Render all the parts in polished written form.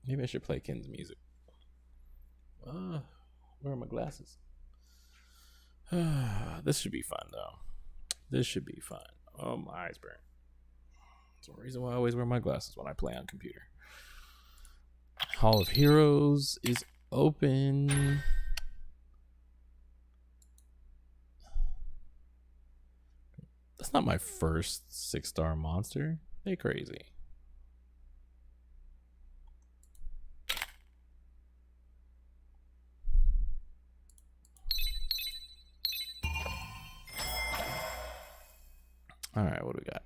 Maybe I should play Ken's music. Where are my glasses? This should be fun, though. This should be fun. Oh, my eyes burn. That's one reason why I always wear my glasses when I play on computer. Hall of Heroes is open. That's not my first 6-star monster. They crazy. All right, what do we got?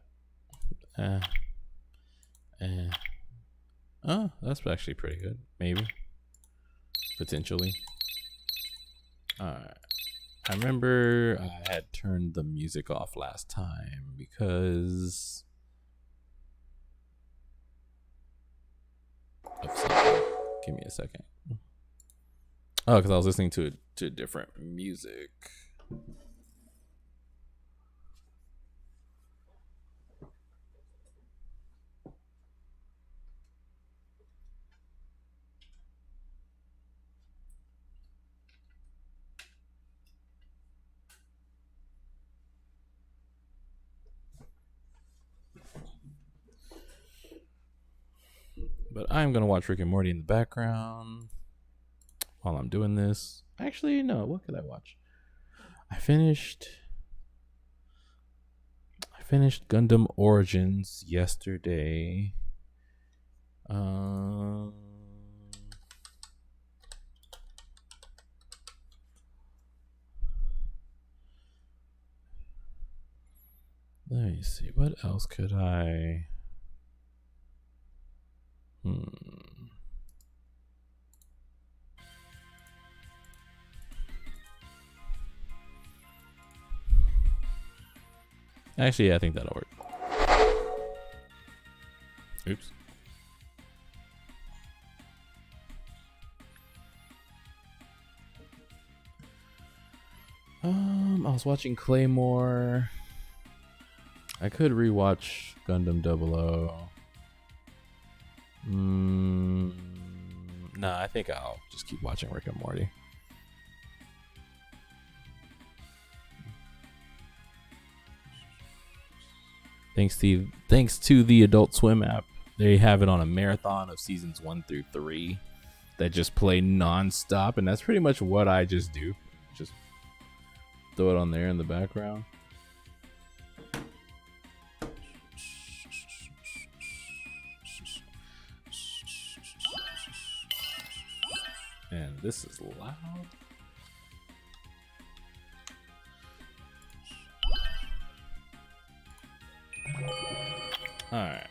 Oh, that's actually pretty good. Maybe. Potentially. Alright. I remember I had turned the music off last time because of something. Give me a second. Oh, because I was listening to different music. But I'm going to watch Rick and Morty in the background while I'm doing this. Actually, no. What could I watch? I finished Gundam Origins yesterday. Let me see. What else could I... Actually, yeah, I think that'll work. Oops. I was watching Claymore. I could rewatch Gundam 00. Nah, I think I'll just keep watching Rick and Morty. Thanks to the Adult Swim app, they have it on a marathon of seasons 1 through 3 that just play non-stop, and that's pretty much what I just do. Just throw it on there in the background. And this is loud. Alright.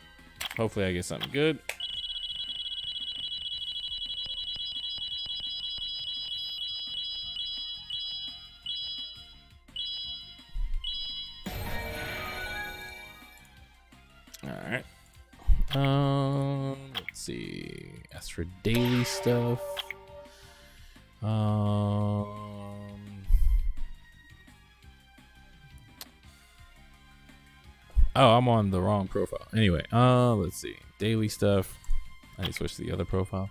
Hopefully I get something good. Alright. Let's see. As for daily stuff. Oh, I'm on the wrong profile. Anyway, let's see. Daily stuff. I need to switch to the other profile.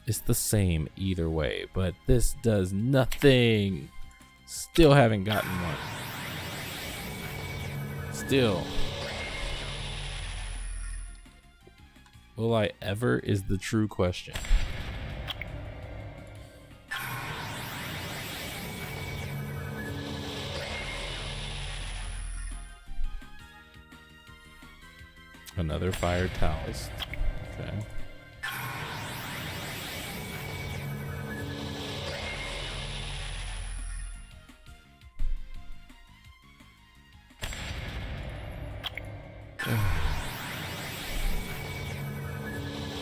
It's the same either way, but this does nothing. Still haven't gotten one. Still. Will I ever is the true question. Another fire Taoist. Okay.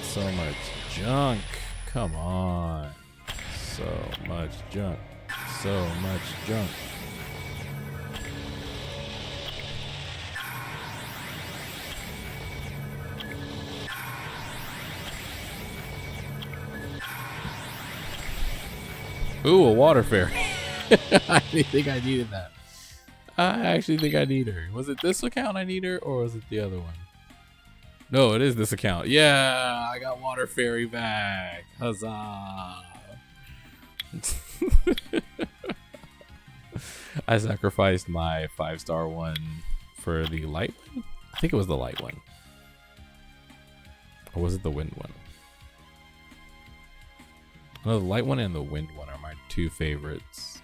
So much junk. Come on. So much junk. So much junk. Ooh, a water fairy. I didn't think I needed that. I actually think I need her. Was it this account I need her, or was it the other one? No, it is this account. Yeah, I got Water Fairy back. Huzzah. I sacrificed my 5-star one for the light one. I think it was the light one. Or was it the wind one? No, the light one and the wind one are my two favorites.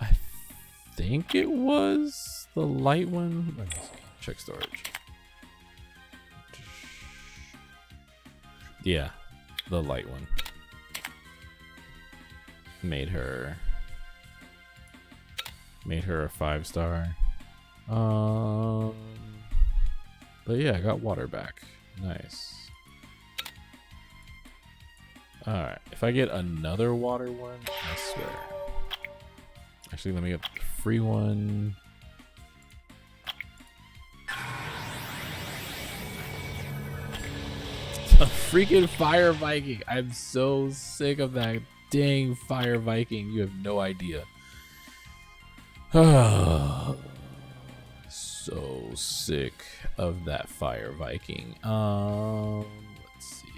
I think it was the light one. Let me see. Check storage. Yeah, the light one. Made her a 5-star. But yeah, I got water back. Nice. Alright, if I get another water one, I swear. Actually, let me get the free one. A freaking Fire Viking. I'm so sick of that dang Fire Viking. You have no idea. So sick of that Fire Viking. Let's see.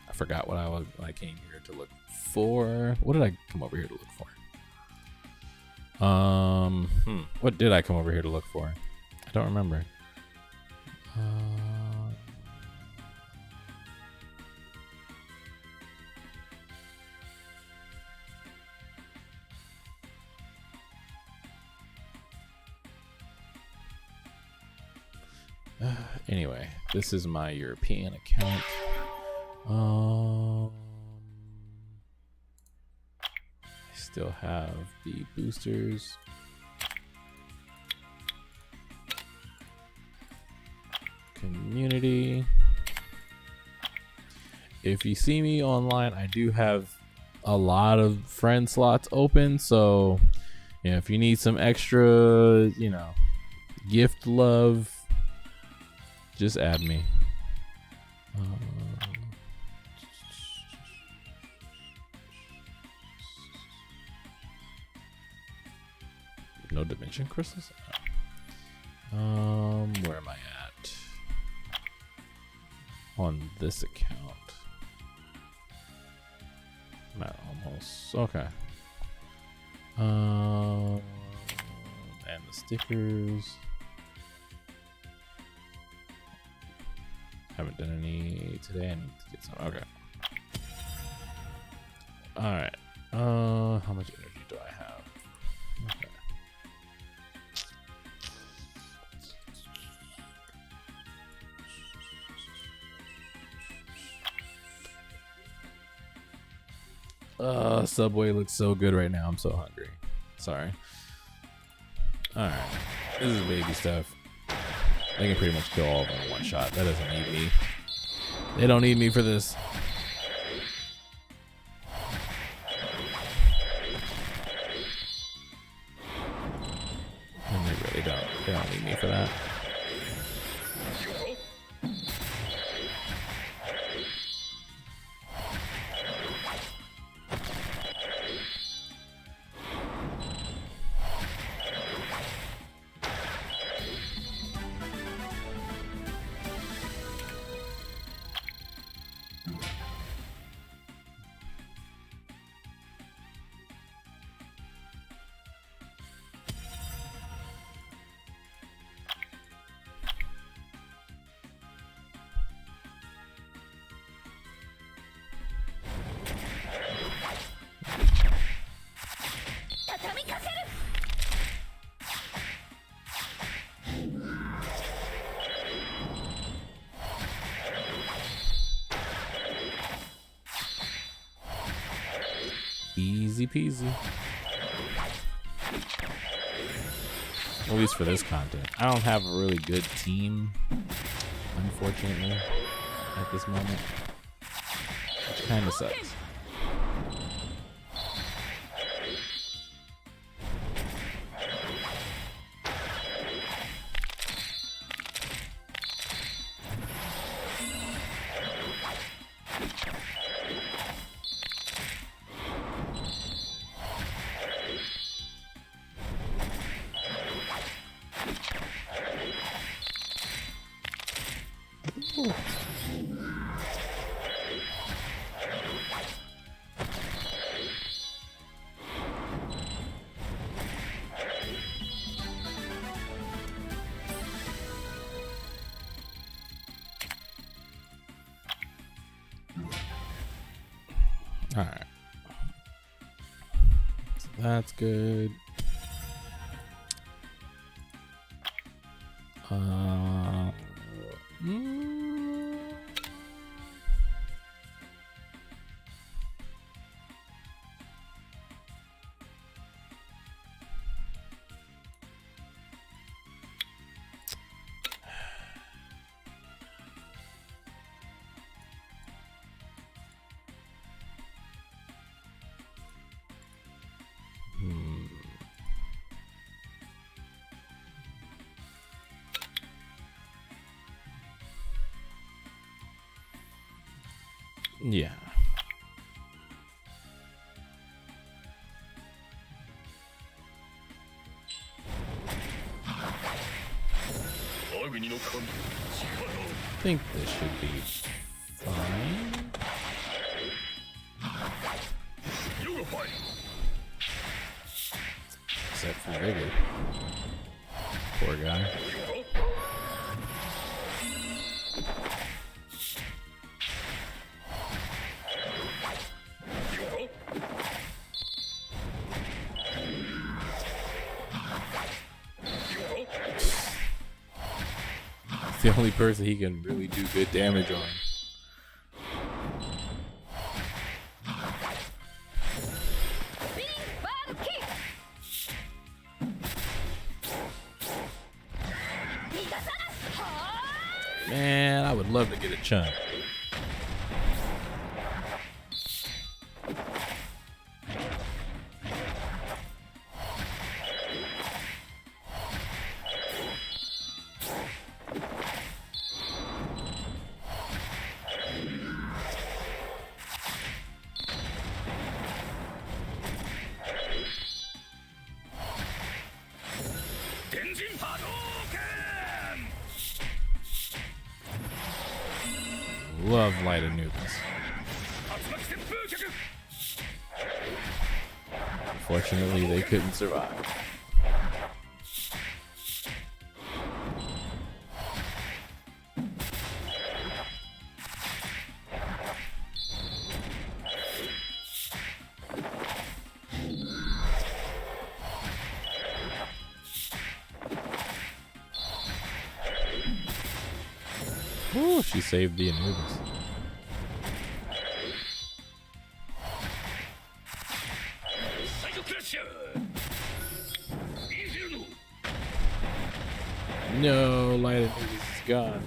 I forgot what I came here to look for. What did I come over here to look for? What did I come over here to look for? I don't remember. Anyway, this is my European account. I still have the boosters. Community. If you see me online, I do have a lot of friend slots open, so if you need some extra, gift love, just add me. No dimension crystals? Where am I at? On this account. I'm at almost. Okay. And the stickers. Haven't done any today. I need to get some. Okay. Alright. How much energy do I have? Okay. Subway looks so good right now. I'm so hungry. Sorry. Alright. This is baby stuff. They can pretty much kill all of them in one shot. That doesn't need me. They don't need me for this. And they really don't. They don't need me for that. Easy peasy. At least for this content. I don't have a really good team, unfortunately, at this moment. Which kind of sucks. All right. So that's good. Yeah. I think this should be fine. Except for Vigor. Poor guy. It's the only person he can really do good damage on. Man, I would love to get a chunk. Love Light Anubis. Unfortunately, they couldn't survive. Ooh, she saved the Anubis. No, Light Anubis is gone.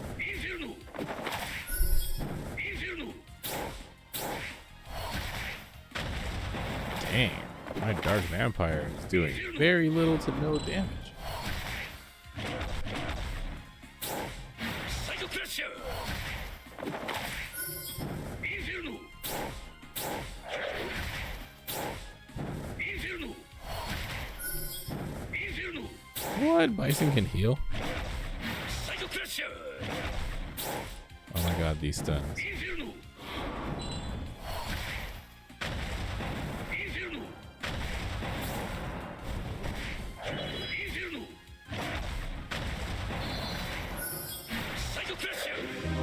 Dang, my Dark Vampire is doing very little to no damage. What? Bison can heal? Oh my god, these stuns.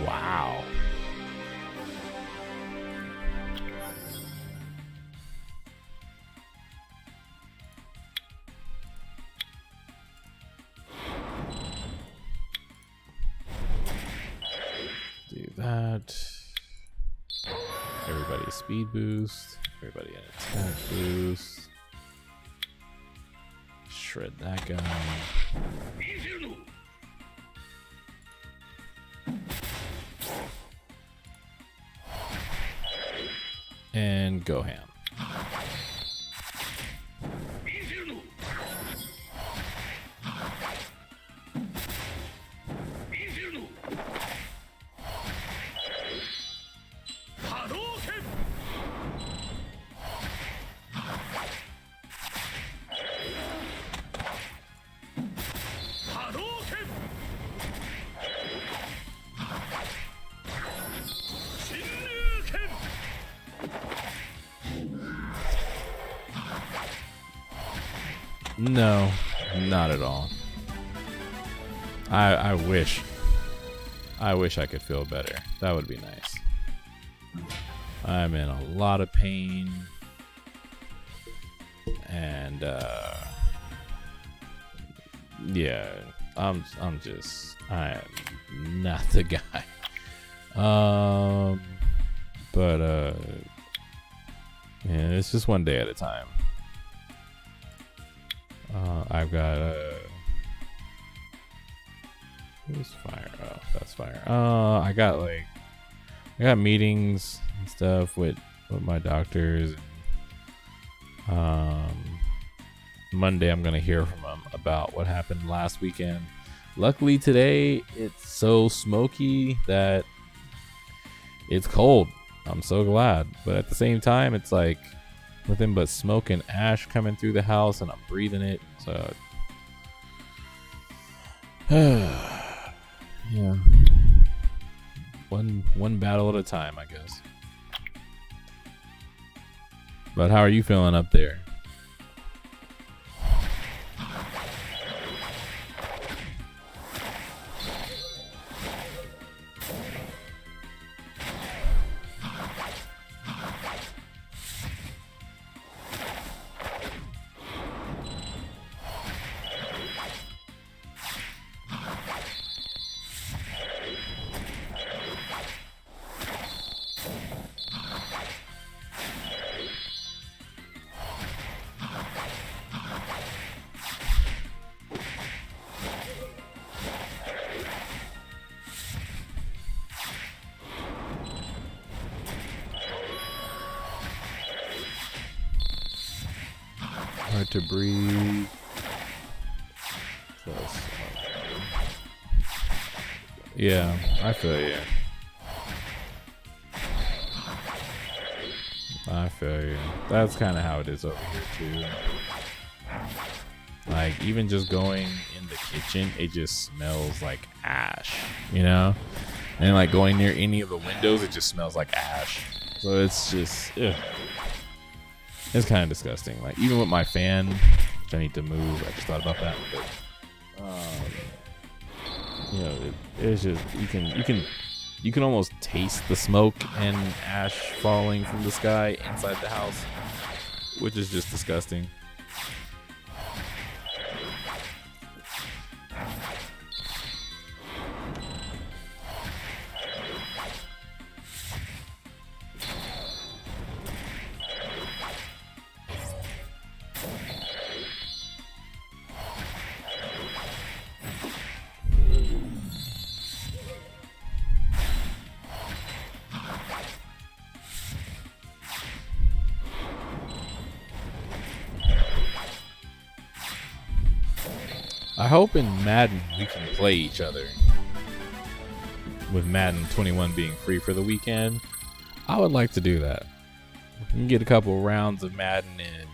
Wow. Do that. Everybody a speed boost. Everybody an attack boost. Shred that guy. And go ham. No, not at all. I wish I could feel better. That would be nice. I'm in a lot of pain, and yeah, I am not the guy. But yeah, it's just one day at a time. I've got who's fire? Oh, that's fire. I got meetings and stuff with my doctors. Monday I'm gonna hear from them about what happened last weekend. Luckily today it's so smoky that it's cold. I'm so glad, but at the same time it's like nothing but smoke and ash coming through the house, and I'm breathing it. So yeah, one battle at a time, I guess. But how are you feeling up there? Hard to breathe. Yeah, I feel you. I feel you. That's kind of how it is over here too. Like even just going in the kitchen, it just smells like ash, you know? And like going near any of the windows, it just smells like ash. So it's just, ugh. It's kind of disgusting. Like even with my fan, which I need to move. I just thought about that. But, you know, it's just you can almost taste the smoke and ash falling from the sky inside the house, which is just disgusting. I hope in Madden we can play each other. With Madden 21 being free for the weekend, I would like to do that. We can get a couple rounds of Madden in.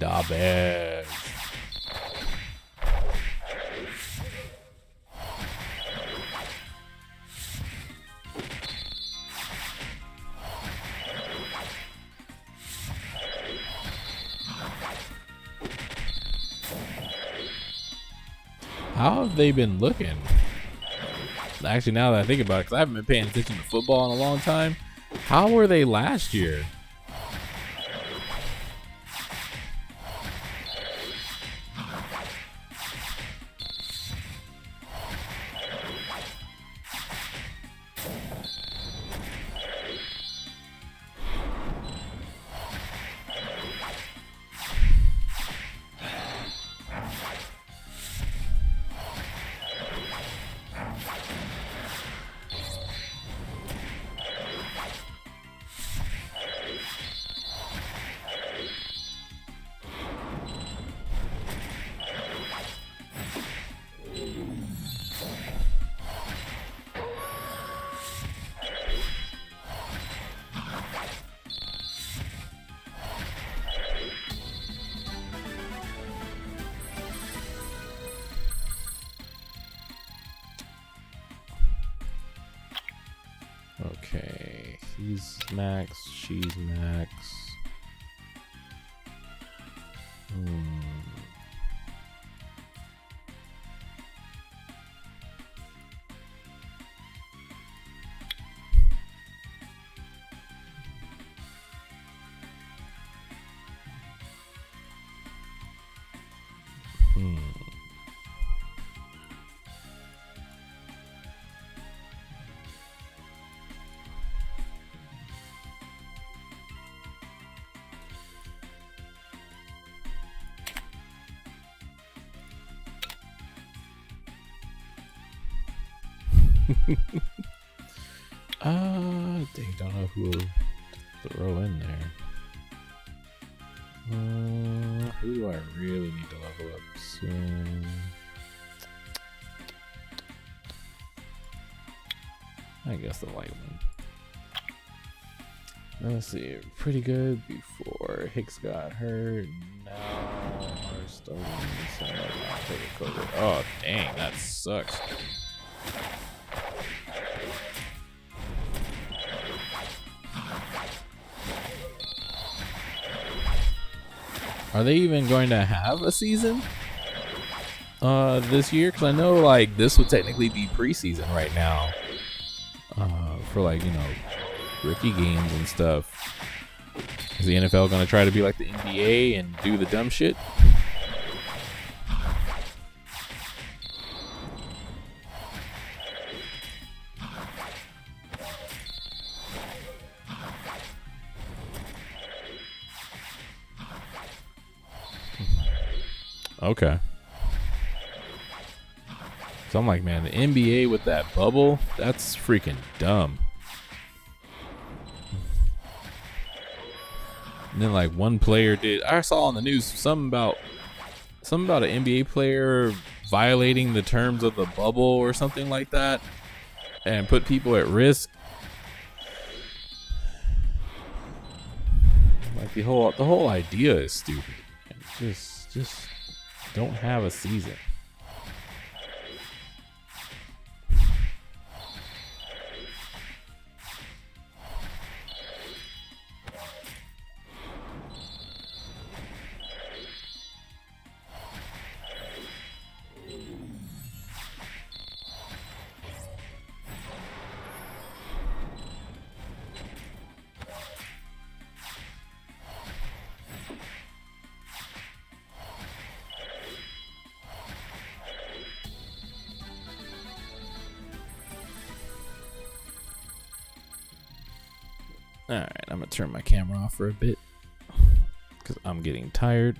Da bad. How have they been looking? Actually, now that I think about it, because I haven't been paying attention to football in a long time. How were they last year? Okay, he's max, she's max. They don't know who to throw in there. Who do I really need to level up soon? I guess the light one. Let's see, pretty good before Hicks got hurt. Now we're starting to sound like oh dang, that sucks. Are they even going to have a season this year? Because I know like this would technically be preseason right now for like, you know, rookie games and stuff. Is the NFL going to try to be like the NBA and do the dumb shit? Okay. So I'm like, man, the NBA with that bubble, that's freaking dumb. And then like one player did, I saw on the news something about an NBA player violating the terms of the bubble or something like that and put people at risk. Like the whole idea is stupid. Just don't have a season. Alright, I'm gonna turn my camera off for a bit because I'm getting tired.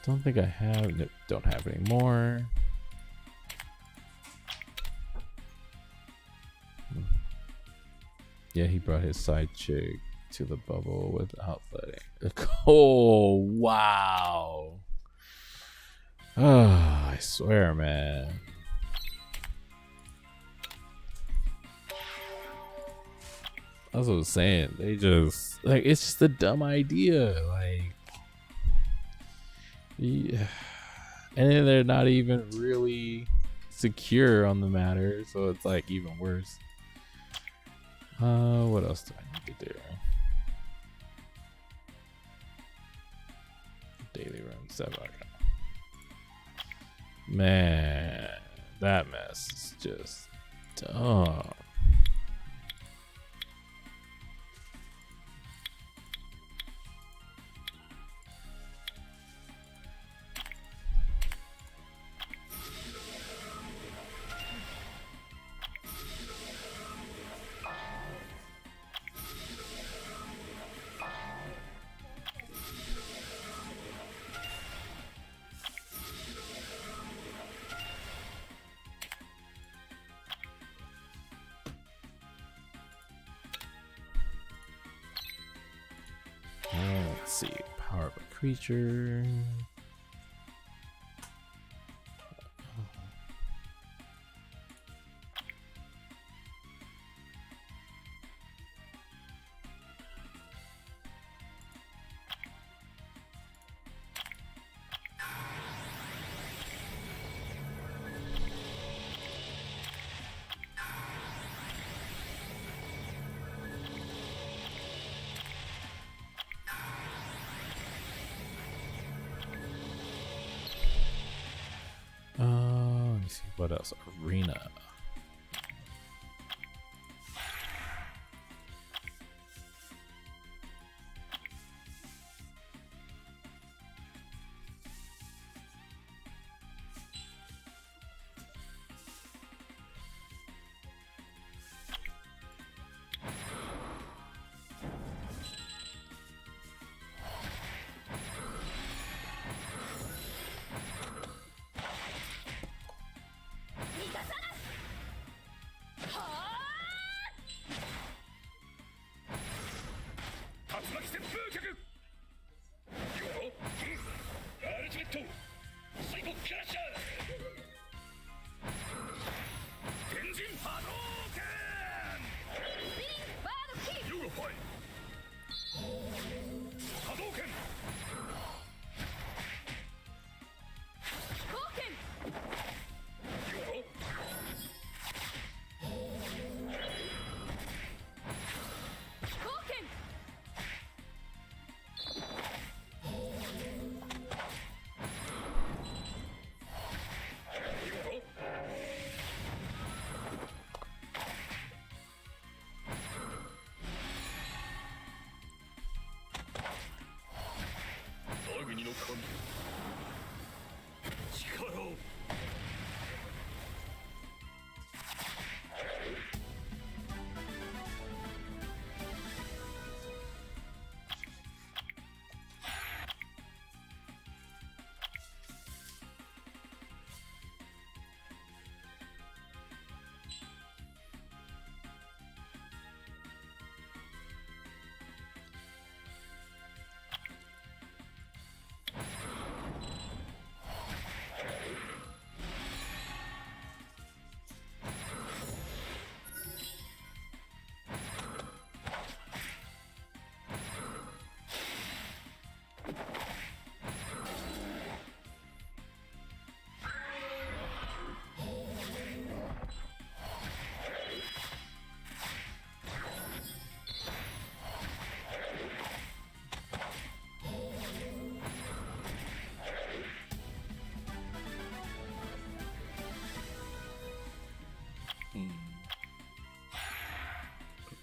Don't think I have. Nope, don't have any more. Yeah, he brought his side chick to the bubble without letting. Oh, wow. Oh, I swear, man. That's what I was saying. They just, like, it's just a dumb idea. Like, yeah. And then they're not even really secure on the matter, so it's like even worse. What else do I need to do? Daily room 7. Okay. Man, that mess is just dumb. Let's see, power of a creature. What else? Arena.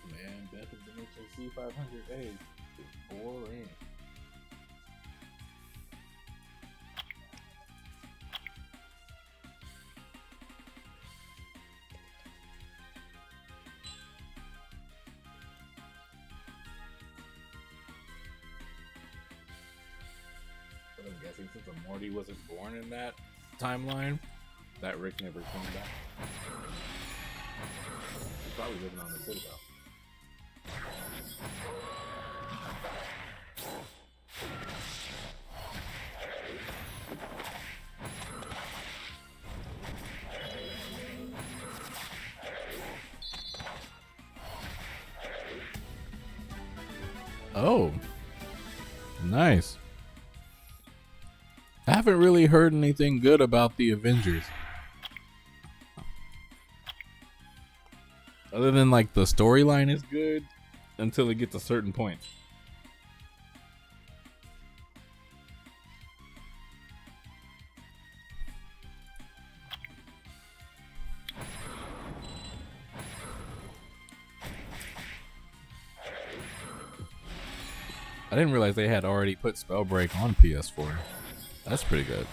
Man, Beth of the HLC 500A. Boring. But I'm guessing since Morty wasn't born in that timeline, that Rick never came back. He's probably living on the Citadel. Oh, nice. I haven't really heard anything good about the Avengers. Other than like the storyline is good until it gets a certain point. I didn't realize they had already put Spellbreak on PS4. That's pretty good.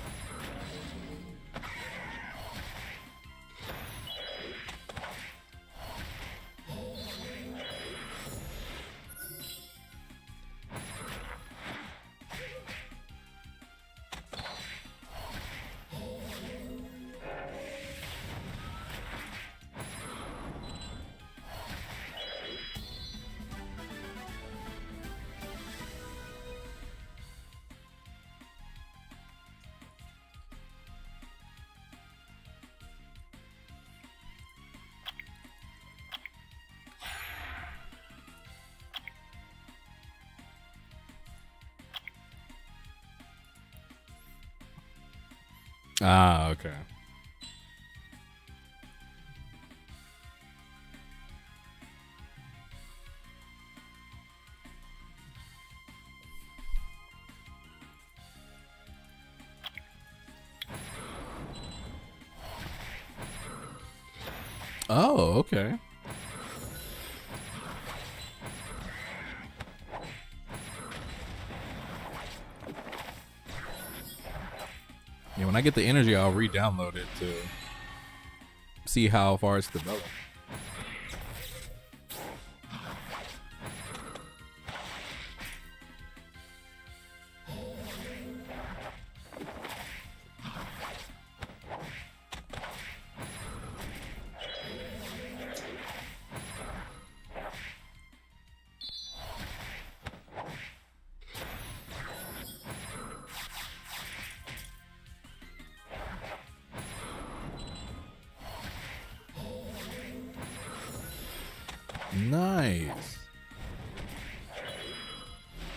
Ah, okay. Oh, okay. Yeah, when I get the energy, I'll re-download it to see how far it's developed. Nice.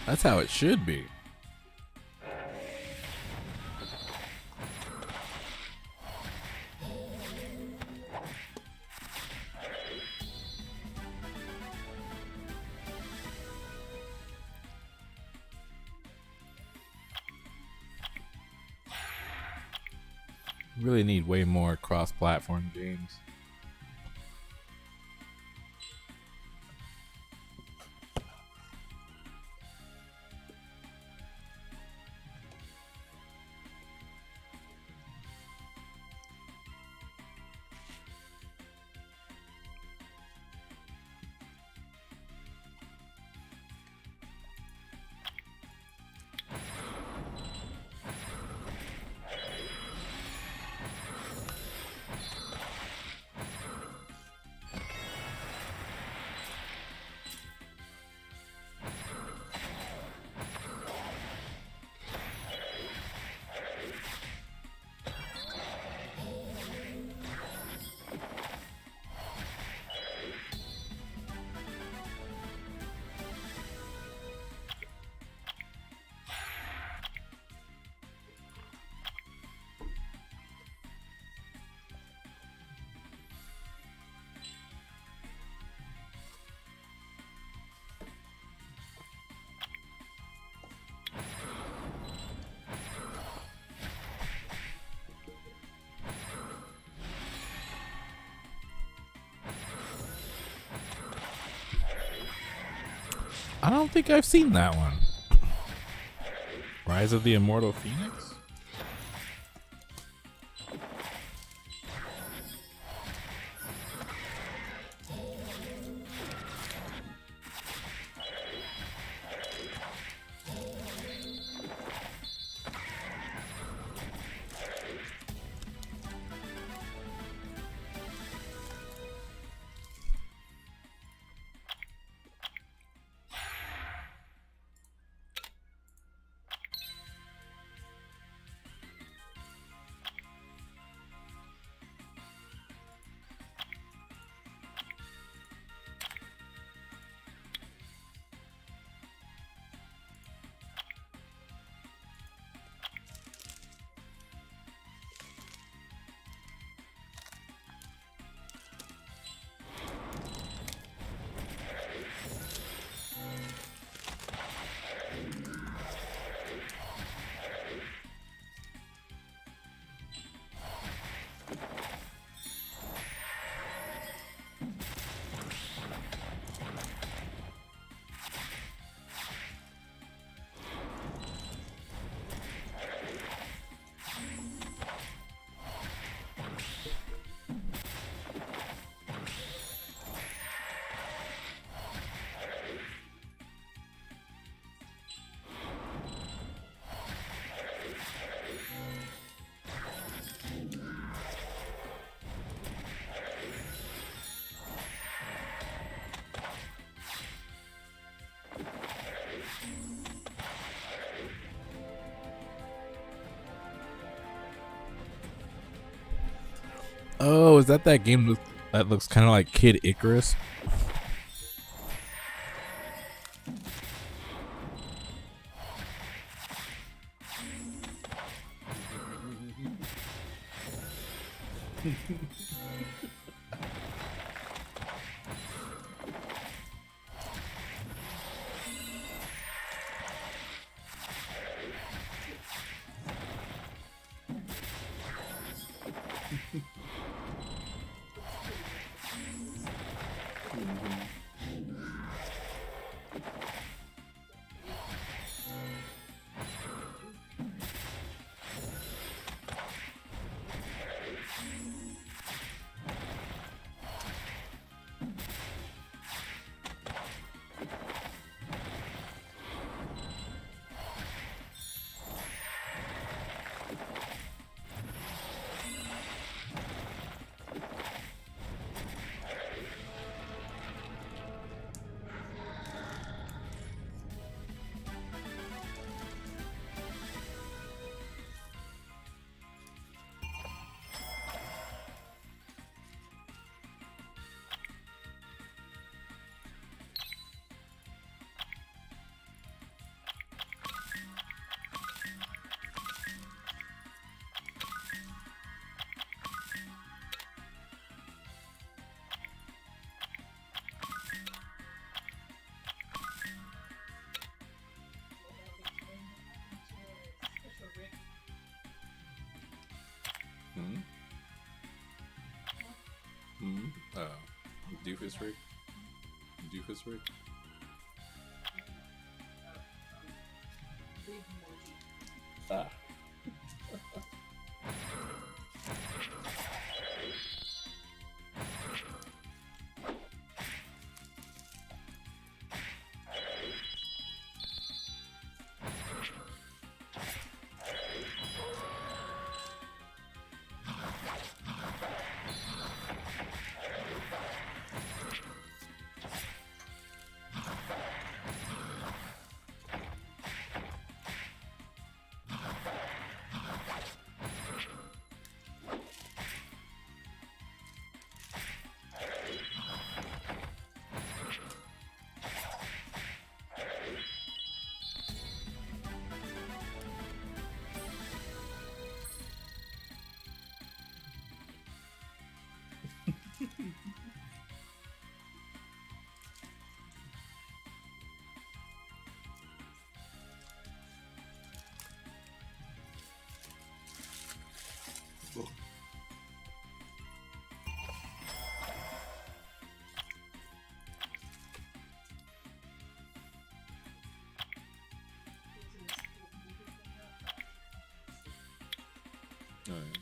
That's how it should be. Really need way more cross-platform games. I don't think I've seen that one. Rise of the Immortal Phoenix? Oh, is that game that looks kind of like Kid Icarus? Mm-hmm. Doofus Rick. Doofus Rick. Ah. Alright.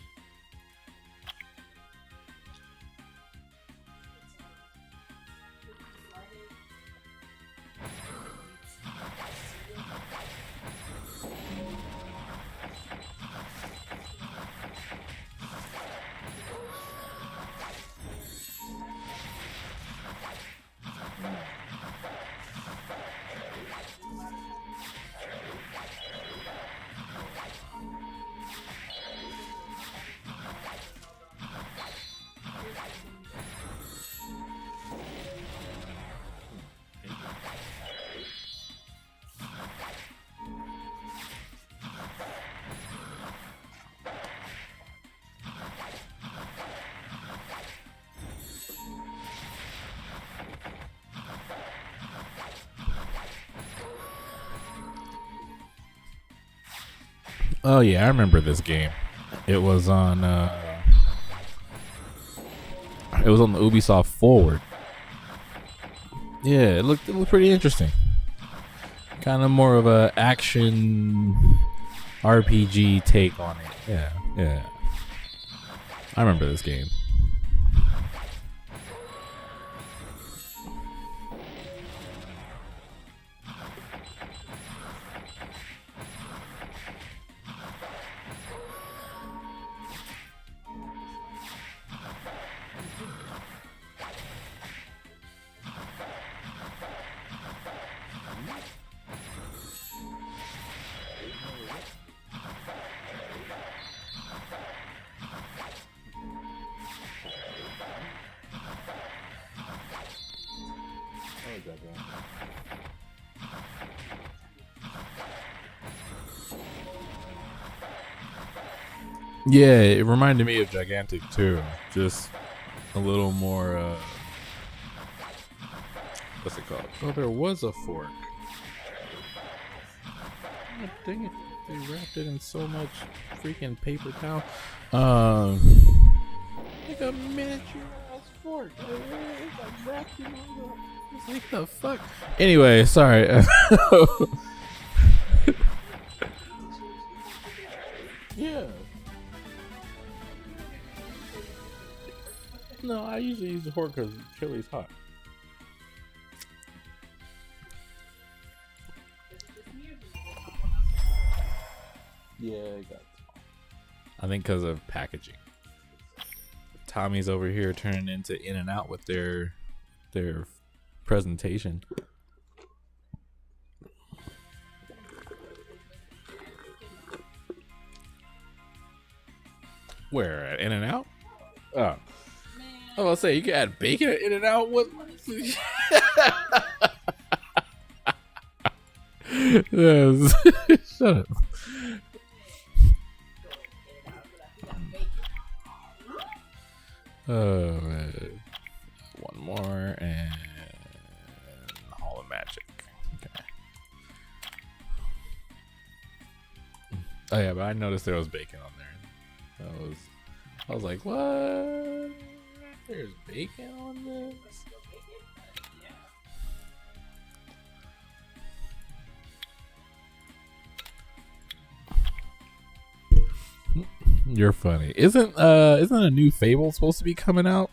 Oh yeah, I remember this game. It was on the Ubisoft Forward. Yeah, it looked pretty interesting. Kind of more of a action RPG take on it. Yeah. I remember this game. Yeah, it reminded me of Gigantic too. Just a little more. What's it called? Oh, there was a fork. Oh, dang it! They wrapped it in so much freaking paper towel. Like a miniature ass fork. It's like wrapped in all the. It's like the fuck. Anyway, sorry. Yeah. No, I usually use the fork because chili's hot. Yeah, I got it. I think because of packaging. Tommy's over here turning into In and Out with their presentation. Where at In and Out? Oh. I was gonna say you can add bacon at In and Out. What? Yes. Shut up. Oh man. One more and Hall of Magic. Okay. Oh yeah, but I noticed there was bacon on there. I was like, what? There's bacon on this. You're funny. Isn't a new Fable supposed to be coming out?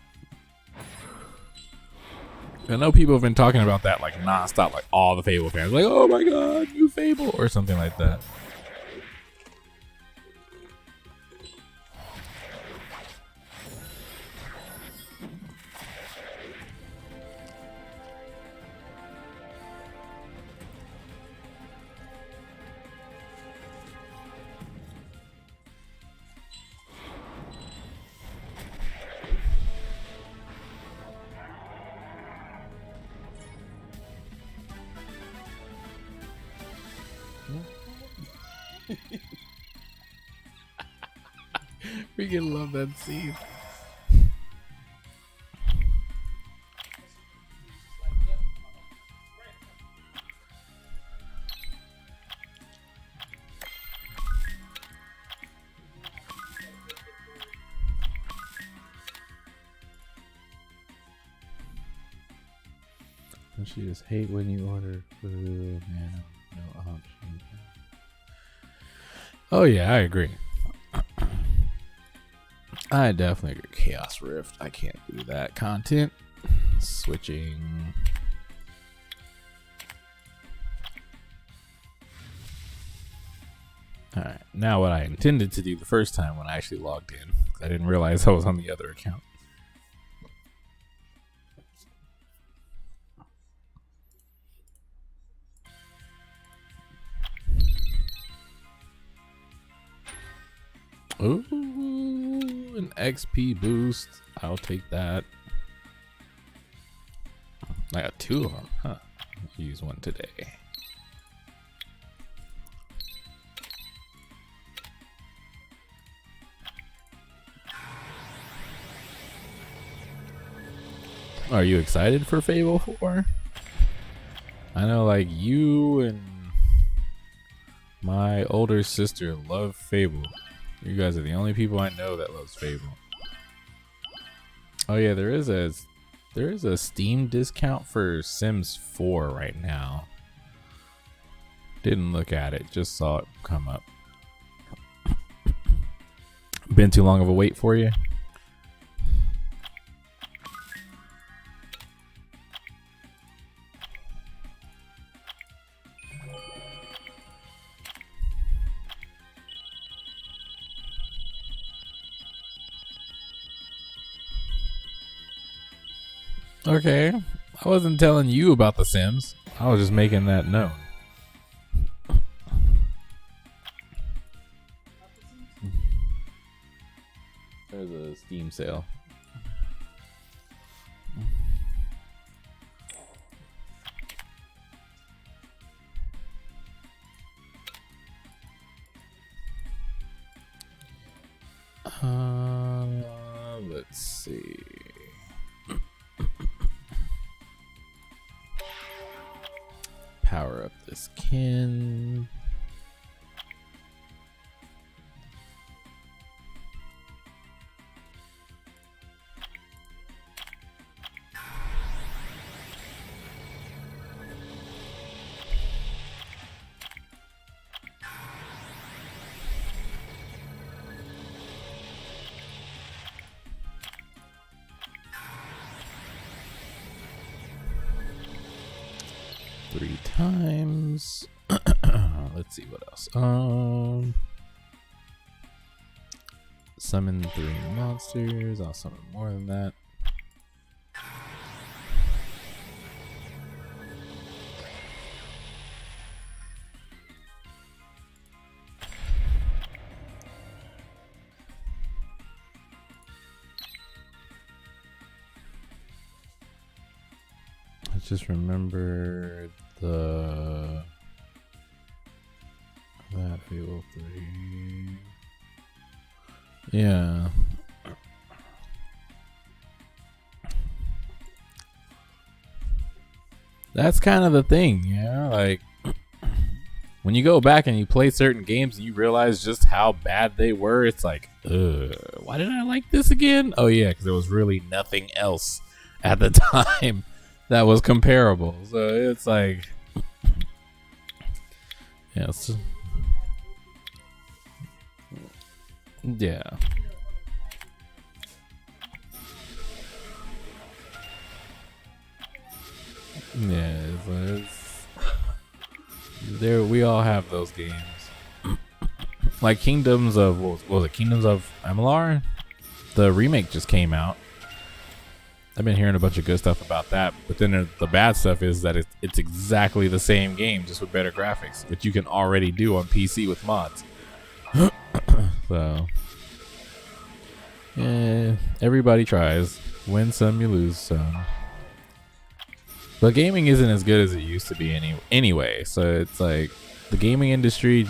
I know people have been talking about that like nonstop, like all the Fable fans, like, oh my god, new Fable or something like that. Freaking love that scene. Don't you just hate when you order food, man? No option. Oh yeah, I agree. I definitely agree. Chaos Rift. I can't do that. Content. Switching. Alright. Now what I intended to do the first time when I actually logged in. I didn't realize I was on the other account. Ooh, an XP boost. I'll take that. I got 2 of them. Huh. I'll use one today. Are you excited for Fable 4? I know, like, you and my older sister love Fable. You guys are the only people I know that loves Fable. Oh yeah, there is a Steam discount for Sims 4 right now. Didn't look at it, just saw it come up. Been too long of a wait for you? Okay, I wasn't telling you about The Sims. I was just making that known. There's a Steam sale. Let's see. Power up this can. Three times. Let's see what else. Summon 3 monsters. I'll summon more than that. Let's just remember that Fable 3. Yeah. That's kind of the thing, yeah. Like, when you go back and you play certain games and you realize just how bad they were, it's like, ugh, why did I like this again? Oh yeah, because there was really nothing else at the time that was comparable. So it's like, yeah, yeah. Yeah, there we all have those games. Like Kingdoms of what was it? Kingdoms of Amalur? The remake just came out. I've been hearing a bunch of good stuff about that, but then the bad stuff is that it's exactly the same game, just with better graphics, which you can already do on PC with mods. So, yeah, everybody tries. Win some, you lose some. But gaming isn't as good as it used to be anyway. So it's like the gaming industry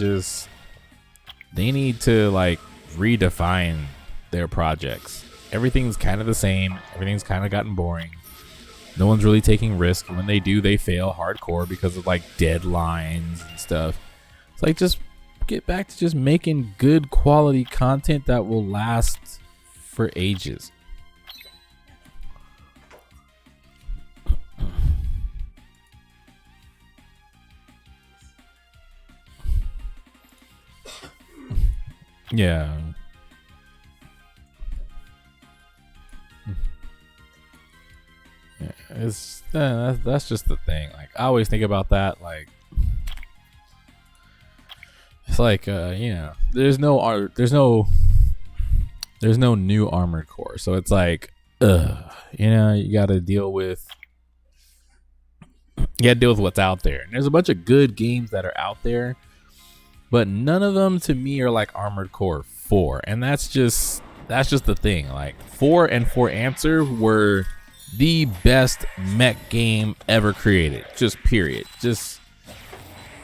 they need to like redefine their projects. Everything's kind of the same. Everything's kind of gotten boring. No one's really taking risks. When they do, they fail hardcore because of like deadlines and stuff. It's like, just get back to just making good quality content that will last for ages. Yeah. It's that's just the thing. Like, I always think about that. Like, it's like there's no new Armored Core, so it's like, you got to deal with what's out there. And there's a bunch of good games that are out there, but none of them to me are like Armored Core 4, and that's just the thing. Like, 4 and 4 Answer were the best mech game ever created. Just period. Just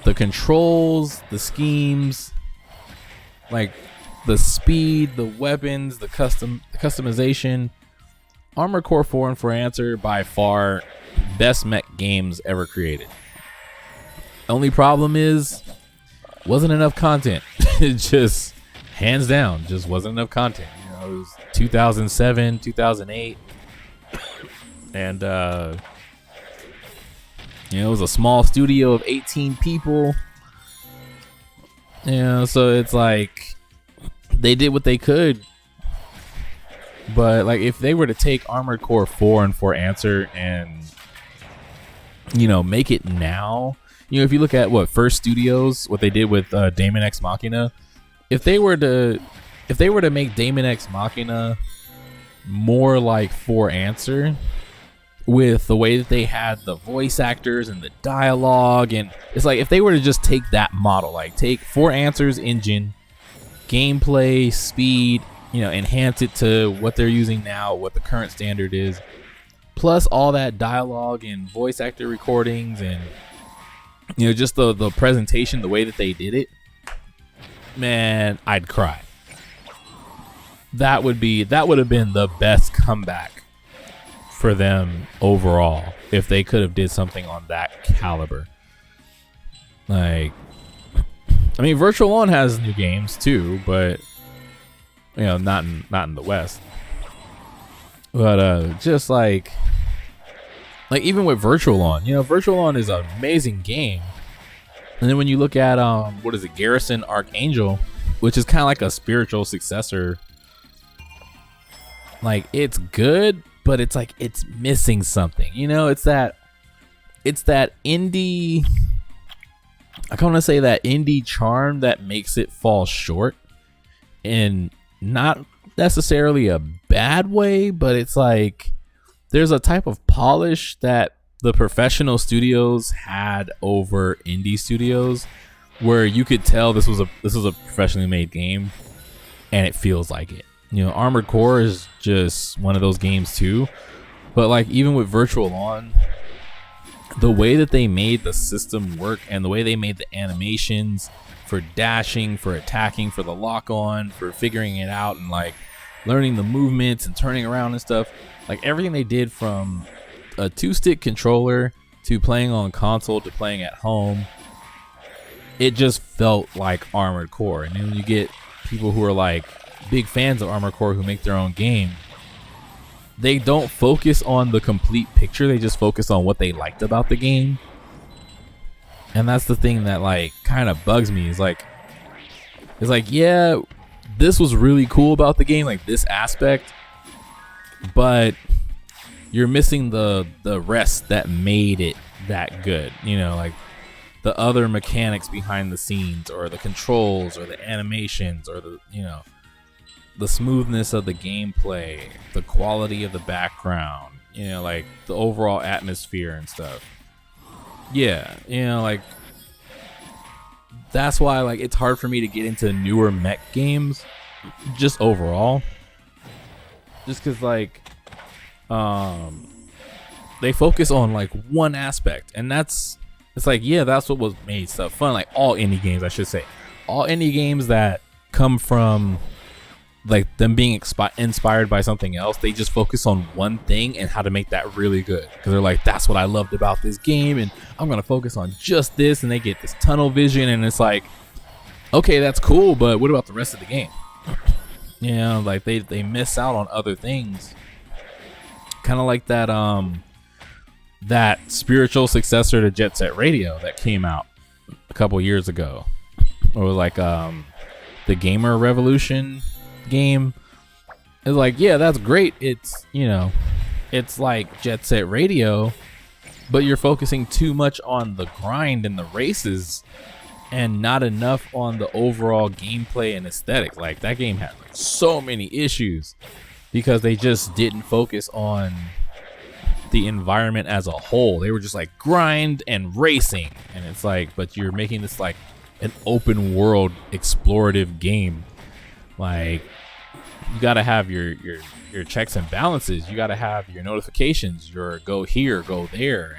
the controls, the schemes, like the speed, the weapons, the customization. Armored Core 4 and 4 Answer, by far best mech games ever created. Only problem is wasn't enough content. It just, hands down, just wasn't enough content. It was 2007, 2008. And it was a small studio of 18 people. So it's like they did what they could. But like, if they were to take Armored Core 4 and 4 Answer and make it now, if you look at what First Studios, what they did with Daemon X Machina, if they were to make Daemon X Machina more like 4 Answer, with the way that they had the voice actors and the dialogue, and it's like, if they were to just take that model, like take 4 Answers engine, gameplay, speed, enhance it to what they're using now, what the current standard is, plus all that dialogue and voice actor recordings, and just the presentation, the way that they did it, man, I'd cry. That would have been the best comeback for them overall, if they could have did something on that caliber. Like, I mean, Virtual On has new games too, but not in the West. But just like even with Virtual On, Virtual On is an amazing game. And then when you look at what is it, Garrison Archangel, which is kind of like a spiritual successor, like, it's good, but it's like it's missing something. It's that indie, I kind of say that indie charm that makes it fall short, and not necessarily a bad way, but it's like there's a type of polish that the professional studios had over indie studios, where you could tell this was a professionally made game, and it feels like it. Armored Core is just one of those games too, but like, even with Virtual On, the way that they made the system work, and the way they made the animations for dashing, for attacking, for the lock on, for figuring it out, and like learning the movements and turning around and stuff, like everything they did, from a 2-stick controller to playing on console to playing at home, it just felt like Armored Core. And then you get people who are like, big fans of Armored Core who make their own game, they don't focus on the complete picture. They just focus on what they liked about the game. And that's the thing that like kind of bugs me. It's like, yeah, this was really cool about the game, like this aspect, but you're missing the rest that made it that good. You know, like the other mechanics behind the scenes, or the controls, or the animations, or the, you know, the smoothness of the gameplay, the quality of the background, you know, like the overall atmosphere and stuff. Yeah, you know, like that's why like it's hard for me to get into newer mech games just overall. Just cuz like they focus on like one aspect, and it's like, yeah, that's what was made stuff fun. Like all indie games, I should say. All indie games that come from like them being inspired by something else, they just focus on one thing and how to make that really good, because they're like, that's what I loved about this game and I'm gonna focus on just this, and they get this tunnel vision, and it's like, okay, that's cool, but what about the rest of the game? You know, like they miss out on other things, kind of like that that spiritual successor to Jet Set Radio that came out a couple years ago, or like the Gamer Revolution game. It's like, yeah, that's great. It's, you know, it's like Jet Set Radio, but you're focusing too much on the grind and the races and not enough on the overall gameplay and aesthetic. Like that game had like so many issues because they just didn't focus on the environment as a whole. They were just like grind and racing, and it's like, but you're making this like an open world explorative game. Like, you gotta have your checks and balances. You gotta have your notifications, your go here, go there.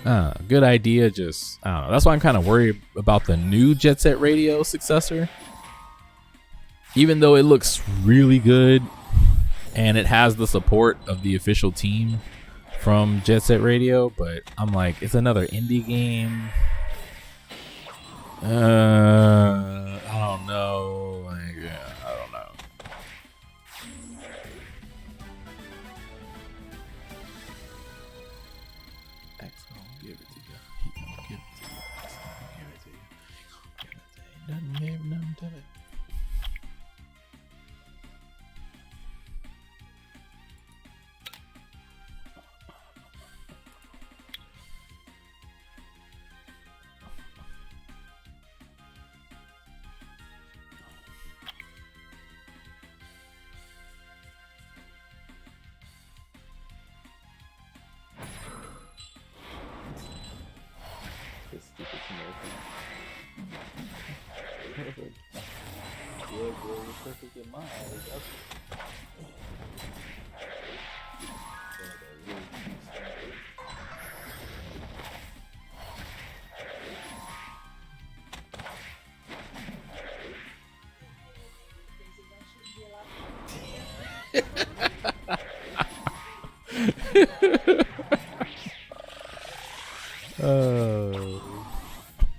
And, good idea. Just, I don't know. That's why I'm kind of worried about the new Jet Set Radio successor. Even though it looks really good and it has the support of the official team from Jet Set Radio, but I'm like, it's another indie game. I don't know. Like, I don't know. X gonna give it to you. He gonna give it to you. X gonna give it to you. He gonna give it to you. Nothing gave nothing to it. Stupid commercial. Yeah, girl, you're perfect in my eyes.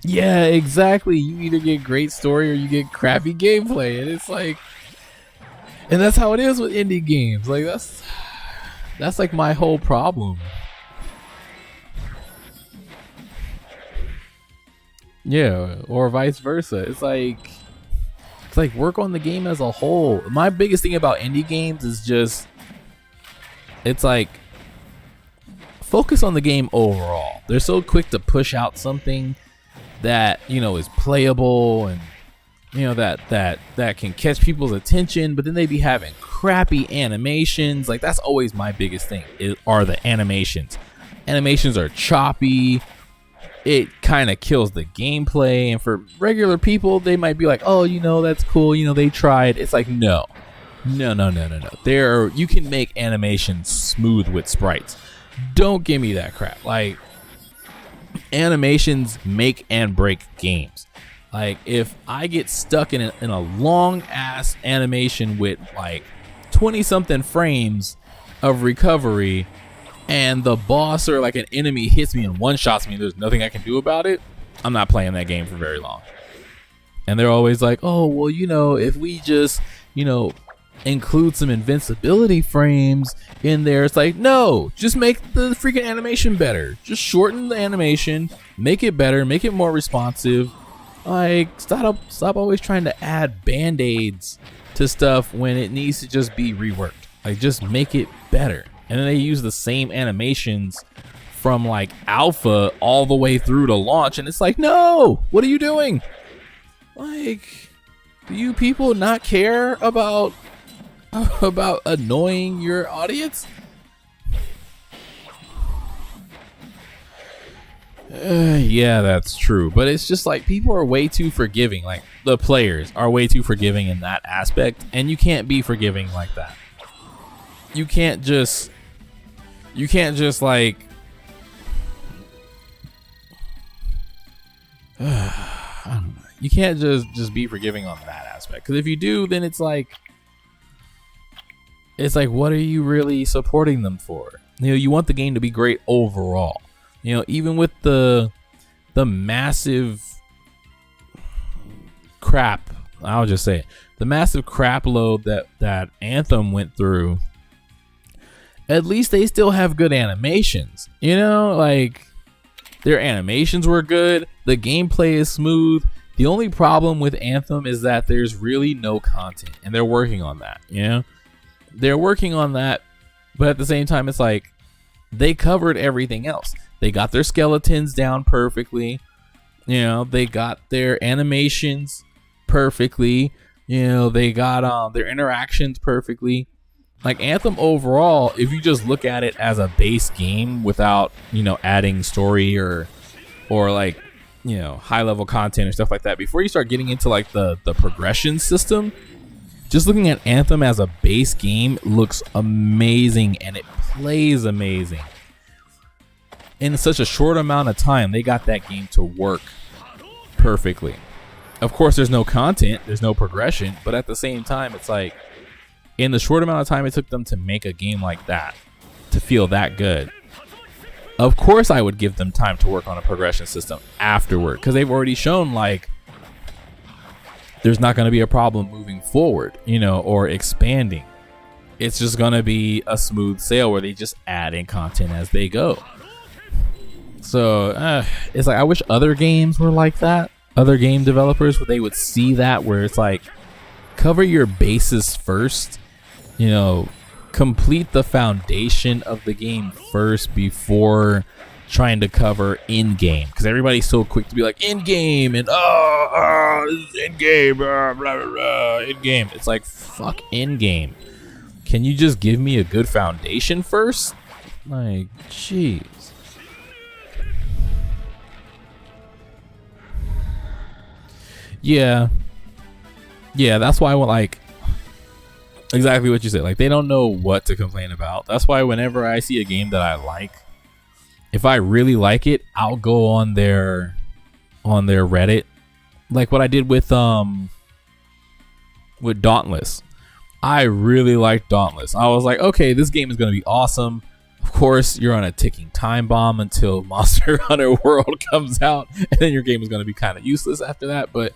Yeah, exactly. You either get great story or you get crappy gameplay, and it's like, and that's how it is with indie games. Like that's like my whole problem. Yeah, or vice versa. It's like work on the game as a whole. My biggest thing about indie games is just, it's like, focus on the game overall. They're so quick to push out something that, you know, is playable and, you know, that can catch people's attention, but then they be having crappy animations. Like, that's always my biggest thing, are the animations. Animations are choppy. It kind of kills the gameplay, and for regular people, they might be like, oh, you know, that's cool, you know, they tried. It's like, no. You can make animations smooth with sprites. Don't give me that crap. Like, animations make and break games. Like, if I get stuck in a long ass animation with like 20 something frames of recovery, and the boss or like an enemy hits me and one shots me and there's nothing I can do about it, I'm not playing that game for very long. And they're always like, oh, well, you know, if we just, you know, include some invincibility frames in there, it's like, no, just make the freaking animation better. Just shorten the animation, make it better, make it more responsive. Like, stop always trying to add band-aids to stuff when it needs to just be reworked. Like, just make it better. And then they use the same animations from like alpha all the way through to launch, and it's like, no, what are you doing? Like, do you people not care about annoying your audience? Yeah, that's true, but it's just like people are way too forgiving. Like, the players are way too forgiving in that aspect, and you can't be forgiving like that. You can't just like I don't know. You can't just be forgiving on that aspect, because if you do, then it's like what are you really supporting them for? You know, you want the game to be great overall. You know, even with the massive crap, I'll just say it, the massive crap load that Anthem went through, at least they still have good animations. You know, like, their animations were good, the gameplay is smooth. The only problem with Anthem is that there's really no content, and they're working on that, you know? They're working on that, but at the same time, it's like, they covered everything else. They got their skeletons down perfectly, you know, they got their animations perfectly, you know, they got their interactions perfectly. Like, Anthem overall, if you just look at it as a base game without, you know, adding story or like, you know, high level content or stuff like that, before you start getting into like the progression system, just looking at Anthem as a base game looks amazing, and it plays amazing. In such a short amount of time, they got that game to work perfectly. Of course, there's no content, there's no progression, but at the same time, it's like, in the short amount of time it took them to make a game like that, to feel that good, of course I would give them time to work on a progression system afterward, because they've already shown like there's not going to be a problem moving forward, you know, or expanding. It's just going to be a smooth sail where they just add in content as they go. So it's like, I wish other games were like that, other game developers, where they would see that, where it's like, cover your bases first, you know, complete the foundation of the game first before trying to cover in-game, because everybody's so quick to be like, in-game, and this is in-game, blah, blah, blah, in-game. It's like, fuck in-game. Can you just give me a good foundation first? Like, jeez. Yeah, that's why I want, like, exactly what you said. Like, they don't know what to complain about. That's why whenever I see a game that I like, if I really like it, I'll go on their Reddit, like what I did with Dauntless. I really liked Dauntless. I was like, okay, this game is gonna be awesome. Of course, you're on a ticking time bomb until Monster Hunter World comes out, and then your game is gonna be kind of useless after that. But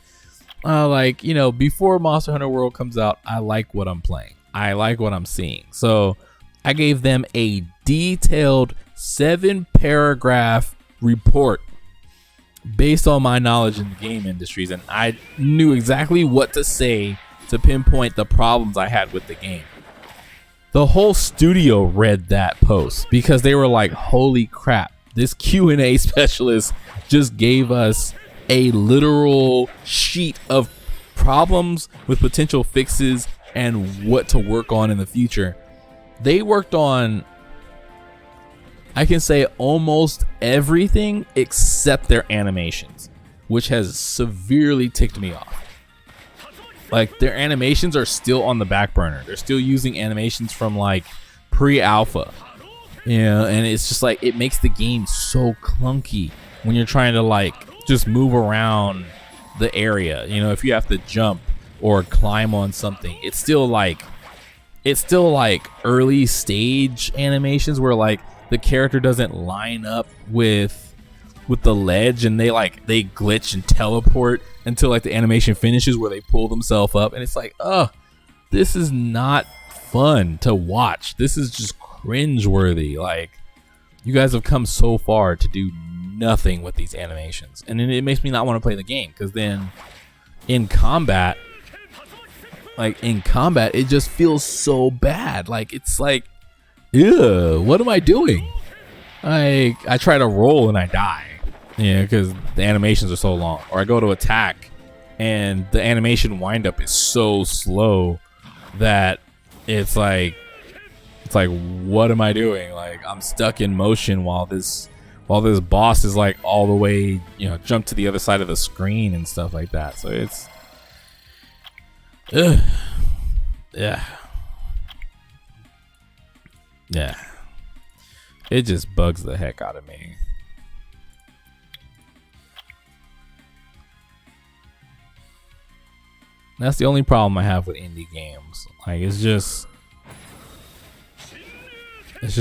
like, you know, before Monster Hunter World comes out, I like what I'm playing. I like what I'm seeing. So I gave them a detailed 7-paragraph report based on my knowledge in the game industries, and I knew exactly what to say to pinpoint the problems I had with the game. The whole studio read that post because they were like, holy crap, this Q&A specialist just gave us a literal sheet of problems with potential fixes and what to work on in the future. They worked on, I can say, almost everything except their animations, which has severely ticked me off. Like, their animations are still on the back burner. They're still using animations from like pre-alpha, you know, and it's just like, it makes the game so clunky when you're trying to like just move around the area. You know, if you have to jump or climb on something, it's still like early stage animations where like the character doesn't line up with the ledge, and they glitch and teleport until like the animation finishes where they pull themselves up, and it's like, this is not fun to watch. This is just cringeworthy. Like, you guys have come so far to do nothing with these animations, and then it makes me not want to play the game, because then in combat, it just feels so bad. Like, it's like, ew, what am I doing? I try to roll and I die, because the animations are so long. Or I go to attack and the animation wind up is so slow that it's like, what am I doing? Like, I'm stuck in motion while this boss is like all the way, jump to the other side of the screen and stuff like that. So it's, yeah. It just bugs the heck out of me. That's the only problem I have with indie games. Like, it's just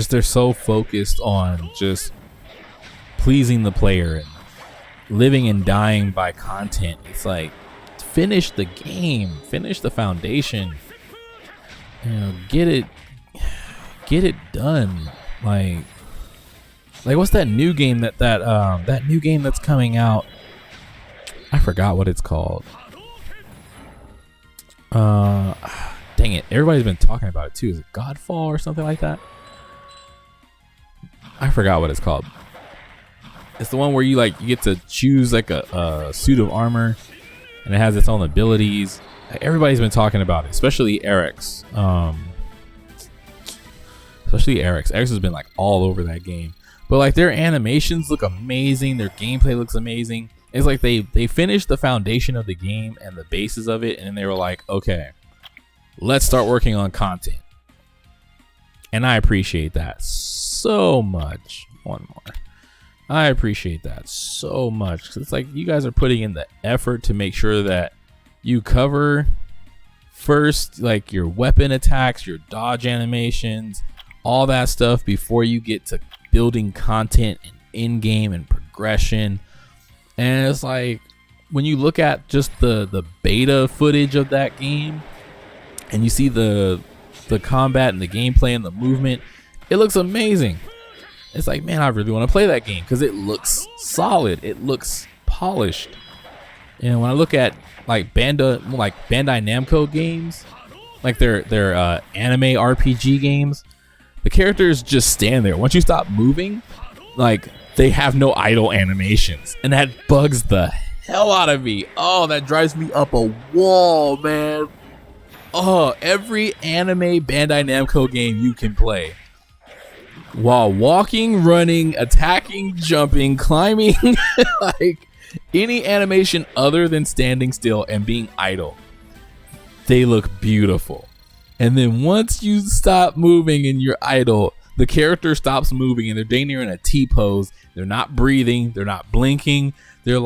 they're so focused on just pleasing the player and living and dying by content. It's like, finish the game, finish the foundation, get it done. Like what's that new game that new game that's coming out? I forgot what it's called. Dang it, everybody's been talking about it too. Is it Godfall or something like that? I forgot what it's called. It's the one where you get to choose like a suit of armor, and it has its own abilities. Everybody's been talking about it, especially Eric's. Eric's has been like all over that game. But like, their animations look amazing, their gameplay looks amazing. It's like they finished the foundation of the game and the basis of it, and they were like, okay, let's start working on content. And I appreciate that so much. One more. I appreciate that so much, 'cause it's like, you guys are putting in the effort to make sure that you cover first, like, your weapon attacks, your dodge animations, all that stuff before you get to building content and in-game and progression. And it's like, when you look at just the beta footage of that game and you see the combat and the gameplay and the movement, it looks amazing. It's like, man, I really want to play that game because it looks solid, it looks polished. And when I look at like Bandai Namco games, like their anime RPG games, the characters just stand there. Once you stop moving, like, they have no idle animations, and that bugs the hell out of me. Oh, that drives me up a wall, man. Oh, every anime Bandai Namco game you can play, while walking, running, attacking, jumping, climbing, like any animation other than standing still and being idle, they look beautiful. And then once you stop moving and you're idle, the character stops moving and they're dang near in a T pose. They're not breathing. They're not blinking. They're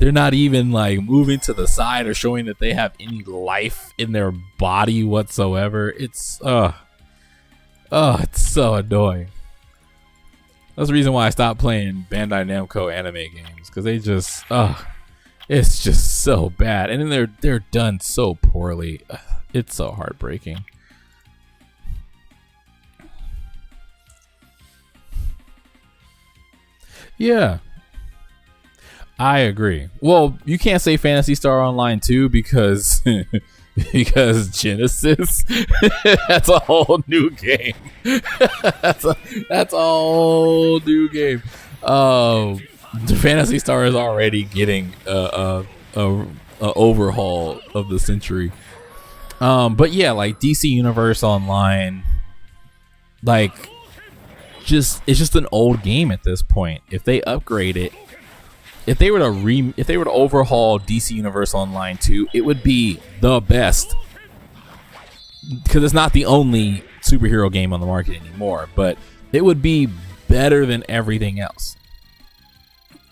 not even like moving to the side or showing that they have any life in their body whatsoever. It's it's so annoying. That's the reason why I stopped playing Bandai Namco anime games, because they just it's just so bad, and then they're done so poorly. It's so heartbreaking. Yeah, I agree. Well, you can't say Phantasy Star Online 2 because because Genesis, that's a whole new game. that's a whole new game. The Phantasy Star is already getting a overhaul of the century. But yeah, like DC Universe Online, like, it's just an old game at this point. If they upgrade it, if they were to overhaul DC Universe Online 2, it would be the best, because it's not the only superhero game on the market anymore, but it would be better than everything else.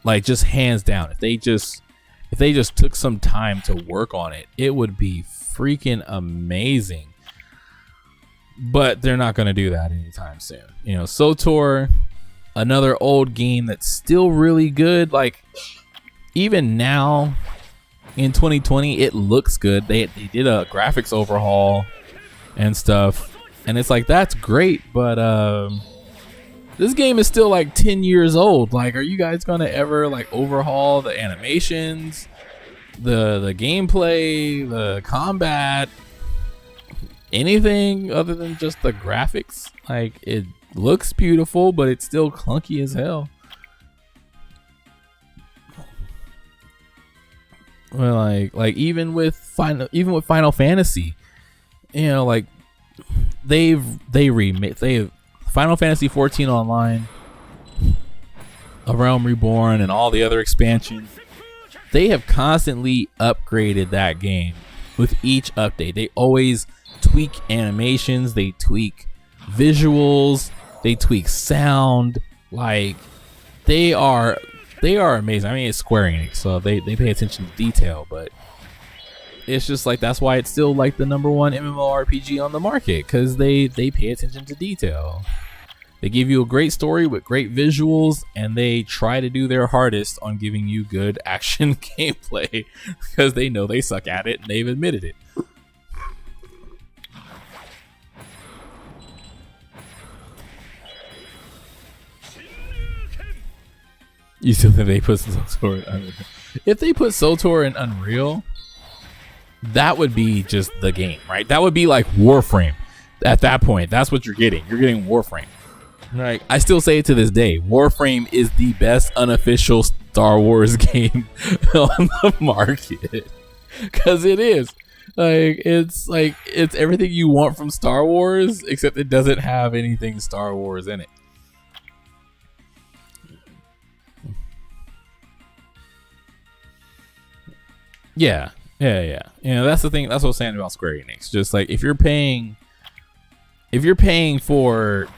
Like, just hands down. If they just took some time to work on it, it would be freaking amazing. But they're not going to do that anytime soon. SOTOR, another old game that's still really good. Like, even now, in 2020, it looks good. They did a graphics overhaul and stuff, and it's like, that's great, but this game is still like 10 years old. Like, are you guys gonna ever like overhaul the animations, the gameplay, the combat, anything other than just the graphics? Like, it looks beautiful, but it's still clunky as hell. Well, like even with Final Fantasy, you know, like they Final Fantasy 14 Online, A Realm Reborn, and all the other expansions. They have constantly upgraded that game with each update. They always tweak animations, they tweak visuals, they tweak sound. Like, they are amazing. I mean, it's Square Enix, so they pay attention to detail, but it's just like, that's why it's still like the #1 MMORPG on the market, because they pay attention to detail. They give you a great story with great visuals, and they try to do their hardest on giving you good action gameplay, because they know they suck at it and they've admitted it. You still think they put SOTOR in Unreal? If they put SOTOR in Unreal, that would be just the game, right? That would be like Warframe. At that point, that's what you're getting. You're getting Warframe. Like, I still say it to this day, Warframe is the best unofficial Star Wars game on the market. Because it is. It's everything you want from Star Wars, except it doesn't have anything Star Wars in it. Yeah. You know, that's the thing. That's what I was saying about Square Enix. Just like, if you're paying for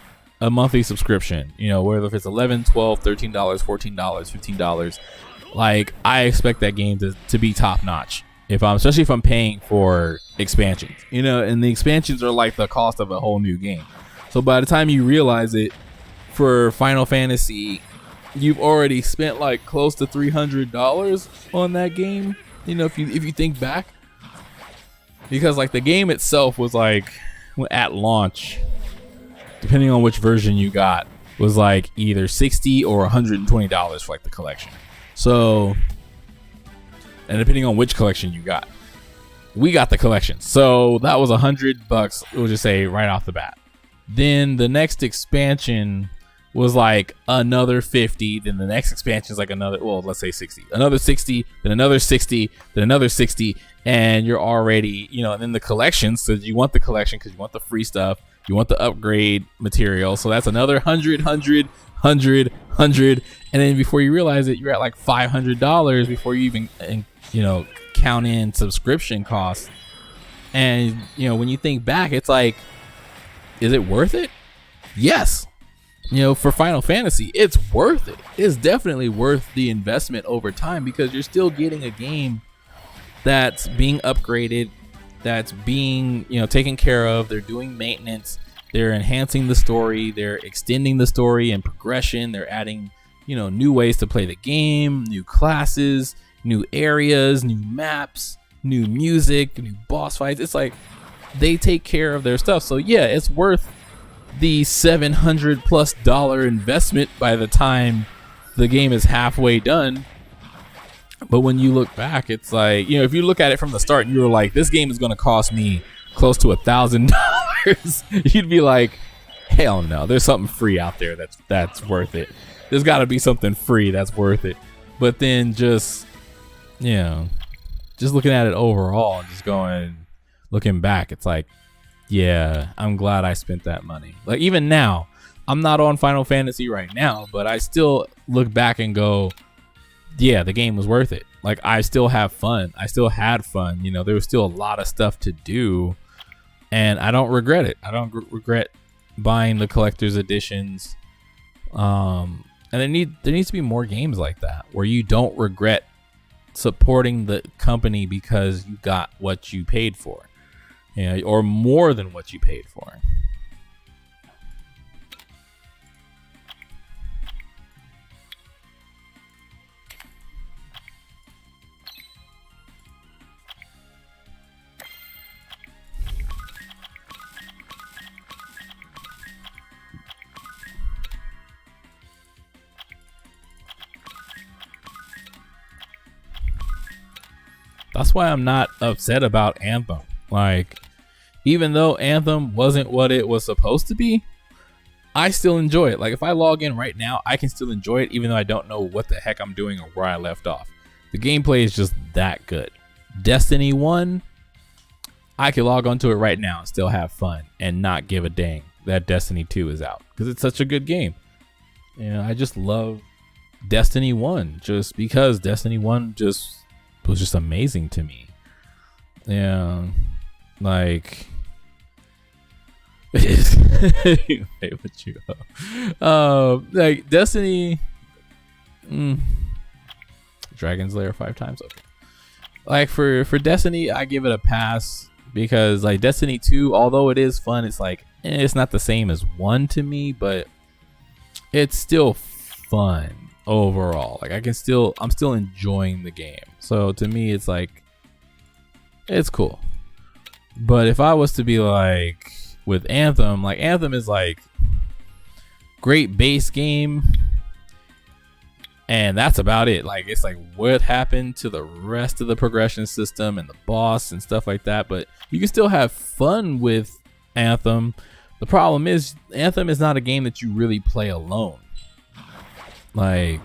a monthly subscription, you know, whether if it's $11, $12, $13, $14, $15, like, I expect that game to be top notch. Especially if I'm paying for expansions, you know, and the expansions are like the cost of a whole new game. So by the time you realize it, for Final Fantasy, you've already spent like close to $300 on that game. You know, if you think back, because like the game itself was like, at launch, depending on which version you got, was like either $60 or $120 for like the collection. So, and depending on which collection you got, we got the collection, so that was $100. We'll just say right off the bat. Then the next expansion was like another 50. Then the next expansion is like another, well, let's say 60. Another 60, then another 60, then another 60, and you're already, you know, and then the collections, so you want the collection because you want the free stuff, you want the upgrade material, so that's another 100, and then before you realize it, you're at like $500 before you even, you know, count in subscription costs. And, you know, when you think back, it's like, is it worth it? Yes. You know, for Final Fantasy, it's worth it. It's definitely worth the investment over time, because you're still getting a game that's being upgraded, that's being, you know, taken care of. They're doing maintenance, they're enhancing the story, they're extending the story and progression, they're adding, you know, new ways to play the game, new classes, new areas, new maps, new music, new boss fights. It's like, they take care of their stuff. So yeah, it's worth the $700+ investment by the time the game is halfway done. But when you look back, it's like, you know, if you look at it from the start and you were like, this game is going to cost me close to $1,000, you'd be like, hell no, there's something free out there that's worth it. There's got to be something free that's worth it. But then just, you know, just looking at it overall and just looking back, it's like, yeah, I'm glad I spent that money. Like, even now, I'm not on Final Fantasy right now, but I still look back and go, yeah, the game was worth it. Like, I still have fun. I still had fun. You know, there was still a lot of stuff to do, and I don't regret it. I don't regret buying the collector's editions. And there needs to be more games like that, where you don't regret supporting the company because you got what you paid for. Yeah, or more than what you paid for. That's why I'm not upset about Anthem. Like, even though Anthem wasn't what it was supposed to be, I still enjoy it. Like, if I log in right now, I can still enjoy it even though I don't know what the heck I'm doing or where I left off. The gameplay is just that good. Destiny 1, I could log onto it right now and still have fun and not give a dang that Destiny 2 is out because it's such a good game. And I just love Destiny 1 just because Destiny 1 just was just amazing to me. Yeah, like wait, what you like Destiny Dragon's Lair 5 times. Okay. Like for Destiny, I give it a pass because like Destiny 2, although it is fun, it's like it's not the same as 1 to me, but it's still fun overall. Like I'm still enjoying the game. So to me, it's like it's cool. But if I was to be like with Anthem, like Anthem is like great base game, and that's about it. Like it's like what happened to the rest of the progression system and the boss and stuff like that. But you can still have fun with Anthem. The problem is Anthem is not a game that you really play alone. Like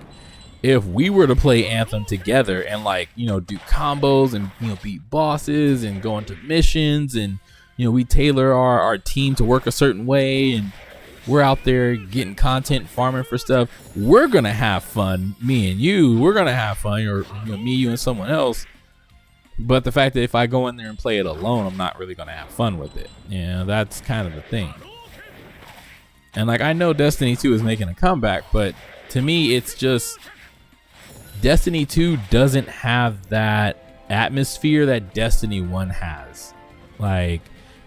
if we were to play Anthem together and like, you know, do combos and, you know, beat bosses and go into missions and, you know, we tailor our team to work a certain way and we're out there getting content, farming for stuff, we're going to have fun. Me and you, we're going to have fun, or you know, me, you, and someone else. But the fact that if I go in there and play it alone, I'm not really going to have fun with it. You know, that's kind of the thing. And like, I know Destiny 2 is making a comeback, but to me, it's just Destiny 2 doesn't have that atmosphere that Destiny 1 has. Like,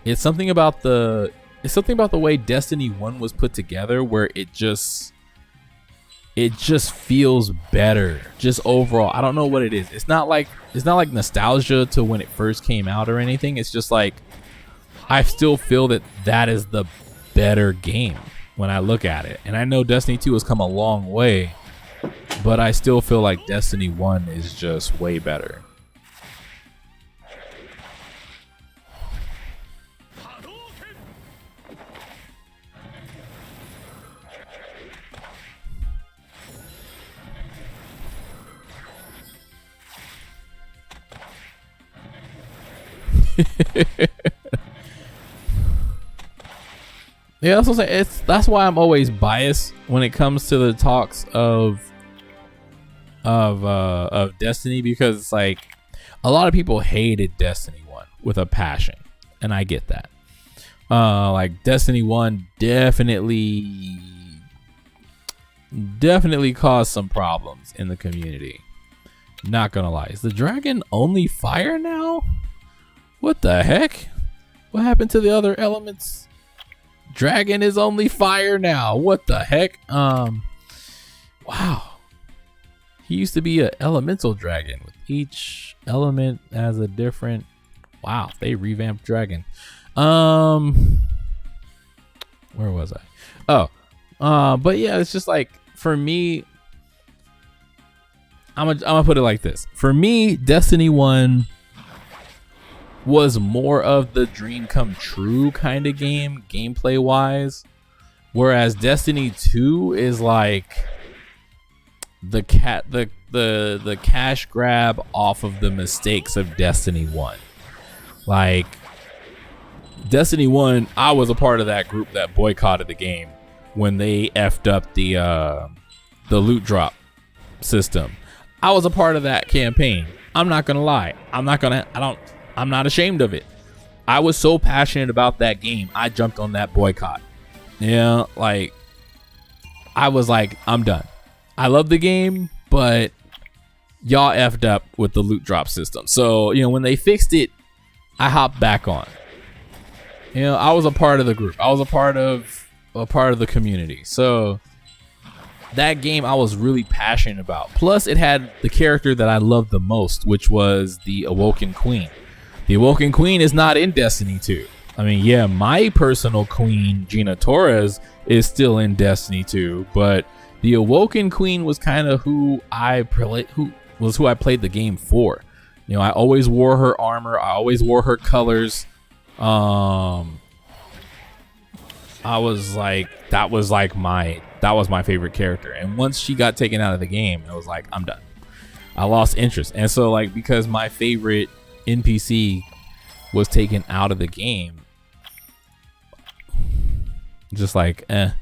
it's something about the way Destiny 1 was put together where it just feels better just overall. I don't know what it is. It's not like nostalgia to when it first came out or anything. It's just like I still feel that is the better game when I look at it. And I know Destiny 2 has come a long way, but I still feel like Destiny 1 is just way better. Yeah, that's what I'm saying. That's why I'm always biased when it comes to the talks of Destiny, because it's like a lot of people hated Destiny 1 with a passion, and I get that. Like Destiny 1 definitely caused some problems in the community. Not gonna lie. Is the dragon only fire now? What the heck? What happened to the other elements? Dragon is only fire now. What the heck? Wow. He used to be an elemental dragon with each element as a different. Wow, they revamped dragon. Where was I? Oh, but yeah, it's just like for me. I'm gonna put it like this. For me, Destiny 1 was more of the dream come true kind of game, gameplay wise, whereas Destiny 2 is like the cash grab off of the mistakes of Destiny 1. Like Destiny 1, I was a part of that group that boycotted the game when they effed up the loot drop system. I was a part of that campaign. I'm not gonna lie. I'm not ashamed of it. I was so passionate about that game, I jumped on that boycott. Yeah, like I was like, I'm done. I love the game, but y'all effed up with the loot drop system. So, you know, when they fixed it, I hopped back on. You know, I was a part of the group. I was a part of the community. So that game I was really passionate about. Plus it had the character that I loved the most, which was the Awoken Queen. The Awoken Queen is not in Destiny 2. I mean, yeah, my personal queen, Gina Torres, is still in Destiny 2, but the Awoken Queen was kind of who I played the game for. You know, I always wore her armor. I always wore her colors. I was like, that was my favorite character. And once she got taken out of the game, it was like, I'm done. I lost interest. And so like, because my favorite NPC was taken out of the game, just like, and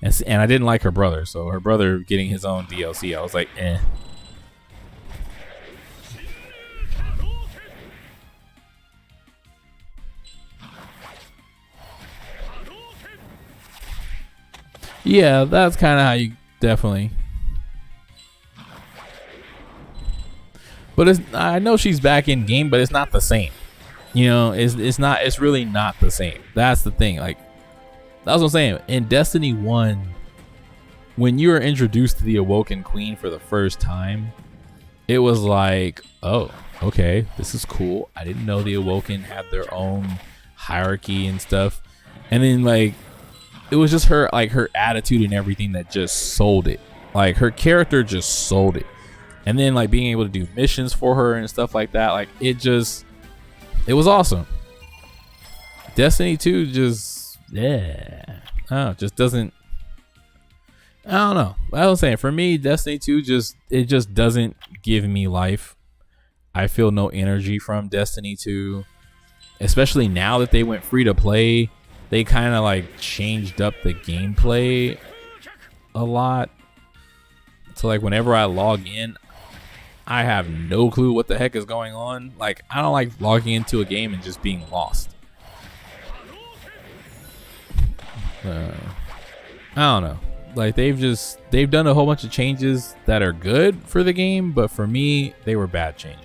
I didn't like her brother. So her brother getting his own DLC, I was like, eh. Yeah, that's kind of how you definitely. But I know she's back in game, but it's not the same. You know, it's not. It's really not the same. That's the thing. Like, that's what I'm saying. In Destiny 1, when you were introduced to the Awoken Queen for the first time, it was like, oh, okay, this is cool. I didn't know the Awoken had their own hierarchy and stuff. And then like, it was just her, like her attitude and everything that just sold it. Like her character just sold it. And then like being able to do missions for her and stuff like that, like it was awesome. Destiny 2 just, just doesn't, I don't know. I was saying, for me, Destiny 2 just doesn't give me life. I feel no energy from Destiny 2, especially now that they went free to play. They kind of like changed up the gameplay a lot. So like whenever I log in, I have no clue what the heck is going on. Like, I don't like logging into a game and just being lost. I don't know. Like they've done a whole bunch of changes that are good for the game, but for me, they were bad changes.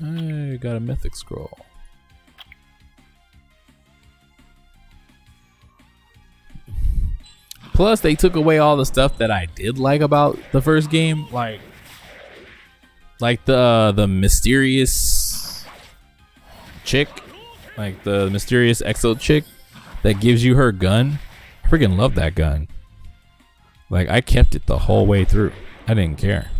I got a mythic scroll. Plus, they took away all the stuff that I did like about the first game, like the mysterious chick, like the mysterious exo chick that gives you her gun. I freaking love that gun. Like, I kept it the whole way through. I didn't care.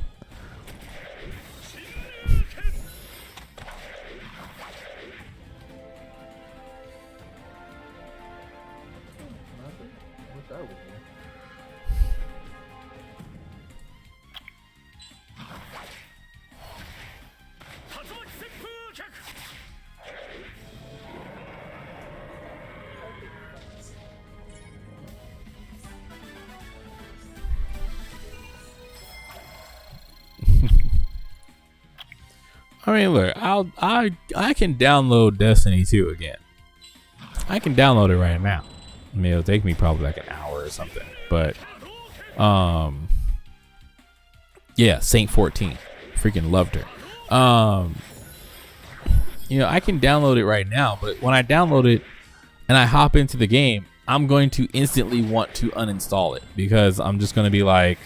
I mean, look, I can download Destiny 2 again. I can download it right now. I mean, it'll take me probably like an hour or something. But, yeah, Saint 14, freaking loved her. You know, I can download it right now, but when I download it and I hop into the game, I'm going to instantly want to uninstall it because I'm just going to be like,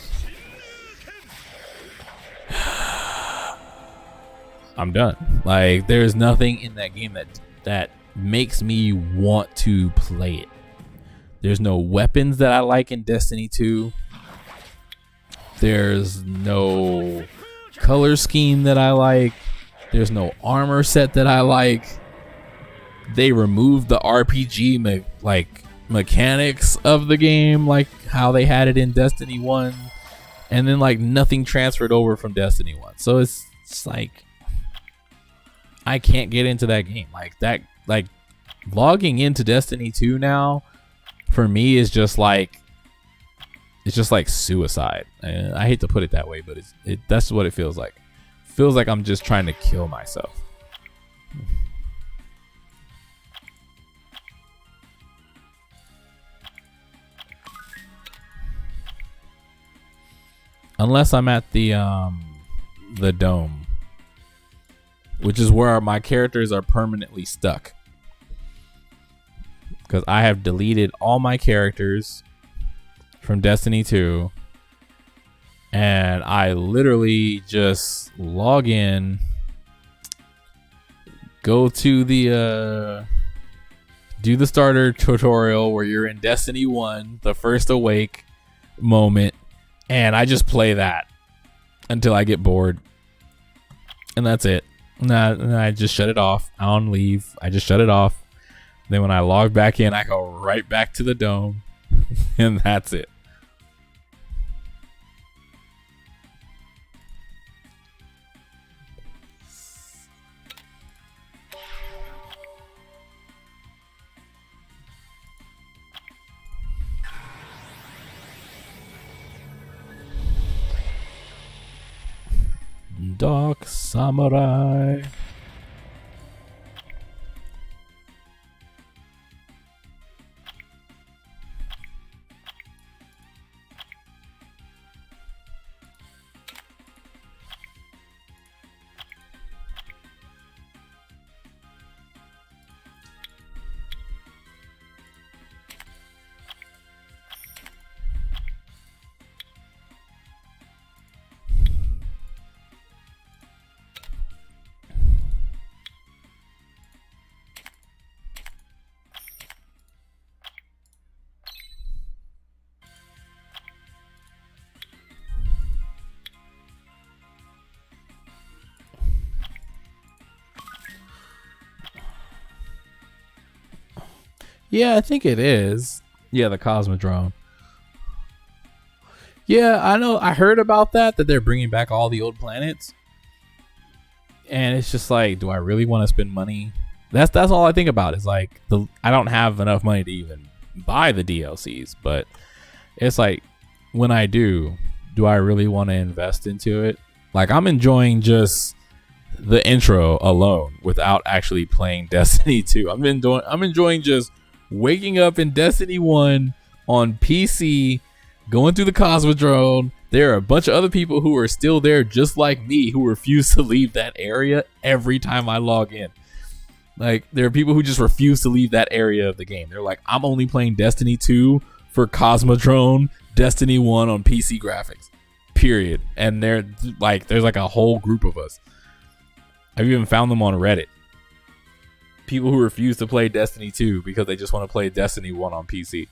I'm done. Like, there's nothing in that game that makes me want to play it. There's no weapons that I like in Destiny 2. There's no color scheme that I like. There's no armor set that I like. They removed the RPG mechanics of the game, like how they had it in Destiny 1, and then like nothing transferred over from Destiny 1. So it's like, I can't get into that game. Like that, like logging into Destiny 2 now for me is just like, it's just like suicide. And I hate to put it that way, but that's what it feels like. Feels like I'm just trying to kill myself. Unless I'm at the dome, which is where my characters are permanently stuck. Because I have deleted all my characters from Destiny 2, and I literally just log in, go to the do the starter tutorial where you're in Destiny 1, the first awake moment, and I just play that until I get bored, and that's it. And I just shut it off. I don't leave. I just shut it off. Then when I log back in, I go right back to the dome, and that's it. Dark Samurai. Yeah, I think it is. Yeah, the Cosmodrome. Yeah, I know. I heard about that they're bringing back all the old planets. And it's just like, do I really want to spend money? That's all I think about. Is like I don't have enough money to even buy the DLCs, but it's like when I do I really want to invest into it? Like I'm enjoying just the intro alone without actually playing Destiny 2. I'm enjoying just waking up in Destiny 1 on PC, going through the Cosmodrome. There are a bunch of other people who are still there just like me who refuse to leave that area every time I log in. Like there are people who just refuse to leave that area of the game. They're like, I'm only playing Destiny 2 for Cosmodrome, Destiny 1 on PC graphics. Period. And there's like a whole group of us. I've even found them on Reddit. People who refuse to play Destiny 2 because they just want to play Destiny 1 on PC.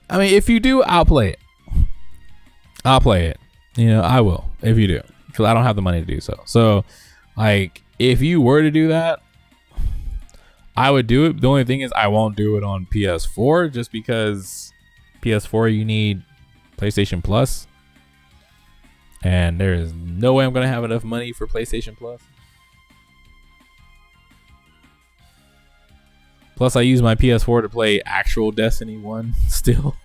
I mean, if you do, I'll play it. I'll play it. You know, I will if you do, because I don't have the money to do so. So, like, if you were to do that, I would do it. The only thing is I won't do it on PS4 just because PS4 you need PlayStation Plus. And there is no way I'm going to have enough money for PlayStation Plus. Plus, I use my PS4 to play actual Destiny 1 still.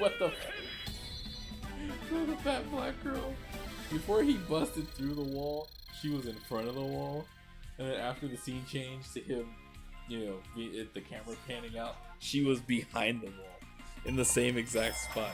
What the? The fat black girl. Before he busted through the wall, she was in front of the wall, and then after the scene changed to him, the camera panning out, she was behind the wall, in the same exact spot.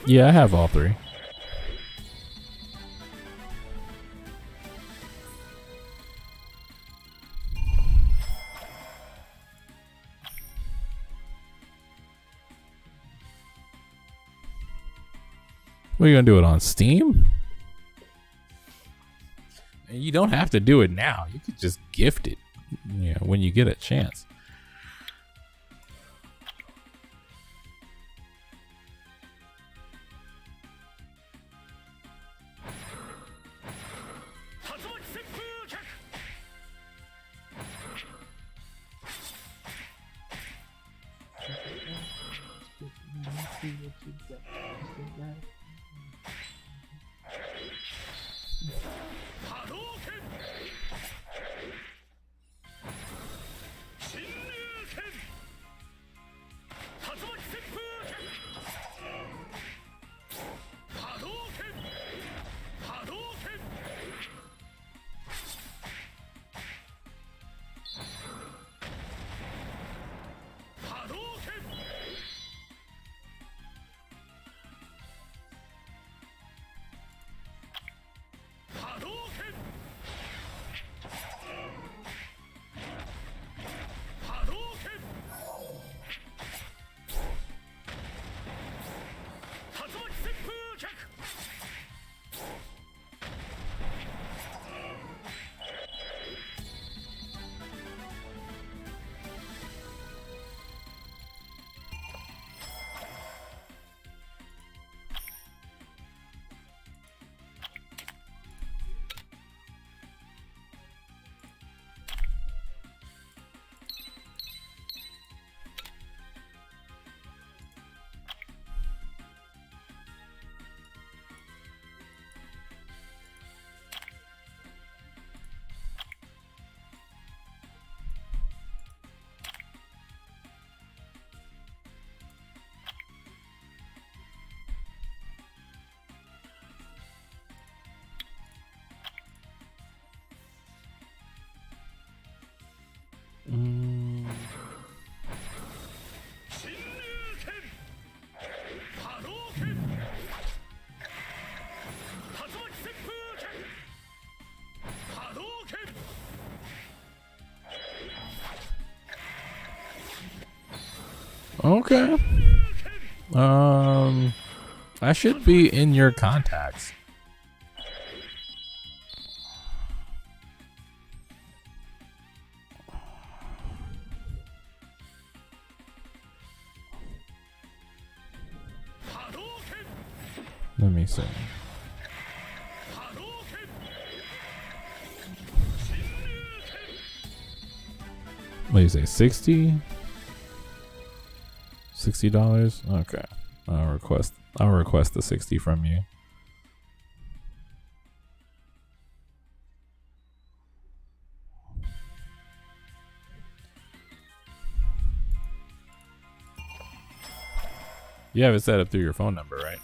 Yeah, I have all three. What are you gonna do it on Steam? And you don't have to do it now. You could just gift it, when you get a chance. Okay. I should be in your contacts. Let me see. What do you say, 60? $60? Okay. I'll request the 60 from you. You have it set up through your phone number, right?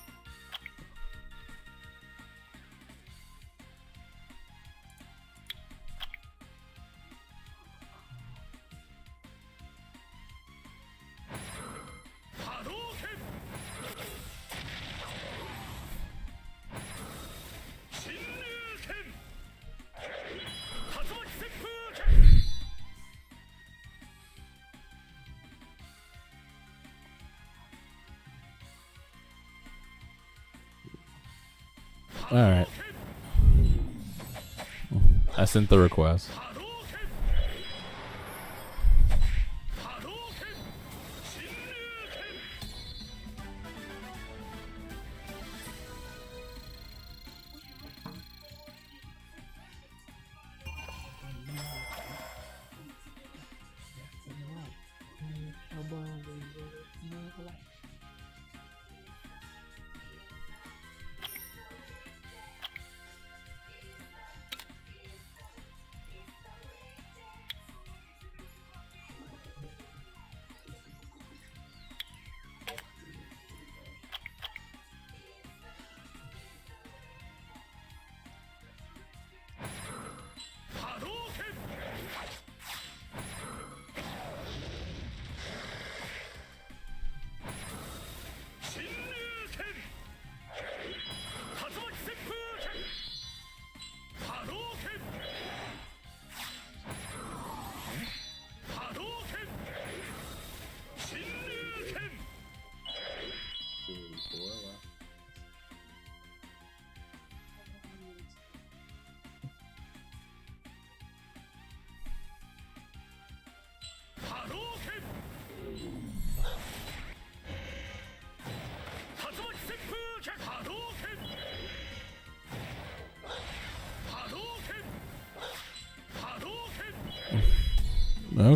All right. I sent the request.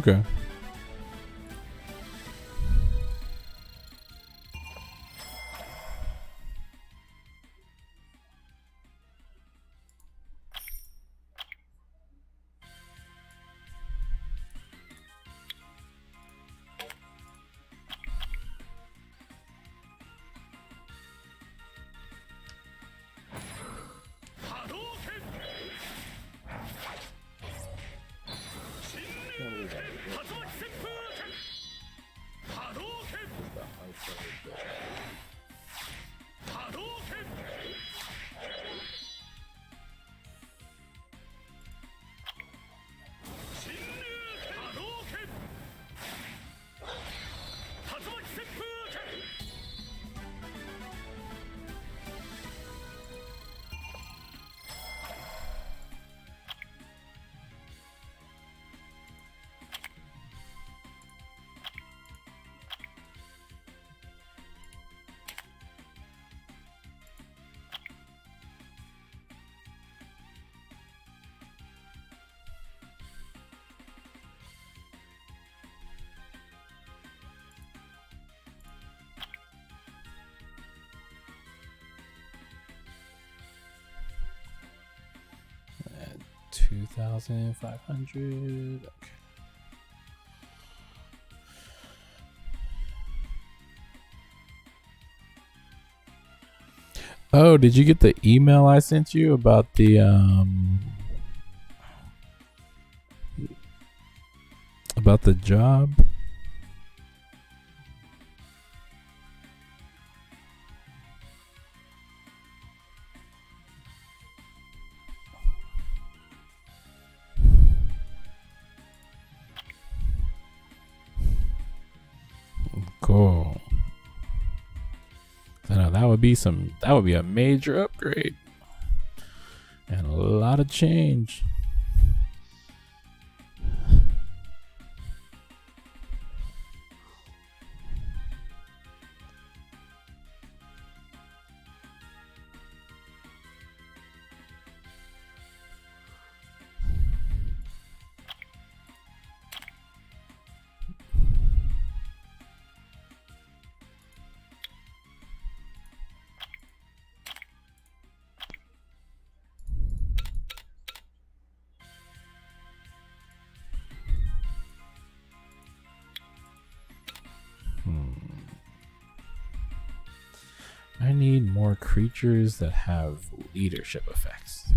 Okay. At 2,500. Okay. Oh, did you get the email I sent you about the job? Cool. I know that would be a major upgrade and a lot of change. need more creatures that have leadership effects.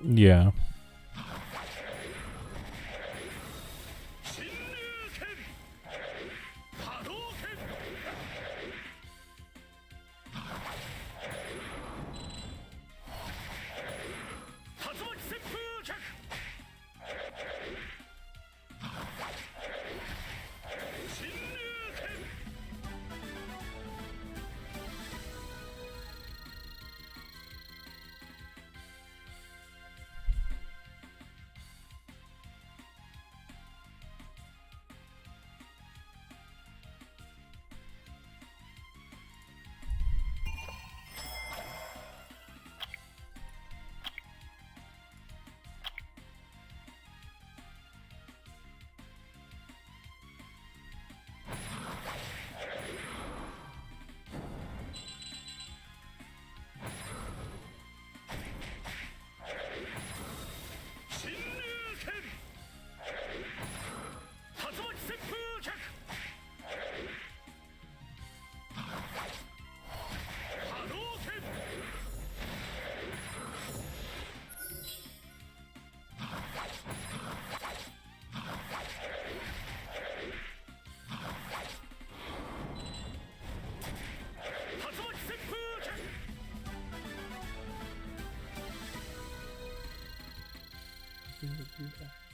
Yeah.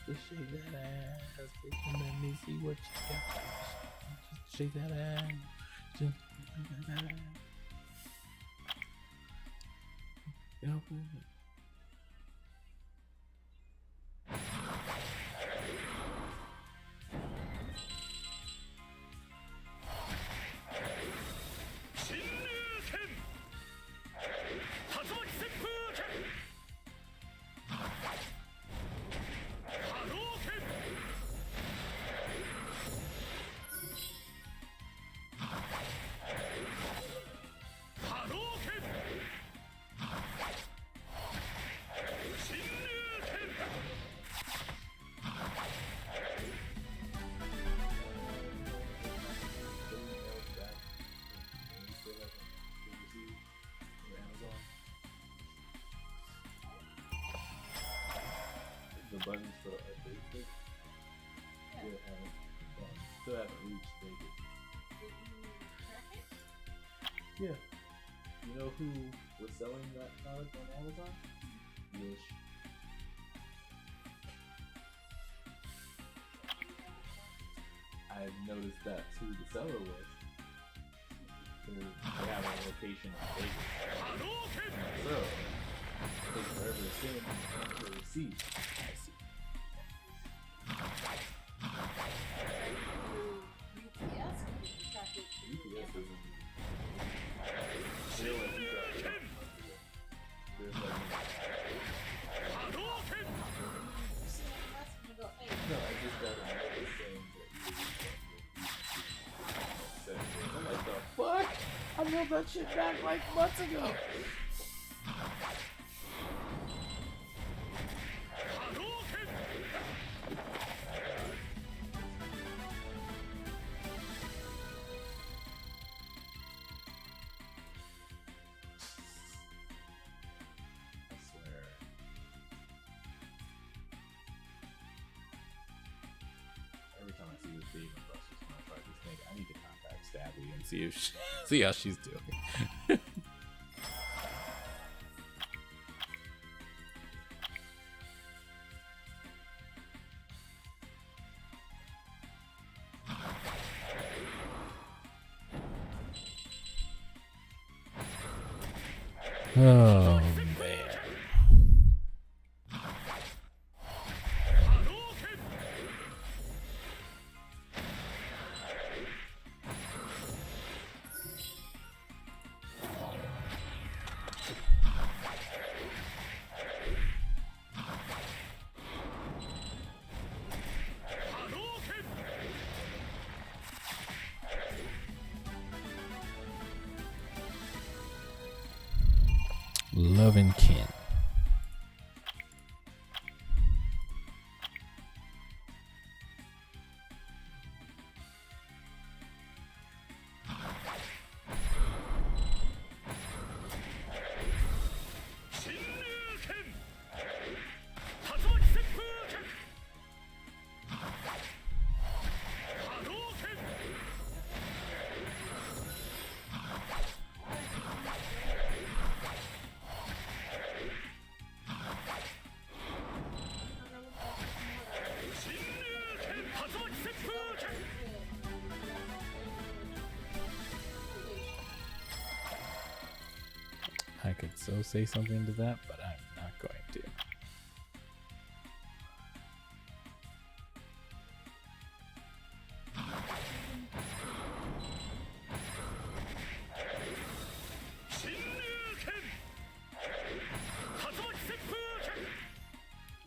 Just shake that ass. Let me see what you got. Just shake that ass. Just shake that ass. The buttons for updates, still haven't reached Vegas. Yeah. You know who was selling that product on Amazon? Wish. I've noticed that who the seller was. They have a location in Vegas. So, it takes forever to send the receipt. I see. UPS doesn't feel like you got it. There's like no, I just got a notice saying that you I'm like, the fuck? I mailed that shit back like months ago. Every time I see this big Brussels when I try this thing, I need to contact Stabby and see how she's doing. Oh man. Love and kin. I could so say something to that, but I'm not going to.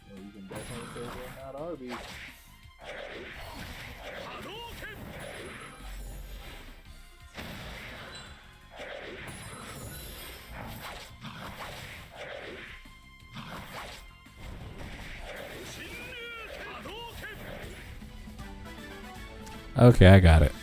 Well, you can definitely say they're not Arby's. Okay, I got it.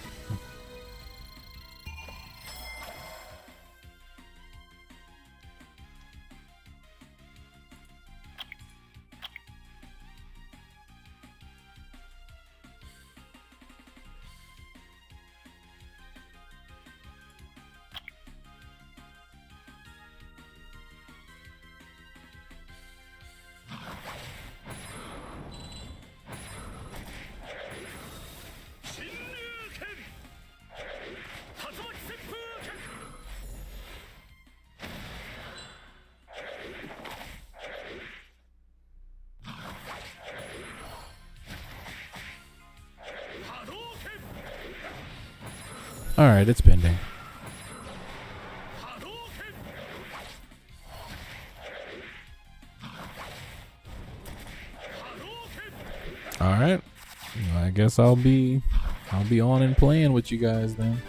Alright, it's pending. Alright. Well, I guess I'll be on and playing with you guys then.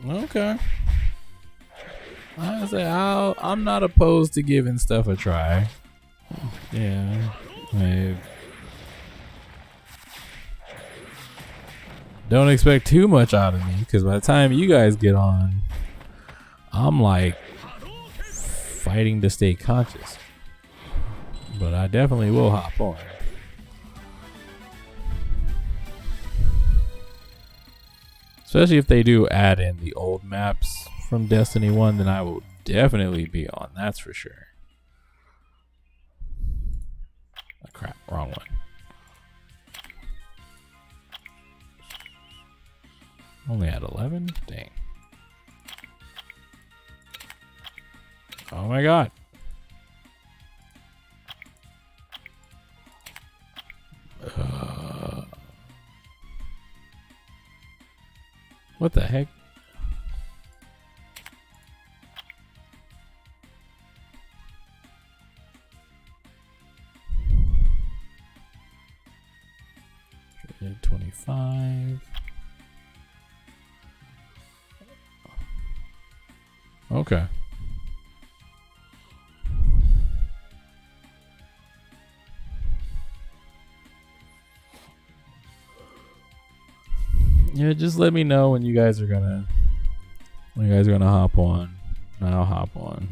Okay. I'm not opposed to giving stuff a try. Yeah. Don't expect too much out of me, because by the time you guys get on, I'm like fighting to stay conscious. But I definitely will hop on. Especially if they do add in the old maps from Destiny 1, then I will definitely be on, that's for sure. Oh, crap, wrong one. Only at 11? Dang. Oh my god. What the heck? Hit 25. Okay. Yeah, just let me know when you guys are gonna hop on. And I'll hop on.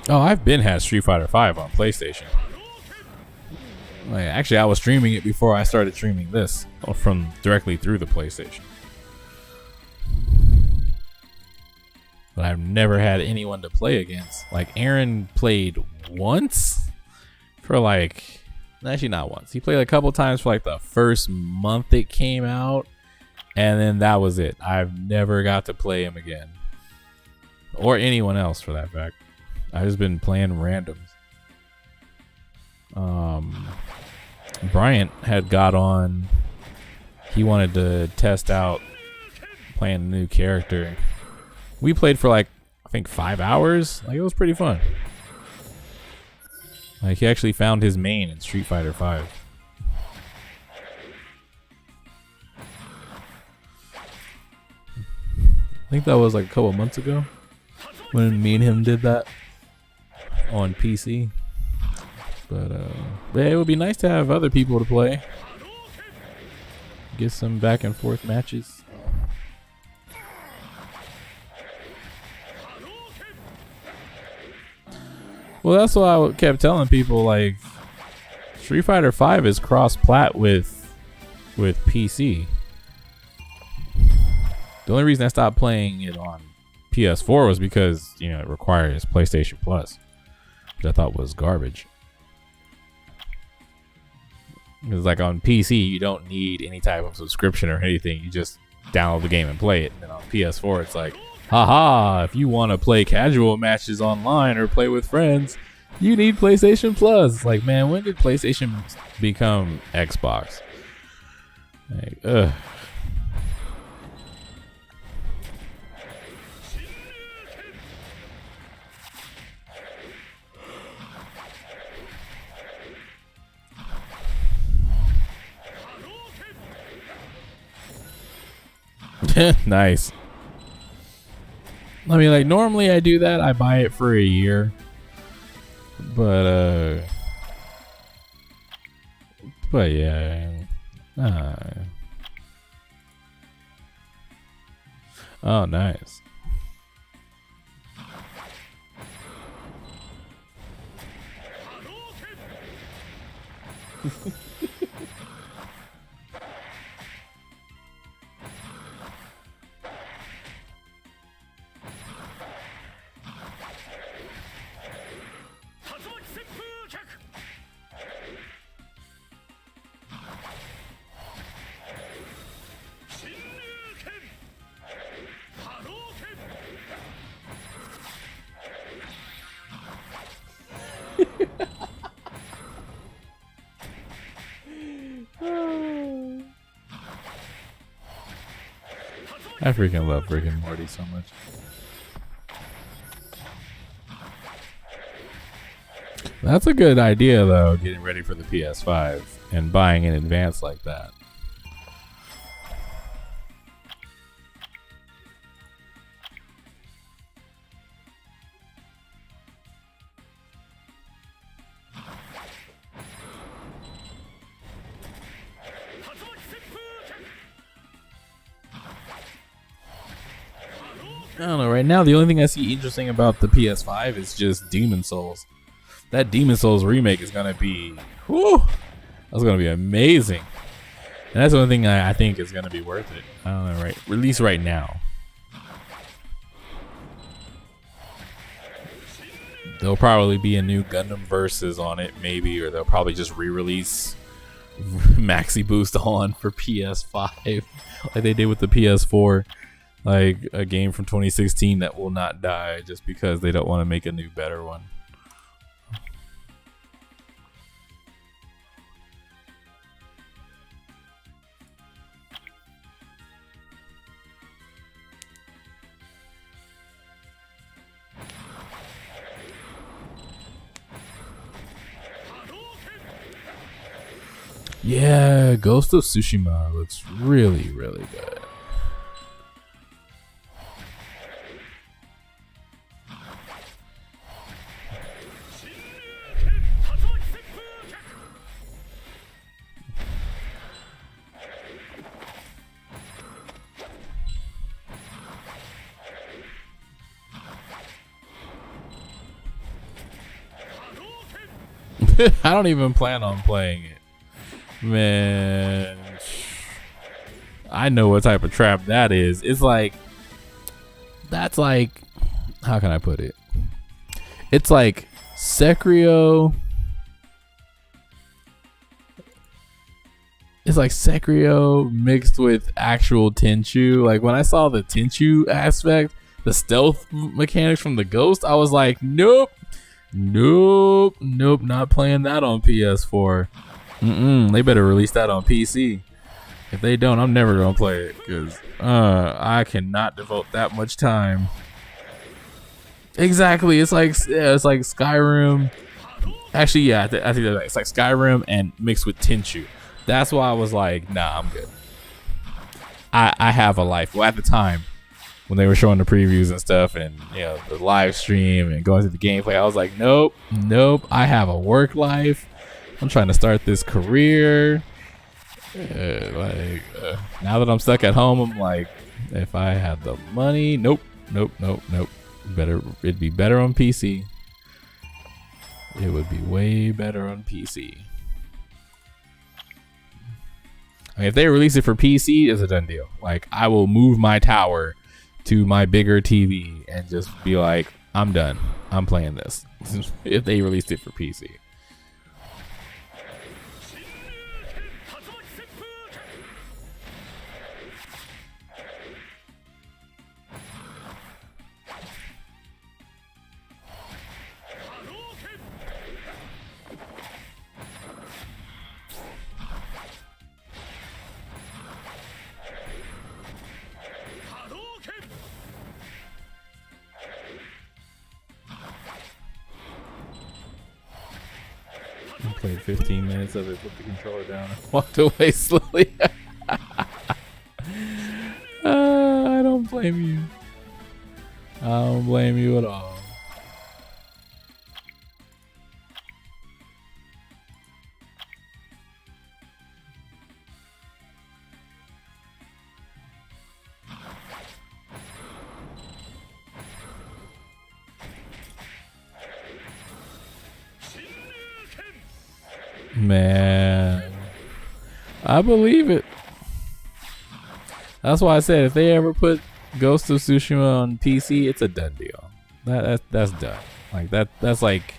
Oh, I've been had Street Fighter 5 on PlayStation. Like, actually, I was streaming it before I started streaming this from directly through the PlayStation. But I've never had anyone to play against. Like, Aaron played once for like, actually not once. He played a couple times for like the first month it came out, and then that was it. I've never got to play him again, or anyone else for that fact. I've just been playing randoms. Bryant had got on. He wanted to test out playing a new character. We played for like, I think 5 hours. Like, it was pretty fun. Like, he actually found his main in Street Fighter 5. I think that was like a couple months ago when me and him did that on PC. But yeah, it would be nice to have other people to play. Get some back and forth matches. Well, that's what I kept telling people. Like, Street Fighter 5 is cross-plat with PC. The only reason I stopped playing it on PS4 was because, you know, it requires PlayStation Plus, which I thought was garbage. Because, like, on PC, you don't need any type of subscription or anything. You just download the game and play it. And on PS4, it's like, haha, if you want to play casual matches online or play with friends, you need PlayStation Plus. It's like, man, when did PlayStation become Xbox? Like, ugh. Nice. I mean, like, normally I do that. I buy it for a year. But yeah. Oh, nice. I freaking love Rick and Morty so much. That's a good idea, though, getting ready for the PS5 and buying in advance like that. I don't know, right now the only thing I see interesting about the PS5 is just Demon Souls. That Demon Souls remake is gonna be, whew, That's gonna be amazing. And that's the only thing I think is gonna be worth it. I don't know, right? Release right now. There'll probably be a new Gundam Versus on it, maybe, or they'll probably just re-release Maxi Boost on for PS5, like they did with the PS4, like a game from 2016 that will not die just because they don't want to make a new, better one. Yeah, Ghost of Tsushima looks really, really good. I don't even plan on playing it. Man, I know what type of trap that is. It's like, that's like, how can I put it? It's like Sekiro. It's like Sekiro mixed with actual Tenchu. Like when I saw the Tenchu aspect, the stealth mechanics from the Ghost, I was like, nope, not playing that on PS4. They better release that on PC. If they don't, I'm never gonna play it because I cannot devote that much time. Exactly, it's like Skyrim. Actually, yeah, I think it's like Skyrim and mixed with Tenchu. That's why I was like, nah, I'm good. I have a life. Well, at the time when they were showing the previews and stuff, and you know the live stream and going through the gameplay, I was like, nope. I have a work life. I'm trying to start this career. Now that I'm stuck at home, I'm like, if I had the money, nope. It'd be better on PC. It would be way better on PC. I mean, if they release it for PC, it's a done deal. Like, I will move my tower to my bigger TV and just be like, I'm done. I'm playing this. If they released it for PC. Played 15 minutes of it, put the controller down, and walked away slowly. I don't blame you. I don't blame you at all. Man, I believe it. That's why I said if they ever put Ghost of Tsushima on PC, it's a done deal. That's done. Like that's like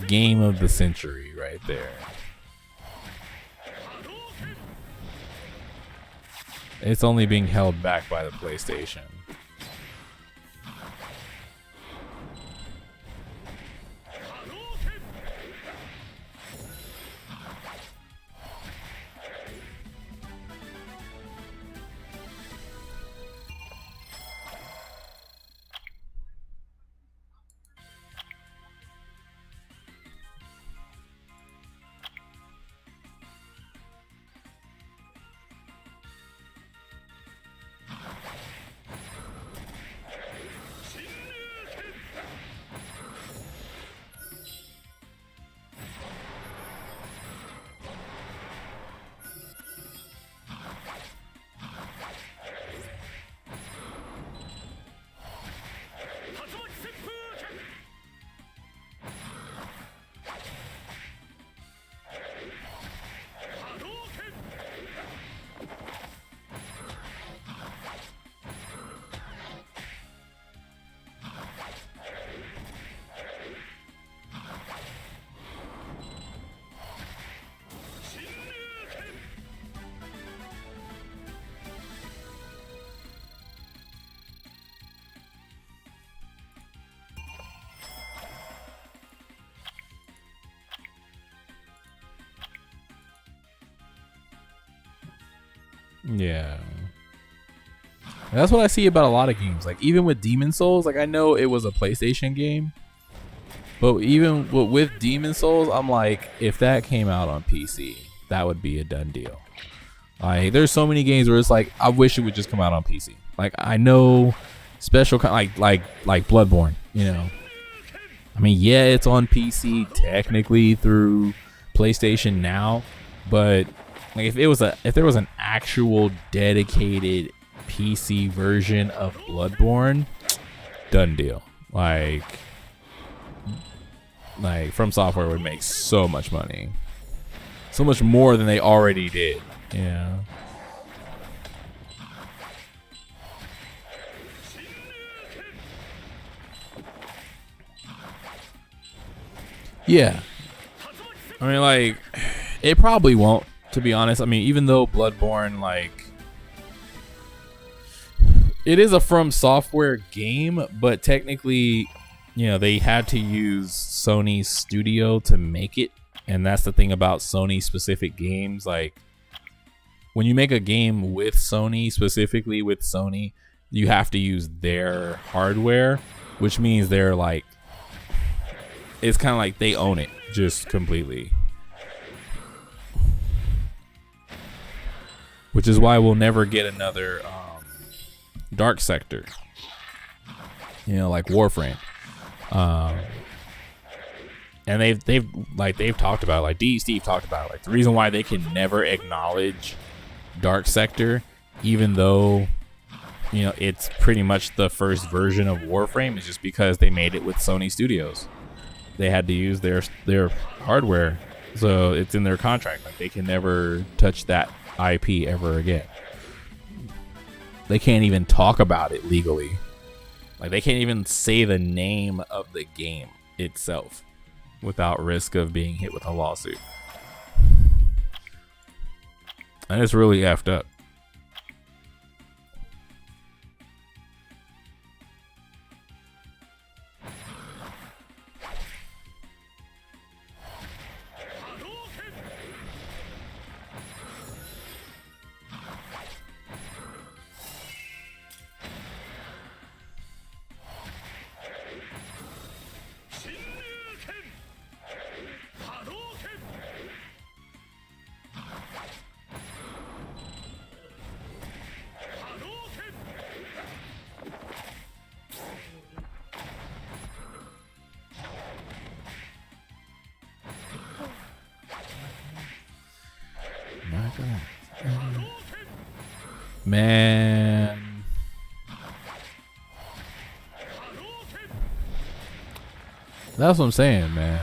game of the century right there. It's only being held back by the PlayStation. Yeah. That's what I see about a lot of games. Like even with Demon Souls, like I know it was a PlayStation game, but even with Demon Souls, I'm like, if that came out on PC, that would be a done deal. Like there's so many games where it's like I wish it would just come out on PC. Like I know special like Bloodborne, you know. I mean, yeah, it's on PC technically through PlayStation Now, but like if there was an actual dedicated PC version of Bloodborne, done deal. Like From Software would make so much money, so much more than they already did. Yeah. Yeah. I mean, like, it probably won't, to be honest. I mean, even though Bloodborne, like, it is a From Software game, but technically, you know, they had to use Sony's studio to make it. And that's the thing about Sony specific games. Like, when you make a game with Sony, specifically with Sony, you have to use their hardware, which means they're like, it's kind of like they own it just completely. Which is why we'll never get another Dark Sector. You know, like Warframe. And they've talked about, like Steve talked about, like the reason why they can never acknowledge Dark Sector, even though, you know, it's pretty much the first version of Warframe, is just because they made it with Sony Studios. They had to use their hardware, so it's in their contract. Like they can never touch that IP ever again. They can't even talk about it legally. Like they can't even say the name of the game itself without risk of being hit with a lawsuit. And it's really effed up. Man, that's what I'm saying, man.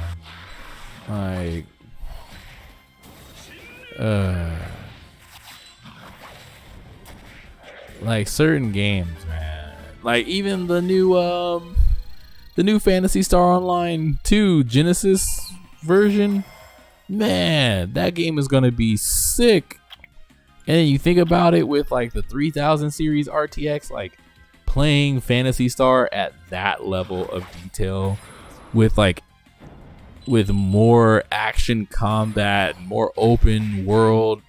Like certain games, man. Like even the new Phantasy Star Online 2 Genesis version, man, that game is gonna be sick. And then you think about it with like the 3000 series RTX, like playing Phantasy Star at that level of detail with more action combat, more open world,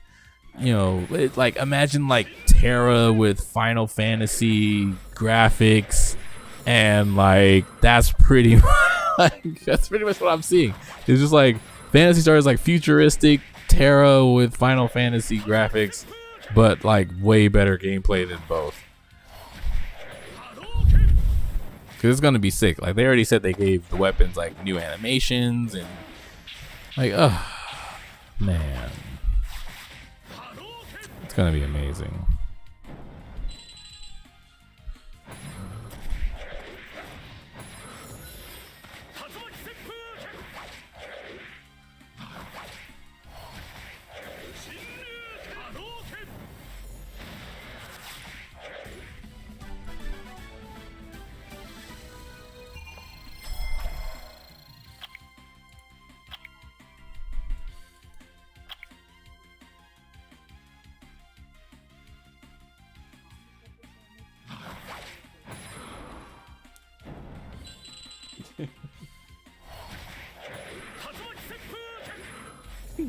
you know, like imagine like Terra with Final Fantasy graphics, and like that's pretty that's pretty much what I'm seeing. It's just like Phantasy Star is like futuristic Terra with Final Fantasy graphics, but like way better gameplay than both. Cause it's gonna be sick. Like they already said they gave the weapons like new animations and like, oh man, it's gonna be amazing.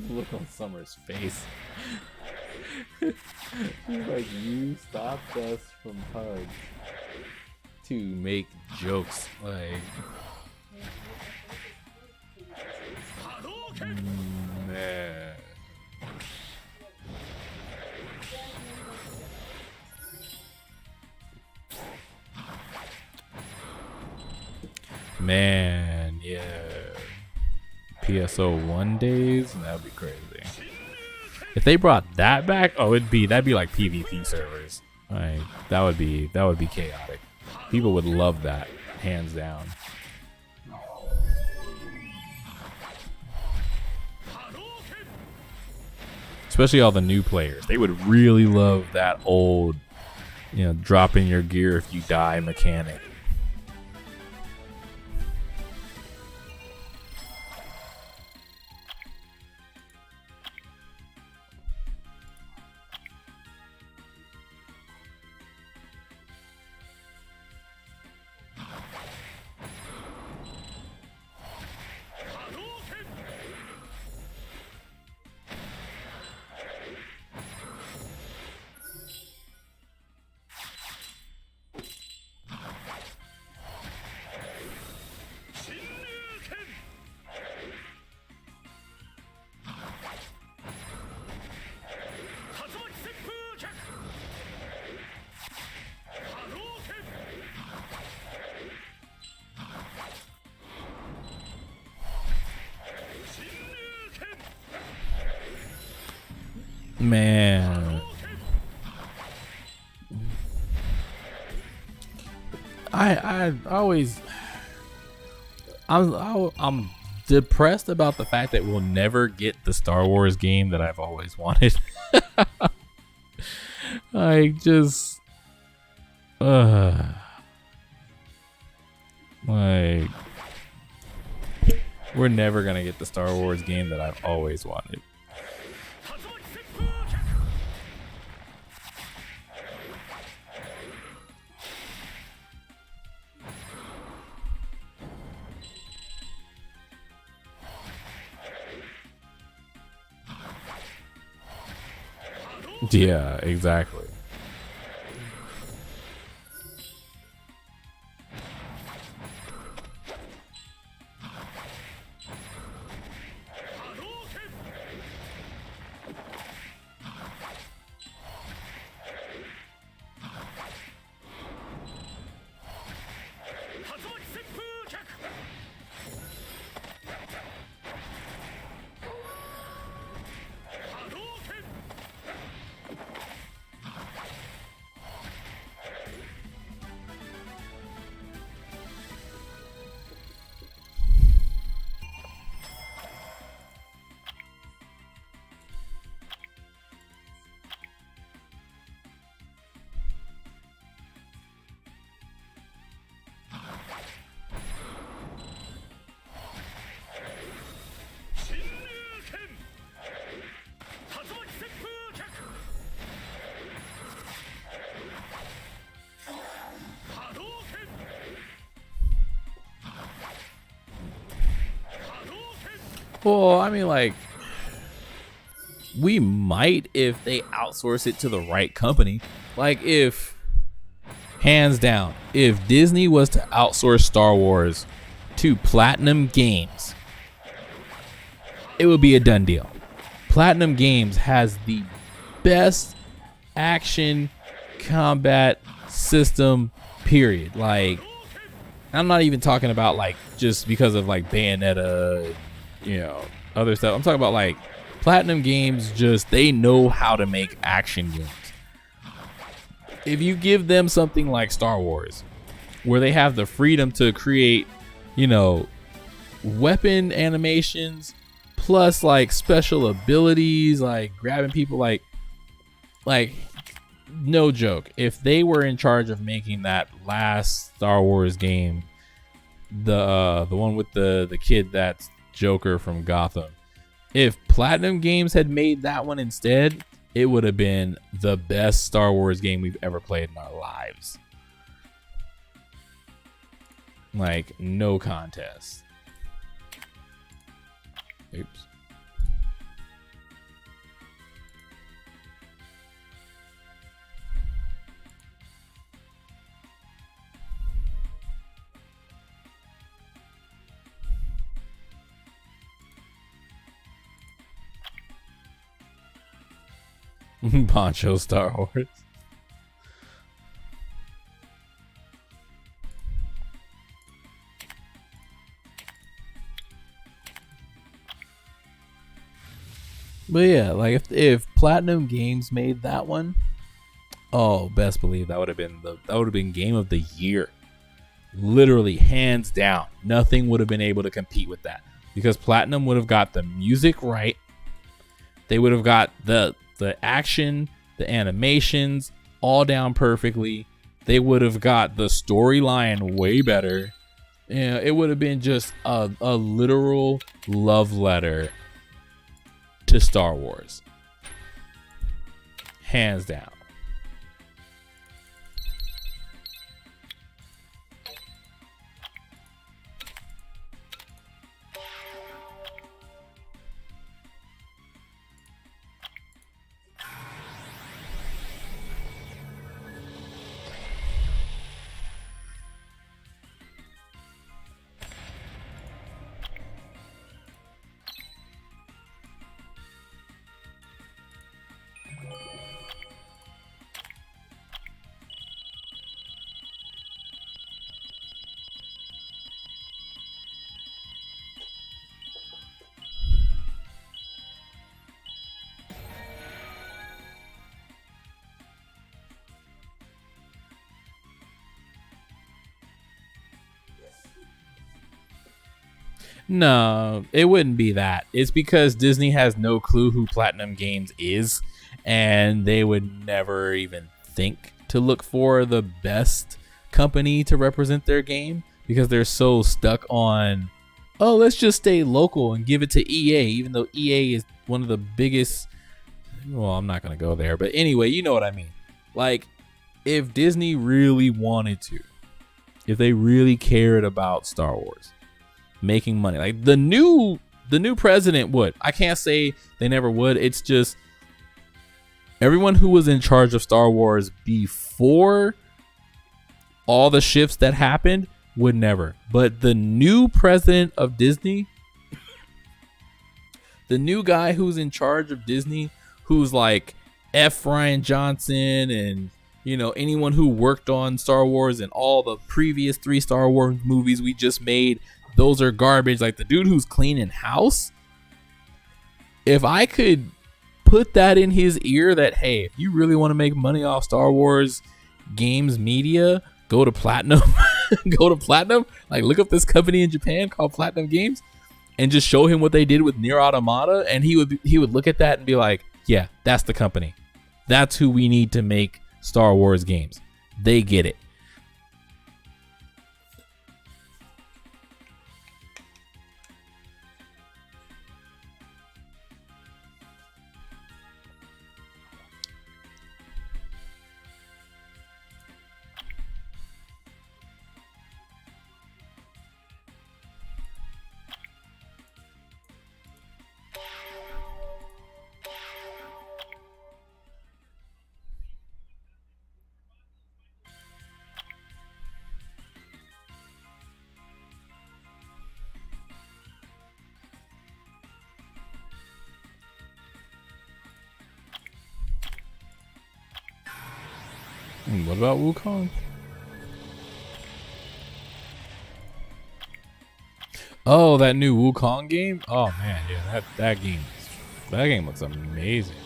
Look on Summer's face. He's like, you stopped us from hugs to make jokes. Like, man. Man, yeah. PSO1 days, that'd be crazy. If they brought that back, oh, that'd be like PvP servers. Like, that would be chaotic. People would love that, hands down. Especially all the new players, they would really love that old, you know, dropping your gear if you die mechanic. Man, I always I'm depressed about the fact that we'll never get the Star Wars game that I've always wanted. I just like, we're never gonna get the Star Wars game that I've always wanted. Yeah, exactly. Well, I mean, like, we might if they outsource it to the right company. Like, if, hands down, if Disney was to outsource Star Wars to Platinum Games, it would be a done deal. Platinum Games has the best action combat system, period. Like, I'm not even talking about, like, just because of, like, Bayonetta, you know, other stuff. I'm talking about, like, Platinum Games, just, they know how to make action games. If you give them something like Star Wars, where they have the freedom to create, you know, weapon animations, plus, like, special abilities, like, grabbing people, like, no joke, if they were in charge of making that last Star Wars game, the one with the kid that's Joker from Gotham, if Platinum Games had made that one instead, it would have been the best Star Wars game we've ever played in our lives. Like, no contest. Oops. Poncho Star Wars. But yeah, like if Platinum Games made that one, oh, best believe that would have been game of the year. Literally hands down. Nothing would have been able to compete with that because Platinum would have got the music right. They would have got the action, the animations all down perfectly. They would have got the storyline way better. Yeah, it would have been just a literal love letter to Star Wars. Hands down. No, it wouldn't be that. It's because Disney has no clue who Platinum Games is, and they would never even think to look for the best company to represent their game because they're so stuck on, oh, let's just stay local and give it to EA, even though EA is one of the biggest. Well, I'm not going to go there, but anyway, you know what I mean. Like, if Disney really wanted to, if they really cared about Star Wars making money, like the new president would. I can't say they never would. It's just everyone who was in charge of Star Wars before all the shifts that happened would never. But the new president of Disney, the new guy who's in charge of Disney, who's like F. Ryan Johnson and, you know, anyone who worked on Star Wars and all the previous 3 Star Wars movies we just made, those are garbage. Like the dude who's cleaning house, if I could put that in his ear that, hey, if you really want to make money off Star Wars games media, go to Platinum. Go to Platinum. Like, look up this company in Japan called Platinum Games and just show him what they did with Nier Automata, and he would look at that and be like, yeah, that's the company. That's who we need to make Star Wars games. They get it. What about Wukong? Oh, that new Wukong game? Oh man, yeah, that game looks amazing.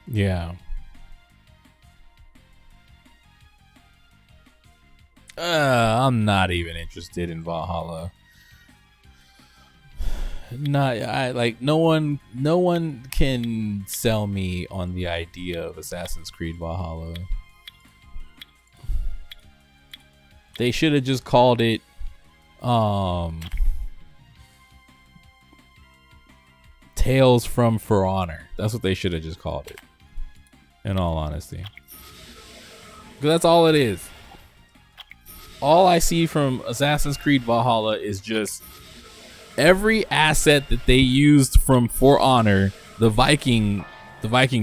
Yeah. I'm not even interested in Valhalla. Not I like no one can sell me on the idea of Assassin's Creed Valhalla. They should have just called it Tales from For Honor. That's what they should have just called it. In all honesty. Because that's all it is. All I see from Assassin's Creed Valhalla is just every asset that they used from For Honor, the Viking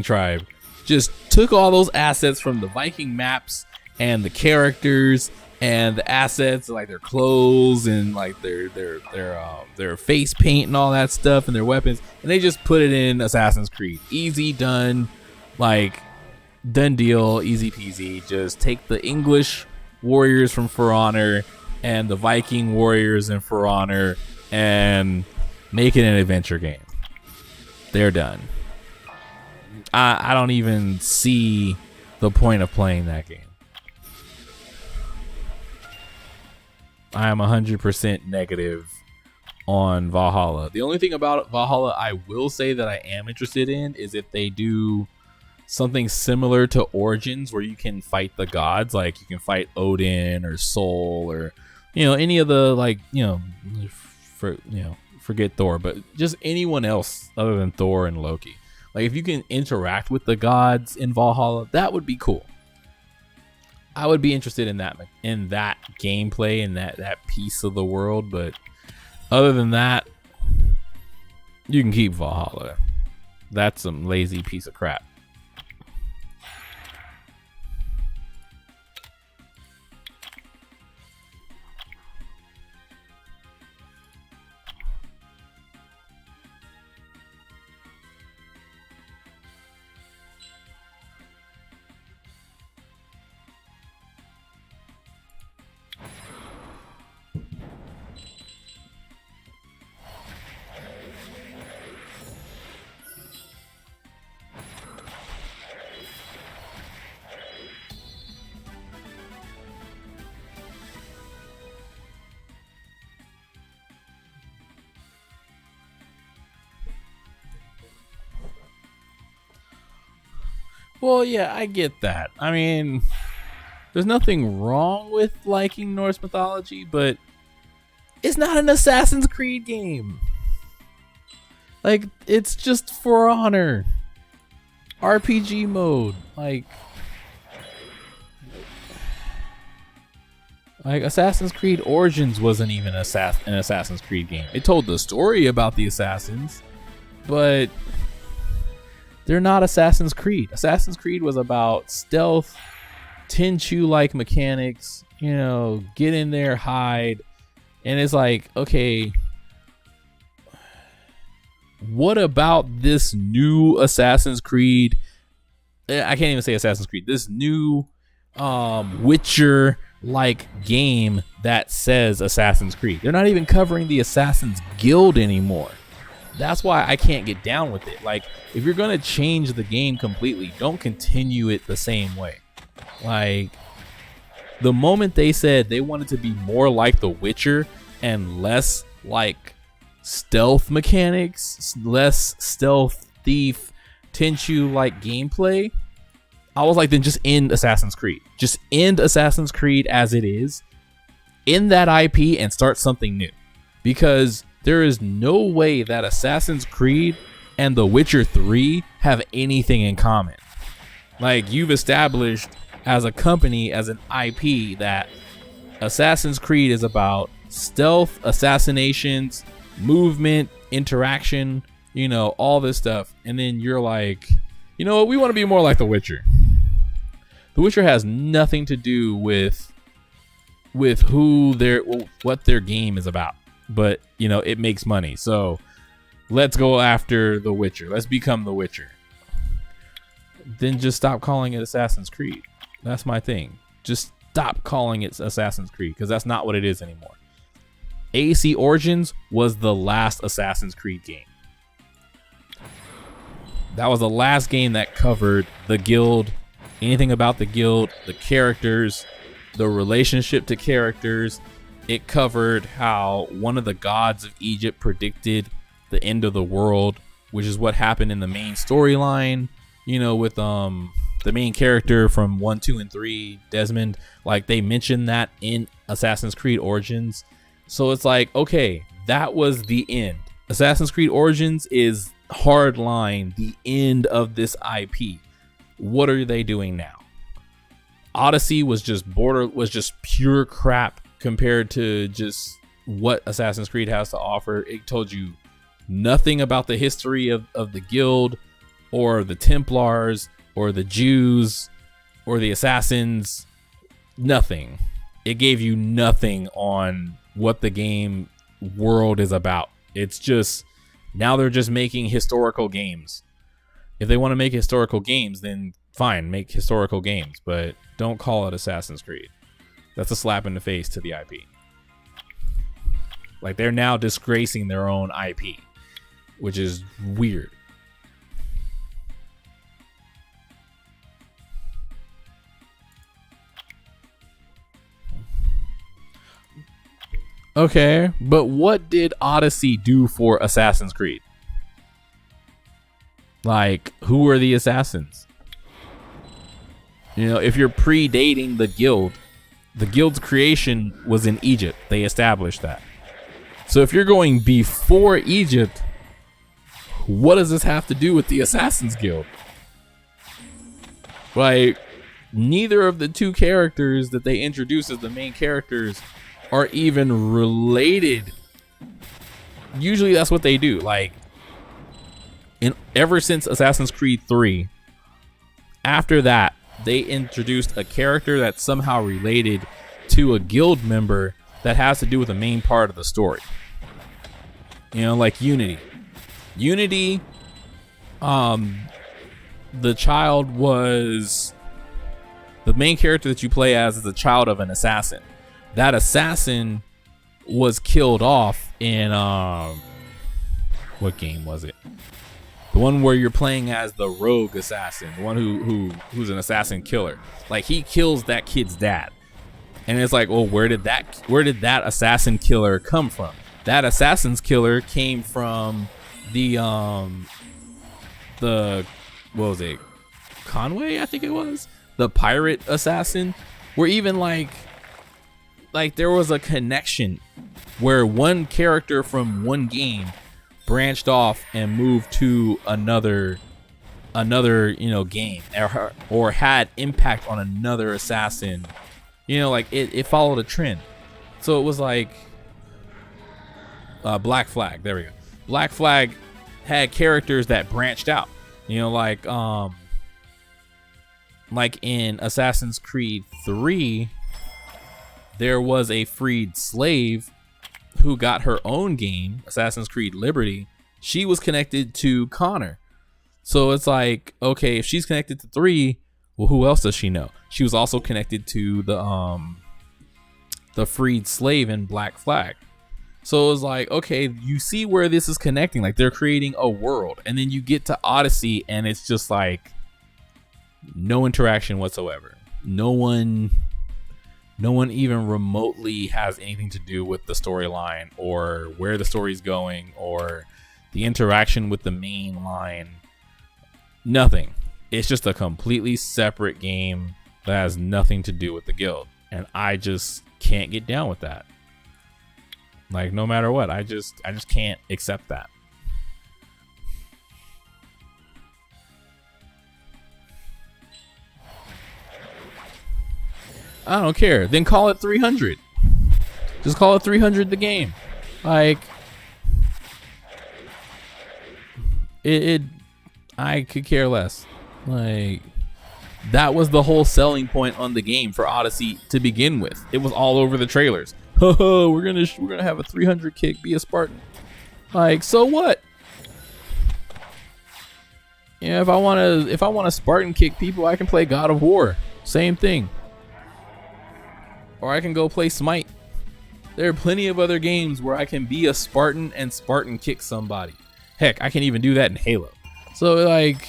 tribe, just took all those assets from the Viking maps and the characters and the assets like their clothes and like their face paint and all that stuff and their weapons, and they just put it in Assassin's Creed. Easy done, like done deal, easy peasy. Just take the English warriors from For Honor and the Viking warriors in For Honor and make it an adventure game. They're done. I don't even see the point of playing that game. I am 100% negative on Valhalla. The only thing about Valhalla I will say that I am interested in is if they do something similar to Origins, where you can fight the gods, like you can fight Odin or Sol or any of the forget Thor, but just anyone else other than Thor and Loki. Like if you can interact with the gods in Valhalla, that would be cool. I would be interested in that gameplay and that piece of the world, but other than that, you can keep Valhalla. That's some lazy piece of crap. Well, yeah, I get that. I mean, there's nothing wrong with liking Norse mythology, but it's not an Assassin's Creed game. Like, it's just For Honor. RPG mode. Like Assassin's Creed Origins wasn't even an Assassin's Creed game. It told the story about the assassins, but they're not Assassin's Creed. Assassin's Creed was about stealth, Tenchu-like mechanics, get in there, hide. And it's like, okay, what about this new Assassin's Creed? I can't even say Assassin's Creed. This new Witcher-like game that says Assassin's Creed. They're not even covering the Assassin's Guild anymore. That's why I can't get down with it. Like, if you're going to change the game completely, don't continue it the same way. Like, the moment they said they wanted to be more like The Witcher and less like stealth mechanics, less stealth thief, Tenchu-like gameplay, I was like, then just end Assassin's Creed. Just end Assassin's Creed as it is. End that IP and start something new. Because there is no way that Assassin's Creed and The Witcher 3 have anything in common. Like, you've established as a company, as an IP, that Assassin's Creed is about stealth, assassinations, movement, interaction, all this stuff. And then you're like, we want to be more like The Witcher. The Witcher has nothing to do with what their game is about. But, it makes money. So let's go after The Witcher. Let's become The Witcher. Then just stop calling it Assassin's Creed. That's my thing. Just stop calling it Assassin's Creed, because that's not what it is anymore. AC Origins was the last Assassin's Creed game. That was the last game that covered the guild, anything about the guild, the characters, the relationship to characters. It covered how one of the gods of Egypt predicted the end of the world, which is what happened in the main storyline, you know, with the main character from 1, 2, and 3, Desmond. Like, they mentioned that in Assassin's Creed Origins. So it's like, okay, that was the end. Assassin's Creed Origins is hardline the end of this IP. What are they doing now? Odyssey was just pure crap compared to just what Assassin's Creed has to offer. It told you nothing about the history of the guild or the Templars or the Jews or the assassins. Nothing. It gave you nothing on what the game world is about. It's just, now they're just making historical games. If they want to make historical games, then fine, make historical games, but don't call it Assassin's Creed. That's a slap in the face to the IP. Like, they're now disgracing their own IP, which is weird. Okay, but what did Odyssey do for Assassin's Creed? Like, who are the assassins? You know, if you're predating the guild's creation was in Egypt. They established that. So if you're going before Egypt, what does this have to do with the Assassin's Guild? Like, neither of the two characters that they introduce as the main characters are even related. Usually that's what they do. Like, ever since Assassin's Creed 3, after that, they introduced a character that's somehow related to a guild member that has to do with the main part of the story. You know, like Unity. Unity, the child was, the main character that you play as is the child of an assassin. That assassin was killed off in, what game was it? The one where you're playing as the rogue assassin, the one who's an assassin killer. Like, he kills that kid's dad. And it's like, well, where did that assassin killer come from? That assassin's killer came from the what was it? Conway, I think it was. The pirate assassin. Where even like there was a connection where one character from one game branched off and moved to another game, or had impact on another assassin. You know, like it followed a trend. So it was like Black Flag. There we go. Black Flag had characters that branched out. You know, like in Assassin's Creed 3, there was a freed slave who got her own game, Assassin's Creed Liberty. She was connected to Connor. So it's like, okay, if she's connected to 3, well, who else does she know? She was also connected to the freed slave in Black Flag. So it was like, okay, you see where this is connecting. Like, they're creating a world. And then you get to Odyssey and it's just like no interaction whatsoever. No one even remotely has anything to do with the storyline or where the story's going or the interaction with the main line. Nothing. It's just a completely separate game that has nothing to do with the guild. And I just can't get down with that. Like, no matter what, I just can't accept that. I don't care. Then call it 300. Just call it 300 the game. Like, I could care less. Like, that was the whole selling point on the game for Odyssey to begin with. It was all over the trailers. Oh, we're gonna have a 300 kick, be a Spartan. Like, so what? Yeah, if I want to Spartan kick people, I can play God of War. Same thing. Or I can go play Smite. There are plenty of other games where I can be a Spartan and Spartan kick somebody. Heck, I can even do that in Halo. So, like,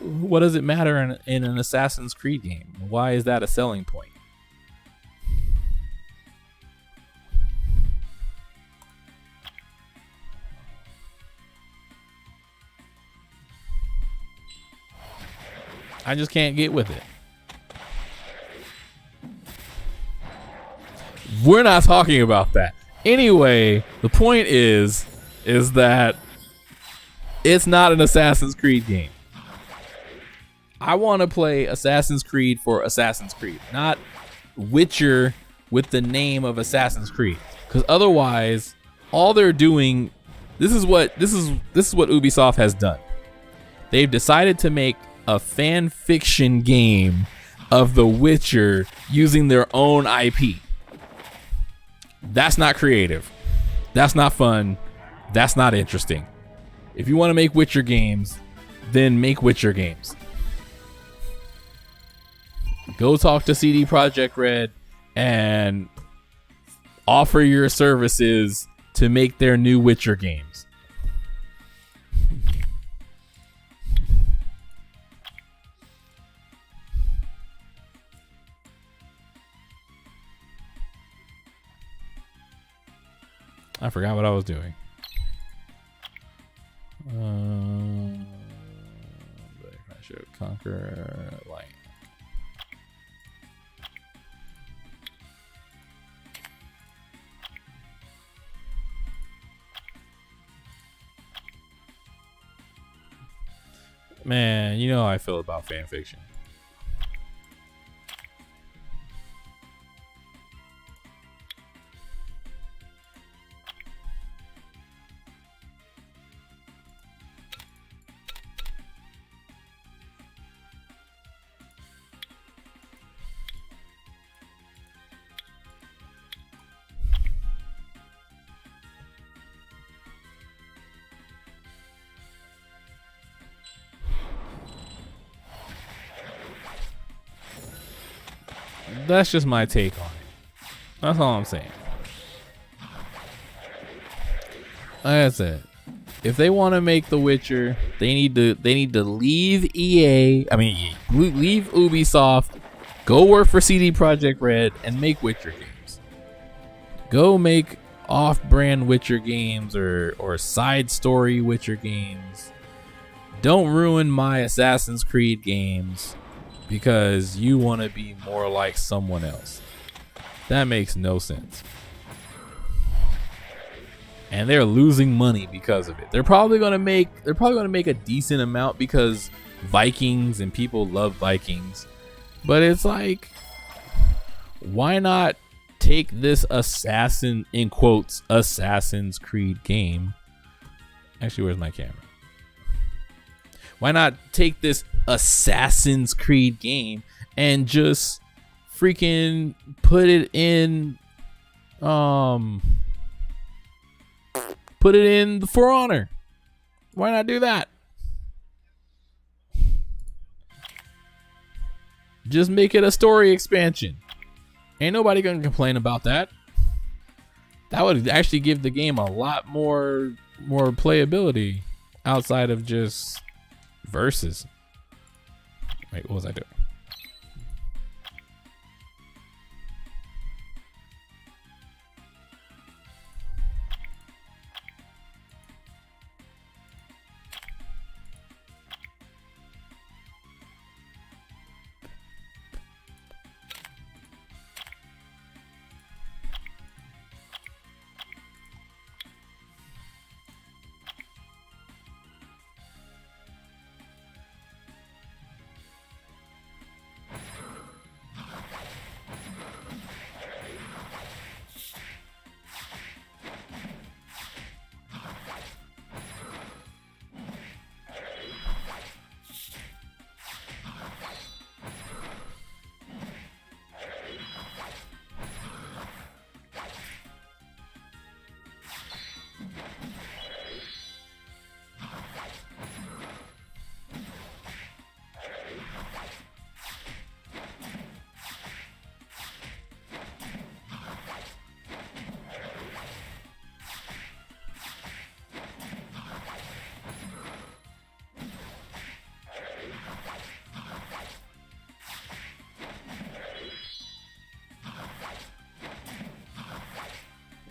what does it matter in an Assassin's Creed game? Why is that a selling point? I just can't get with it. We're not talking about that. Anyway, the point is that it's not an Assassin's Creed game. I want to play Assassin's Creed for Assassin's Creed, not Witcher with the name of Assassin's Creed. Because otherwise, all they're doing, this is what Ubisoft has done. They've decided to make a fan fiction game of The Witcher using their own IP. That's not creative. That's not fun. That's not interesting. If you want to make Witcher games, then make Witcher games. Go talk to CD Projekt Red and offer your services to make their new Witcher games. I forgot what I was doing. I should conquer light. Man, you know how I feel about fan fiction. That's just my take on it. That's all I'm saying. Like I said, if they want to make The Witcher, they need to leave EA. I mean, leave Ubisoft. Go work for CD Projekt Red and make Witcher games. Go make off-brand Witcher games or side story Witcher games. Don't ruin my Assassin's Creed games because you want to be more like someone else. That makes no sense. And they're losing money because of it. They're probably gonna make a decent amount because Vikings and people love Vikings. But it's like, why not take this Assassin's Creed game? Actually, where's my camera? Why not take this Assassin's Creed game and just freaking put it in the For Honor? Why not do that? Just make it a story expansion. Ain't nobody gonna complain about that. That would actually give the game a lot more playability outside of just versus. Wait, what was I doing?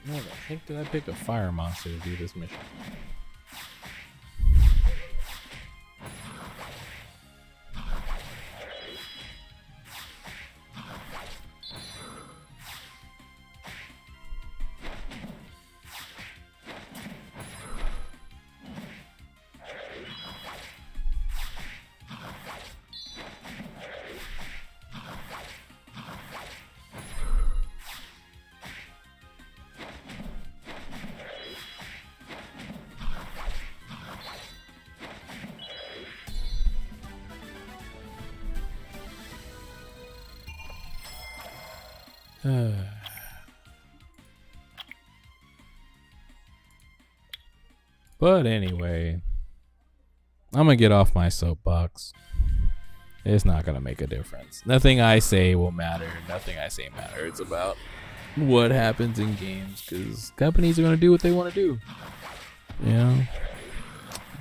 Where the heck did I pick a fire monster to do this mission? But anyway, I'm gonna get off my soapbox. It's not gonna make a difference. Nothing I say will matter. Nothing I say matters. It's about what happens in games, because companies are gonna do what they want to do. You know,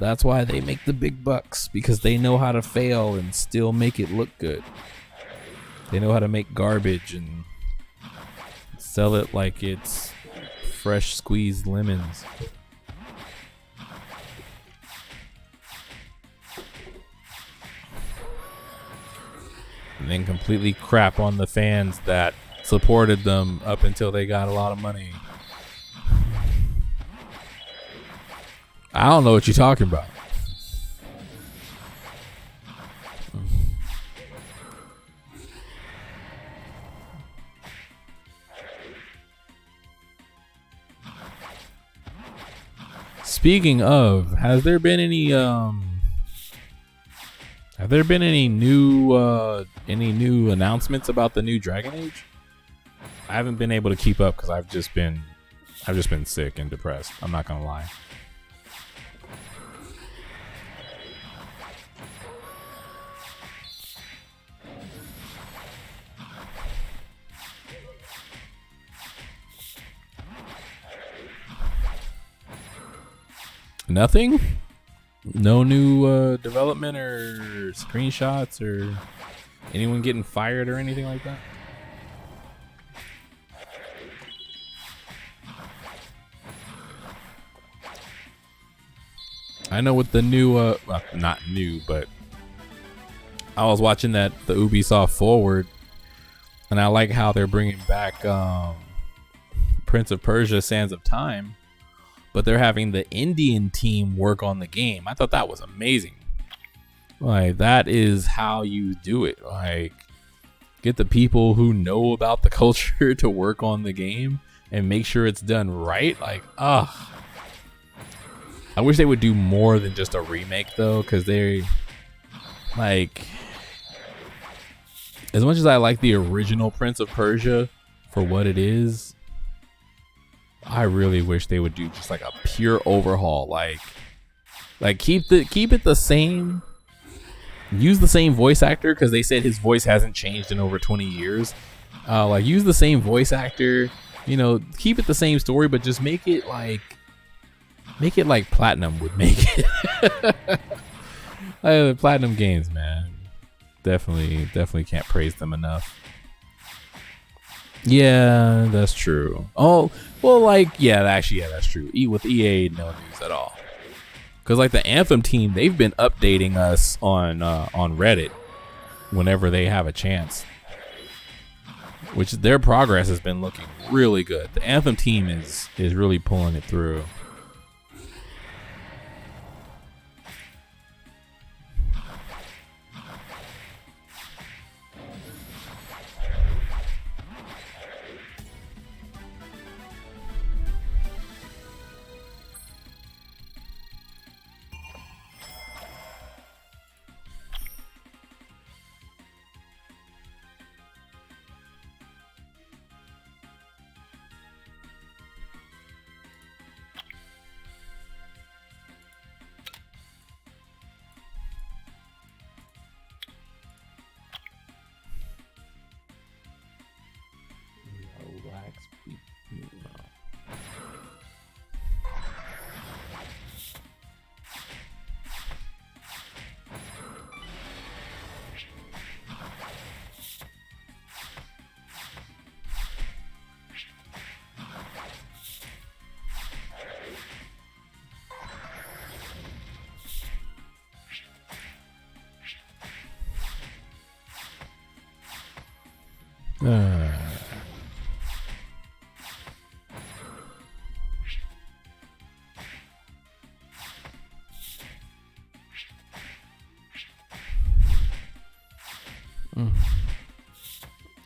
that's why they make the big bucks, because they know how to fail and still make it look good. They know how to make garbage and sell it like it's fresh squeezed lemons. And then completely crap on the fans that supported them up until they got a lot of money. I don't know what you're talking about. Speaking of, has there been any new announcements about the new Dragon Age? I haven't been able to keep up because I've just been sick and depressed. I'm not gonna lie. Nothing? No new development or screenshots or anyone getting fired or anything like that? I know with the new, well, not new, but I was watching the Ubisoft Forward, and I like how they're bringing back Prince of Persia: Sands of Time. But they're having the Indian team work on the game. I thought that was amazing. Like, that is how you do it. Like, get the people who know about the culture to work on the game and make sure it's done right. Like, I wish they would do more than just a remake, though, because they, like, as much as I like the original Prince of Persia for what it is, I really wish they would do just like a pure overhaul, like keep it the same, use the same voice actor, because they said his voice hasn't changed in over 20 years. Like, use the same voice actor, you know, keep it the same story, but just make it like Platinum would make it. Platinum Games, man, definitely can't praise them enough. Yeah, that's true. Oh, well, like, yeah, that's true. With EA, no news at all. Because, like, the Anthem team, they've been updating us on Reddit whenever they have a chance. Which, their progress has been looking really good. The Anthem team is really pulling it through.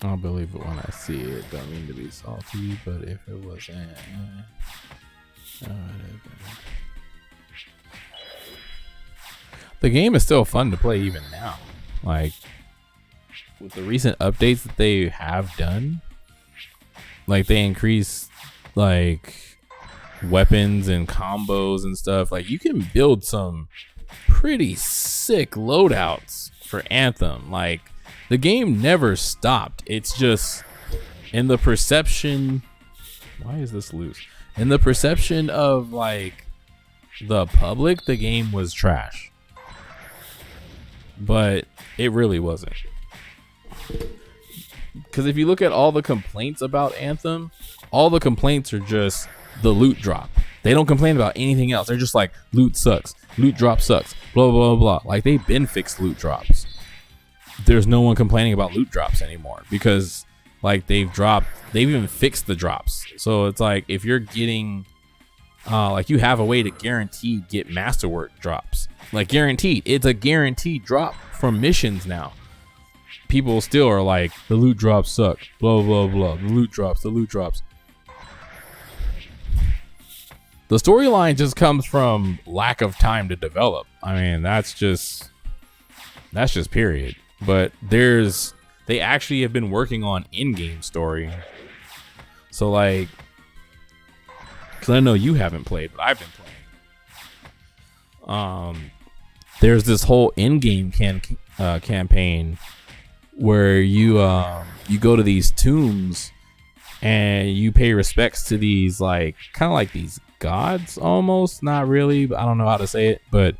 I'll believe it when I see it. Don't mean to be salty, but if it wasn't, the game is still fun to play even now. Like, with the recent updates that they have done, Like they increased like weapons and combos and stuff. Like you can build some pretty sick loadouts for Anthem. Like the game never stopped. It's just in the perception. Why is this loose? In the perception of like the public, the game was trash. But it really wasn't. Because if you look at all the complaints about Anthem, all the complaints are just the loot drop. They don't complain about anything else. They're just like, loot sucks, loot drop sucks, blah blah blah. Like they've been fixed loot drops. There's no one complaining about loot drops anymore because like they've even fixed the drops. So it's like if you're getting like you have a way to guaranteed get masterwork drops. Like guaranteed. It's a guaranteed drop from missions now. People still are like, the loot drops suck, blah blah blah. The loot drops. The storyline just comes from lack of time to develop. I mean, that's just period. But they actually have been working on in-game story. So like, because I know you haven't played, but I've been playing. There's this whole in-game campaign where you go to these tombs and you pay respects to these like kind of like these gods almost, not really, but I don't know how to say it, but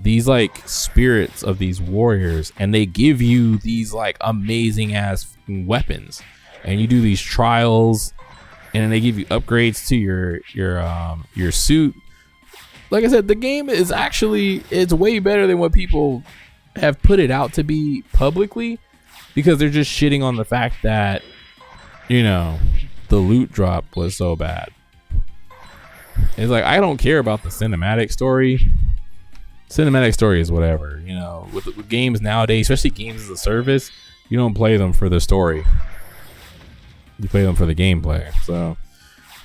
these like spirits of these warriors, and they give you these like amazing ass weapons, and you do these trials, and then they give you upgrades to your suit. Like I said, the game is actually, it's way better than what people have put it out to be publicly, because they're just shitting on the fact that, you know, the loot drop was so bad. It's like, I don't care about the cinematic story. Cinematic story is whatever, you know, with games nowadays, especially games as a service, you don't play them for the story. You play them for the gameplay. So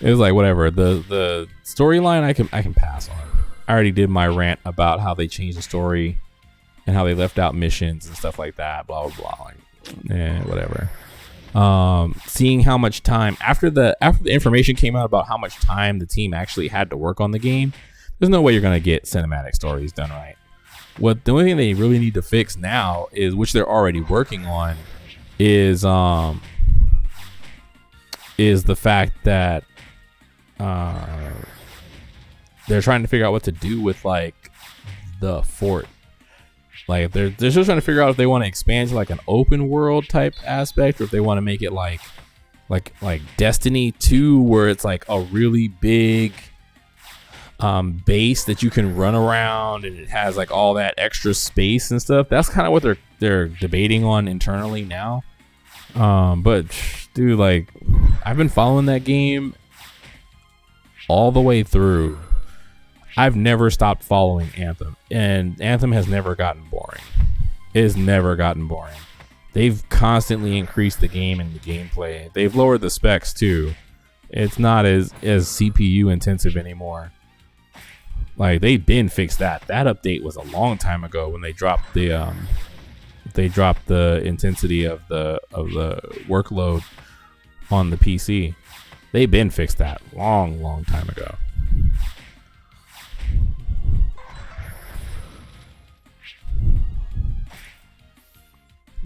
it was like, whatever. The storyline I can pass on. I already did my rant about how they changed the story and how they left out missions and stuff like that, blah blah blah. Like, whatever. Seeing how much time after the information came out about how much time the team actually had to work on the game, there's no way you're gonna get cinematic stories done right. The only thing they really need to fix now is, which they're already working on, is the fact that they're trying to figure out what to do with like the fort. Like they're just trying to figure out if they want to expand to like an open world type aspect, or if they want to make it like Destiny 2, where it's like a really big base that you can run around and it has like all that extra space and stuff. That's kind of what they're debating on internally now. But dude, like I've been following that game all the way through. I've never stopped following Anthem, and Anthem has never gotten boring. It has never gotten boring. They've constantly increased the game and the gameplay. They've lowered the specs too. It's not as CPU intensive anymore. Like they've been fixed that. That update was a long time ago when they dropped the intensity of the workload on the PC. They've been fixed that long time ago.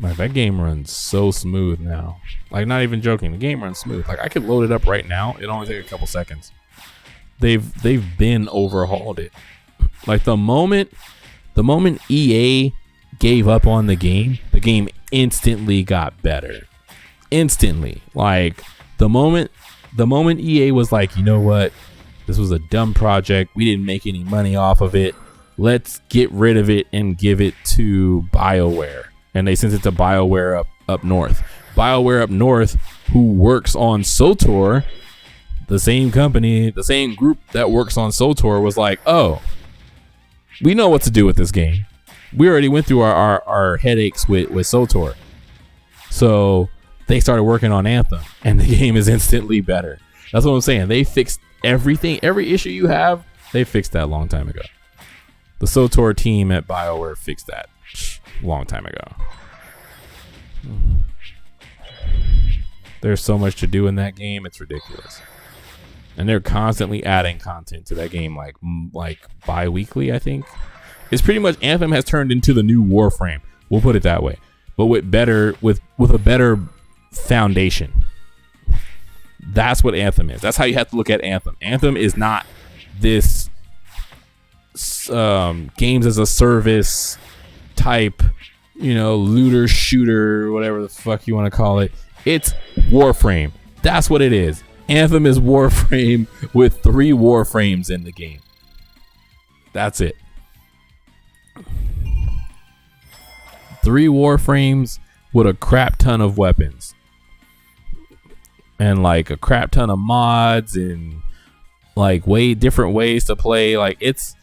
Like that game runs so smooth now. Like not even joking, the game runs smooth. Like I could load it up right now. It only take a couple seconds. They've been overhauled it. Like the moment EA gave up on the game instantly got better. Instantly. Like the moment EA was like, you know what? This was a dumb project. We didn't make any money off of it. Let's get rid of it and give it to BioWare. And they sent it to BioWare up north. BioWare up north, who works on SOTOR, the same company, the same group that works on SOTOR, was like, oh, we know what to do with this game. We already went through our headaches with SOTOR. So they started working on Anthem, and the game is instantly better. That's what I'm saying. They fixed everything. Every issue you have, they fixed that a long time ago. The SOTOR team at BioWare fixed that long time ago. There's so much to do in that game, it's ridiculous. And they're constantly adding content to that game, like bi-weekly, I think. It's pretty much, Anthem has turned into the new Warframe. We'll put it that way, but with a better foundation. That's what Anthem is. That's how you have to look at Anthem. Anthem is not this games as a service type, looter shooter, whatever the fuck you want to call it. It's Warframe. That's what it is. Anthem is Warframe with 3 Warframes in the game. That's it. 3 Warframes with a crap ton of weapons. And like a crap ton of mods and like way different ways to play. Like it's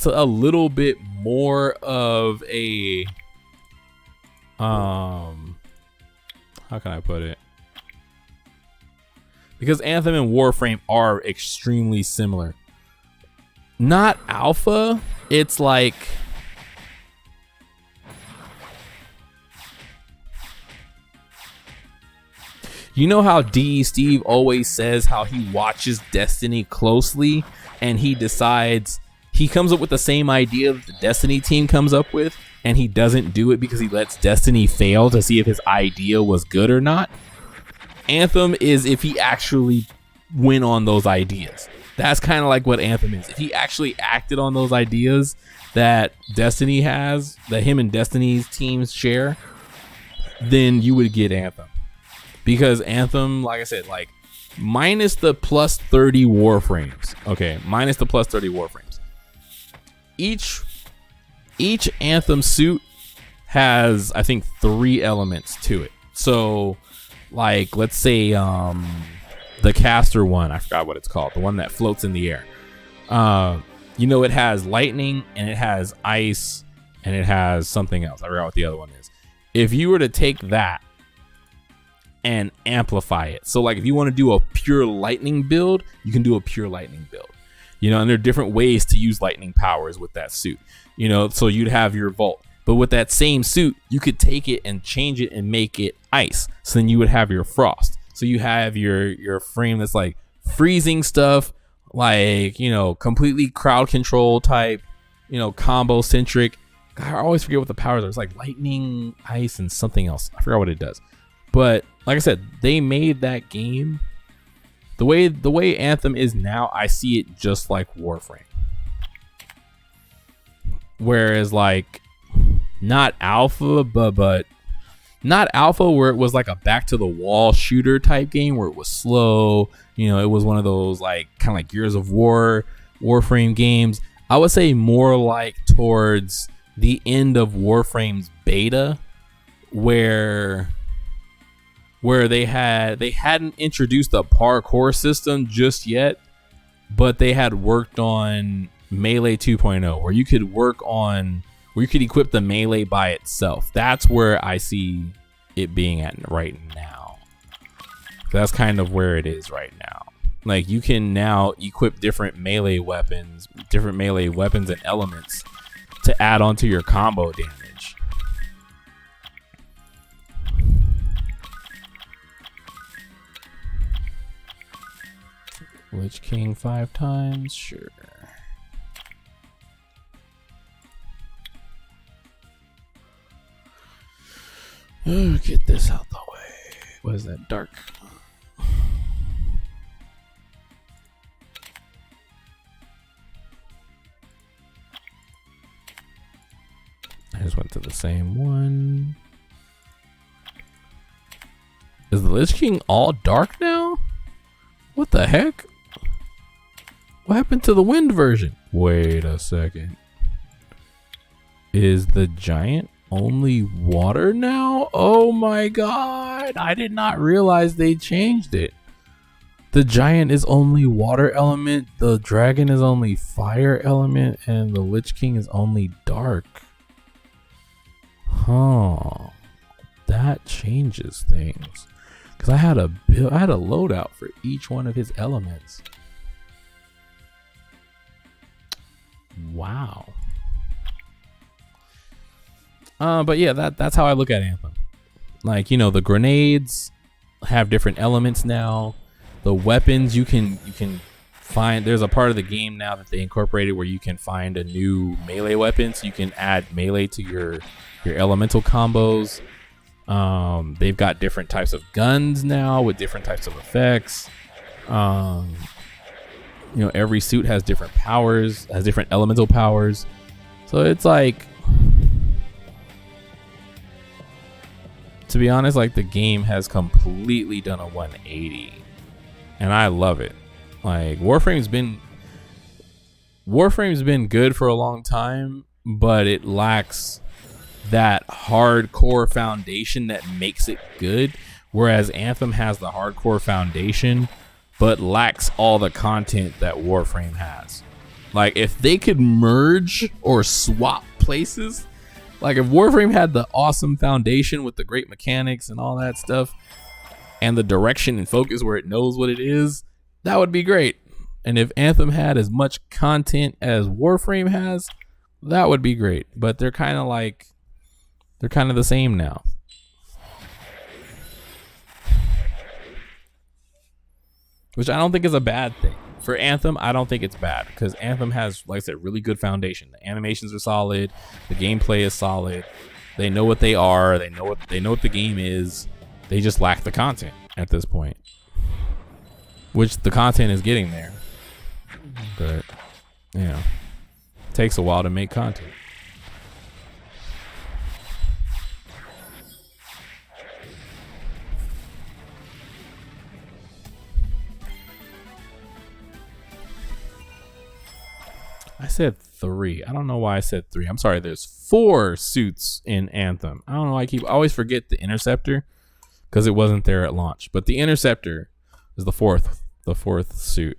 a little bit more of a how can I put it? Because Anthem and Warframe are extremely similar. Not alpha, it's like you know how D Steve always says how he watches Destiny closely and he decides, he comes up with the same idea that the Destiny team comes up with and he doesn't do it because he lets Destiny fail to see if his idea was good or not. Anthem is if he actually went on those ideas. That's kind of like what Anthem is. If he actually acted on those ideas that Destiny has, that him and Destiny's teams share, then you would get Anthem. Because Anthem, like I said, like minus the plus 30 Warframes. Okay, minus the plus 30 Warframes. Each Anthem suit has, I think, 3 elements to it. So, like, let's say the caster one, I forgot what it's called, the one that floats in the air. It has lightning and it has ice and it has something else. I forgot what the other one is. If you were to take that and amplify it, so like if you want to do a pure lightning build, you can do a pure lightning build. And there are different ways to use lightning powers with that suit. So you'd have your Volt. But with that same suit, you could take it and change it and make it ice. So then you would have your Frost. So you have your frame that's like freezing stuff, like, completely crowd control type, combo centric. God, I always forget what the powers are. It's like lightning, ice, and something else. I forgot what it does. But like I said, they made that game. The way Anthem is now, I see it just like Warframe. Whereas like not alpha, but not alpha where it was like a back to the wall shooter type game where it was slow. It was one of those like kind of like Gears of War, Warframe games. I would say more like towards the end of Warframe's beta, where they hadn't introduced a parkour system just yet, but they had worked on Melee 2.0, where you could equip the melee by itself. That's where I see it being at right now. That's kind of where it is right now. Like you can now equip different melee weapons and elements to add on to your combo damage. Lich King 5 times, sure. Oh, get this out the way. What is that? Dark. I just went to the same one. Is the Lich King all dark now? What the heck? What happened to the wind version? Wait a second. Is the giant only water now? Oh my god. I did not realize they changed it. The giant is only water element, the dragon is only fire element, and the Lich King is only dark. Huh. That changes things. Because I had a loadout for each one of his elements. Wow. But yeah, that's how I look at Anthem. Like, the grenades, have different elements now. The weapons you can find. There's a part of the game now that they incorporated where you can find a new melee weapon, so you can add melee to your elemental combos. They've got different types of guns now with different types of effects. Every suit has different powers, has different elemental powers. So it's like, to be honest, like the game has completely done a 180, and I love it. Like Warframe's been good for a long time, but it lacks that hardcore foundation that makes it good. Whereas Anthem has the hardcore foundation, but lacks all the content that Warframe has. Like if they could merge or swap places, like if Warframe had the awesome foundation with the great mechanics and all that stuff, and the direction and focus where it knows what it is, that would be great. And if Anthem had as much content as Warframe has, that would be great. But they're kind of the same now. Which I don't think is a bad thing. For Anthem, I don't think it's bad, because Anthem has, like I said, really good foundation. The animations are solid, the gameplay is solid. They know what they are, they know what the game is. They just lack the content at this point. Which the content is getting there. But, it takes a while to make content. I said 3. I don't know why I said 3. I'm sorry. There's 4 suits in Anthem. I don't know why I always forget the Interceptor, because it wasn't there at launch. But the Interceptor is the fourth suit.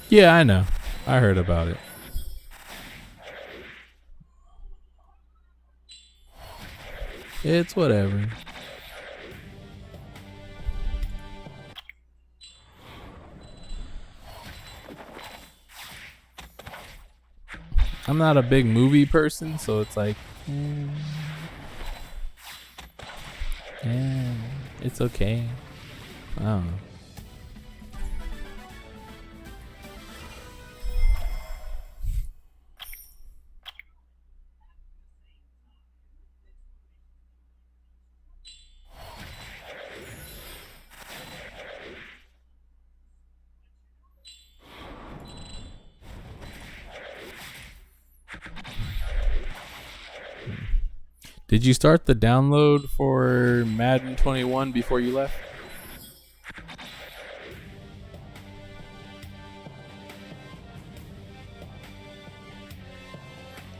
Yeah, I know. I heard about it. It's whatever. I'm not a big movie person, so it's like, yeah, it's okay. I don't know. Did you start the download for Madden 21 before you left?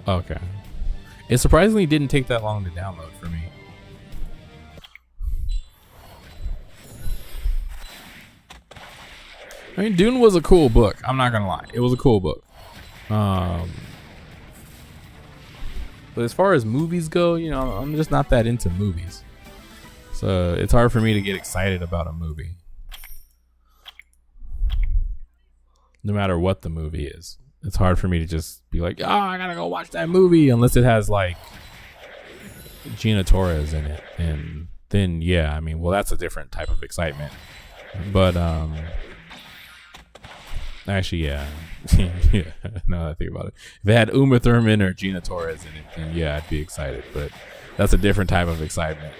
Okay. It surprisingly didn't take that long to download for me. I mean, Dune was a cool book. I'm not gonna lie. It was a cool book. But as far as movies go, I'm just not that into movies. So it's hard for me to get excited about a movie. No matter what the movie is. It's hard for me to just be like, I gotta go watch that movie, unless it has like Gina Torres in it. And then, yeah, I mean, well, that's a different type of excitement. But, actually, yeah. Yeah, now that I think about it. If it had Uma Thurman or Gina Torres in it, then yeah, I'd be excited. But that's a different type of excitement.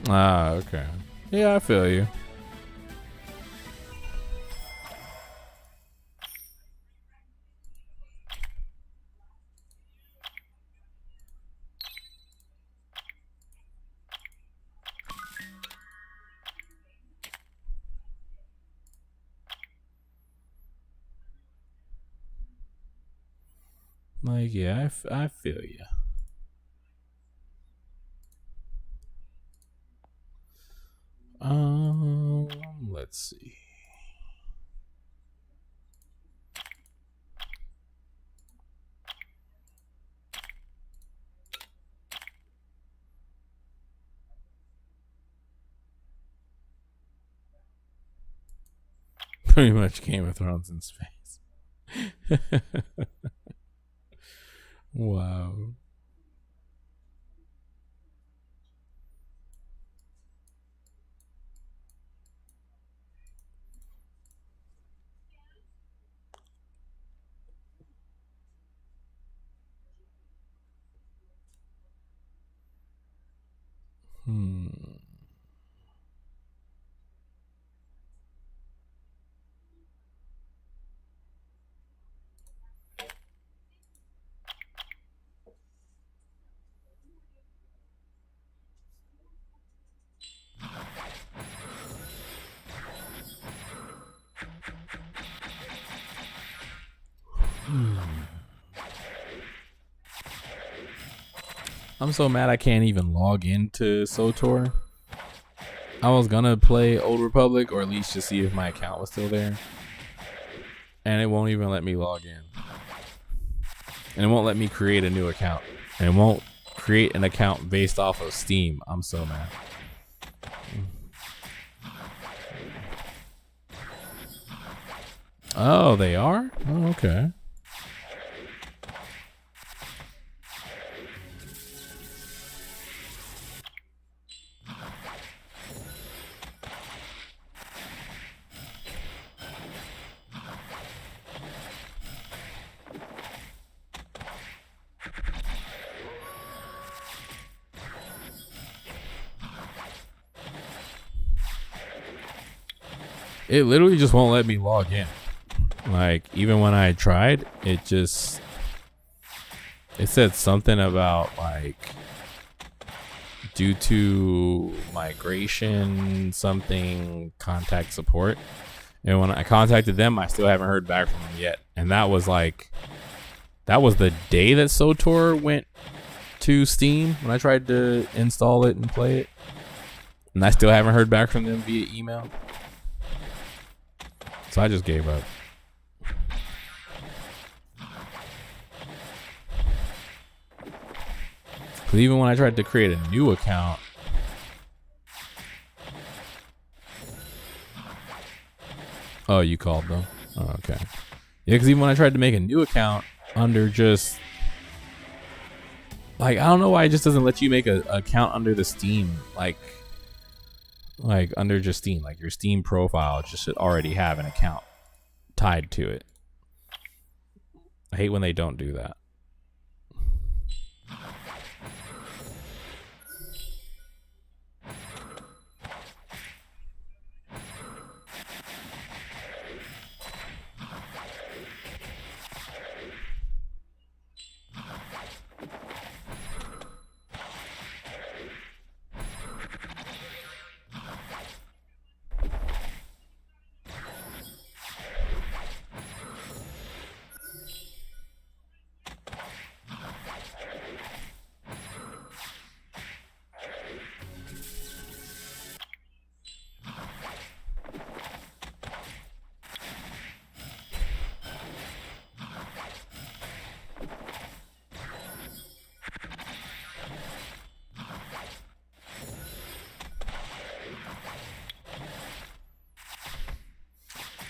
Ah, okay. Yeah, I feel you. Like, yeah, I feel you. Let's see. Pretty much Game of Thrones in space. Wow. I'm so mad I can't even log into SOTOR. I was gonna play Old Republic, or at least just see if my account was still there. And it won't even let me log in. And it won't let me create a new account. And it won't create an account based off of Steam. I'm so mad. Oh, they are? Oh, okay. It literally just won't let me log in. Like, even when I tried, it said something about, like, due to migration, something, contact support. And when I contacted them, I still haven't heard back from them yet. And that was the day that SOTOR went to Steam when I tried to install it and play it. And I still haven't heard back from them via email. So I just gave up. Because even when I tried to create a new account, oh, you called them? Oh, okay. Yeah, because even when I tried to make a new account under just, like, I don't know why it just doesn't let you make a account under the Steam, like under just Steam, like your Steam profile just should already have an account tied to it. I hate when they don't do that.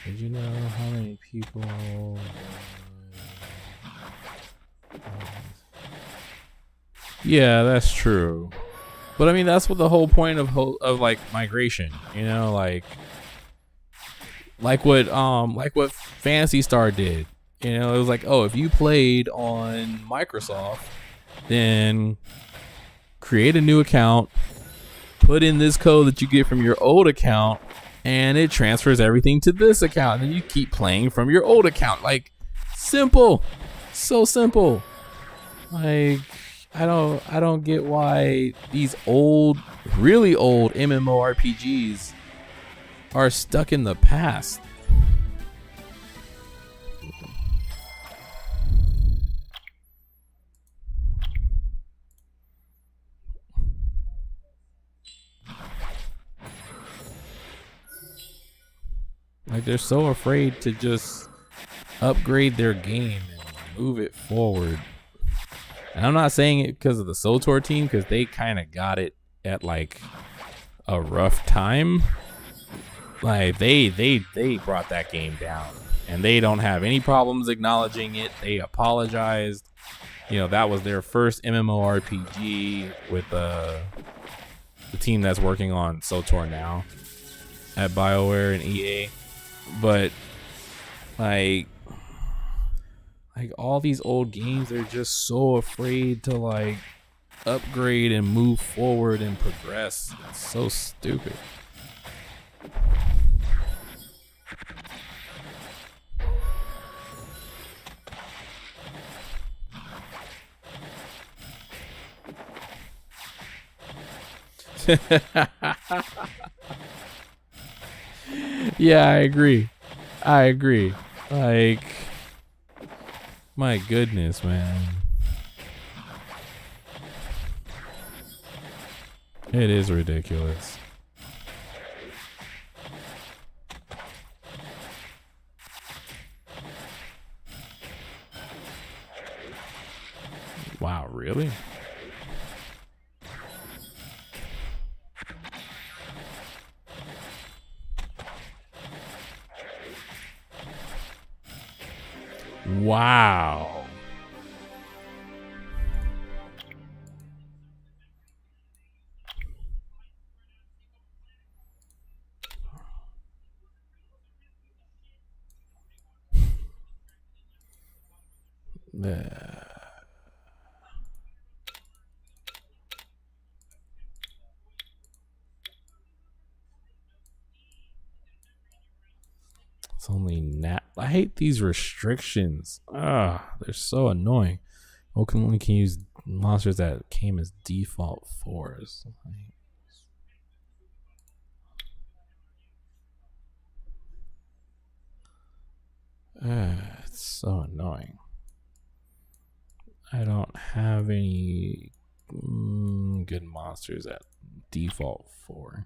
Did you know how many people? Yeah, that's true. But I mean, that's what the whole point of like migration, you know, like what Fantasy Star did. You know, it was like, oh, if you played on Microsoft, then create a new account, put in this code that you get from your old account, and it transfers everything to this account, and you keep playing from your old account. Like, simple, so simple. Like, I don't get why these old, really old MMORPGs are stuck in the past. Like they're so afraid to just upgrade their game and move it forward. And I'm not saying it because of the SOTOR team, because they kind of got it at like a rough time. Like they brought that game down, and they don't have any problems acknowledging it. They apologized. You know, that was their first MMORPG with the team that's working on SOTOR now at BioWare and EA. But like all these old games, they're just so afraid to like upgrade and move forward and progress. It's so stupid. Yeah, I agree. Like, my goodness, man. It is ridiculous. Wow, really? Wow. It's only I hate these restrictions. They're so annoying. Only can use monsters that came as default fours. It's so annoying. I don't have any good monsters at default 4.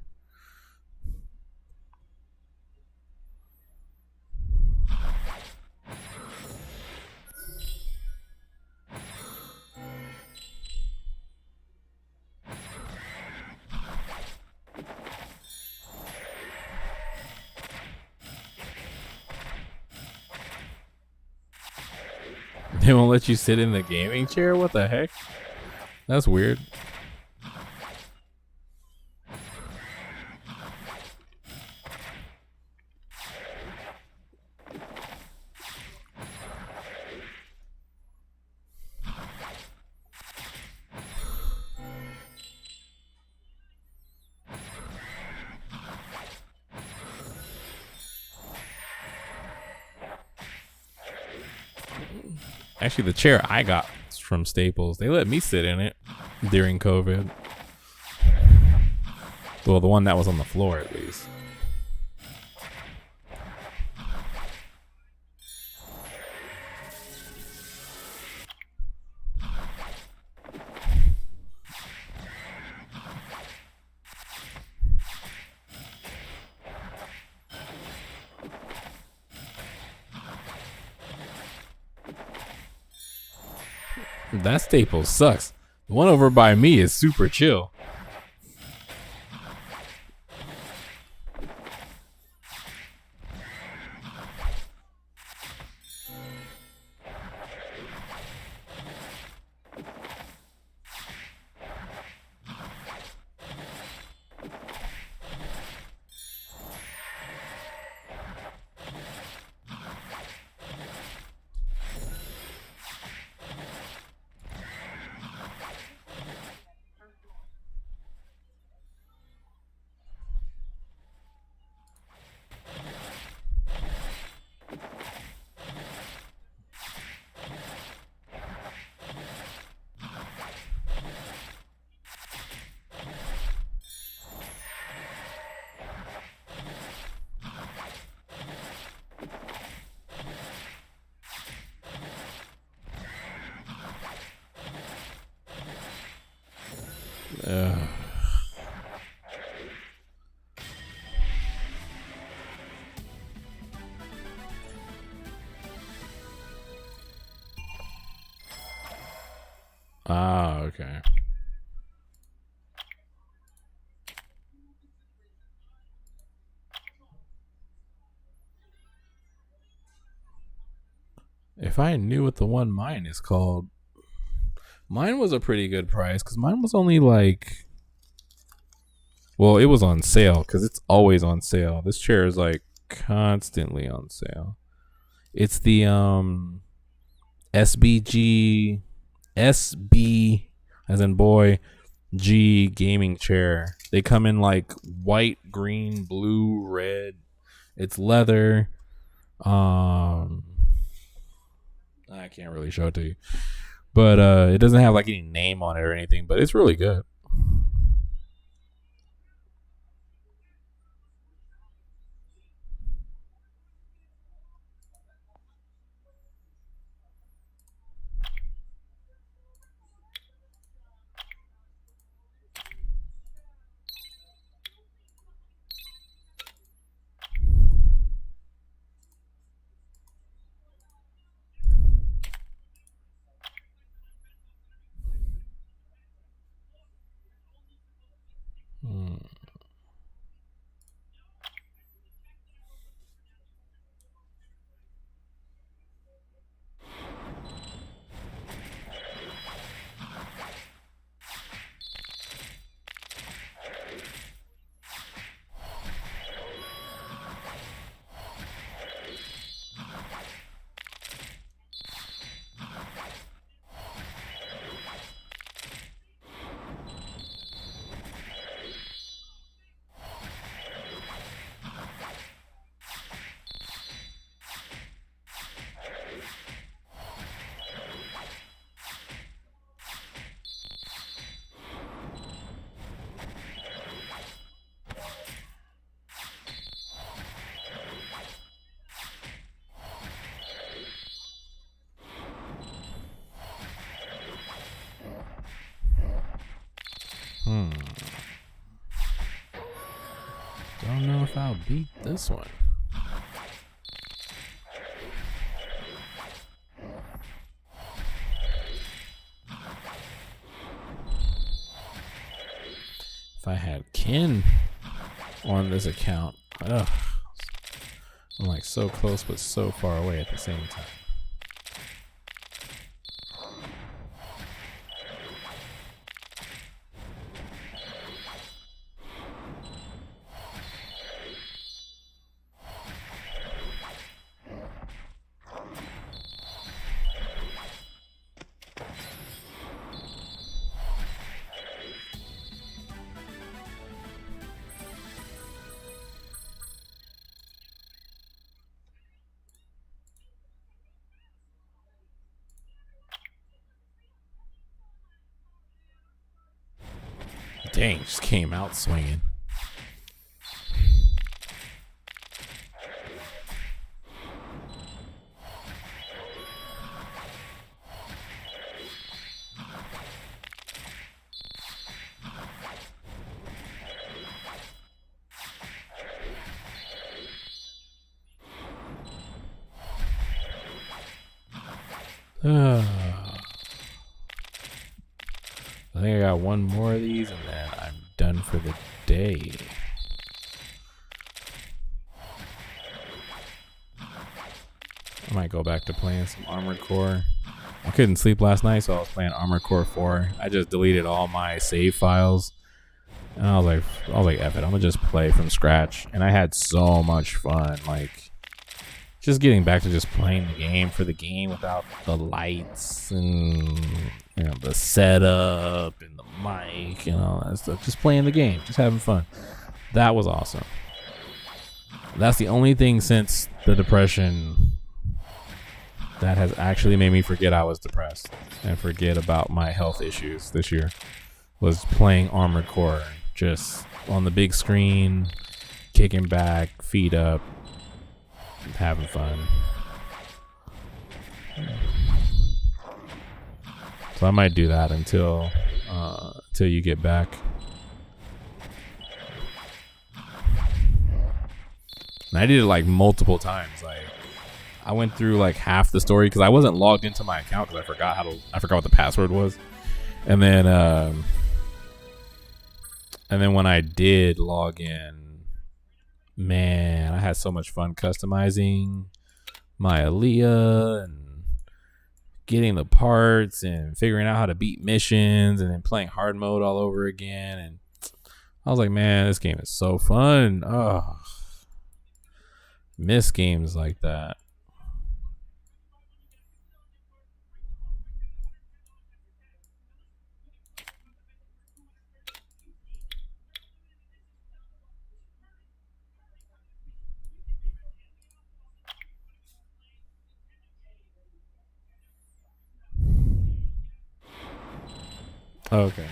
They won't let you sit in the gaming chair? What the heck? That's weird. Actually, the chair I got from Staples, they let me sit in it during COVID. Well, the one that was on the floor, at least. That Staples sucks. The one over by me is super chill. Ah, okay. If I knew what the one mine is called, mine was a pretty good price because mine was only like, well, it was on sale because it's always on sale. This chair is like constantly on sale. It's the SBG SB as in boy G gaming chair. They come in like white, green, blue, red. It's leather. I can't really show it to you, but it doesn't have like any name on it or anything, but it's really good. Hmm. Don't know if I'll beat this one. If I had Kin on this account, I'm like so close but so far away at the same time. Dang, just came out swinging. I think I got one more of these and then I'm done for the day. I might go back to playing some Armored Core. I couldn't sleep last night, so I was playing Armored Core 4. I just deleted all my save files. And I was like, F it, I'm gonna just play from scratch. And I had so much fun. Like, just getting back to just playing the game for the game without the lights and, you know, the setup and the mic and all that stuff. Just playing the game, just having fun. That was awesome. That's the only thing since the depression that has actually made me forget I was depressed and forget about my health issues this year, was playing Armored Core, just on the big screen, kicking back, feet up, having fun. So I might do that until you get back. And I did it like multiple times. Like, I went through like half the story because I wasn't logged into my account because I forgot what the password was. And then when I did log in, man, I had so much fun customizing my Aaliyah and getting the parts and figuring out how to beat missions and then playing hard mode all over again. And I was like, man, this game is so fun. Oh, miss games like that. Okay.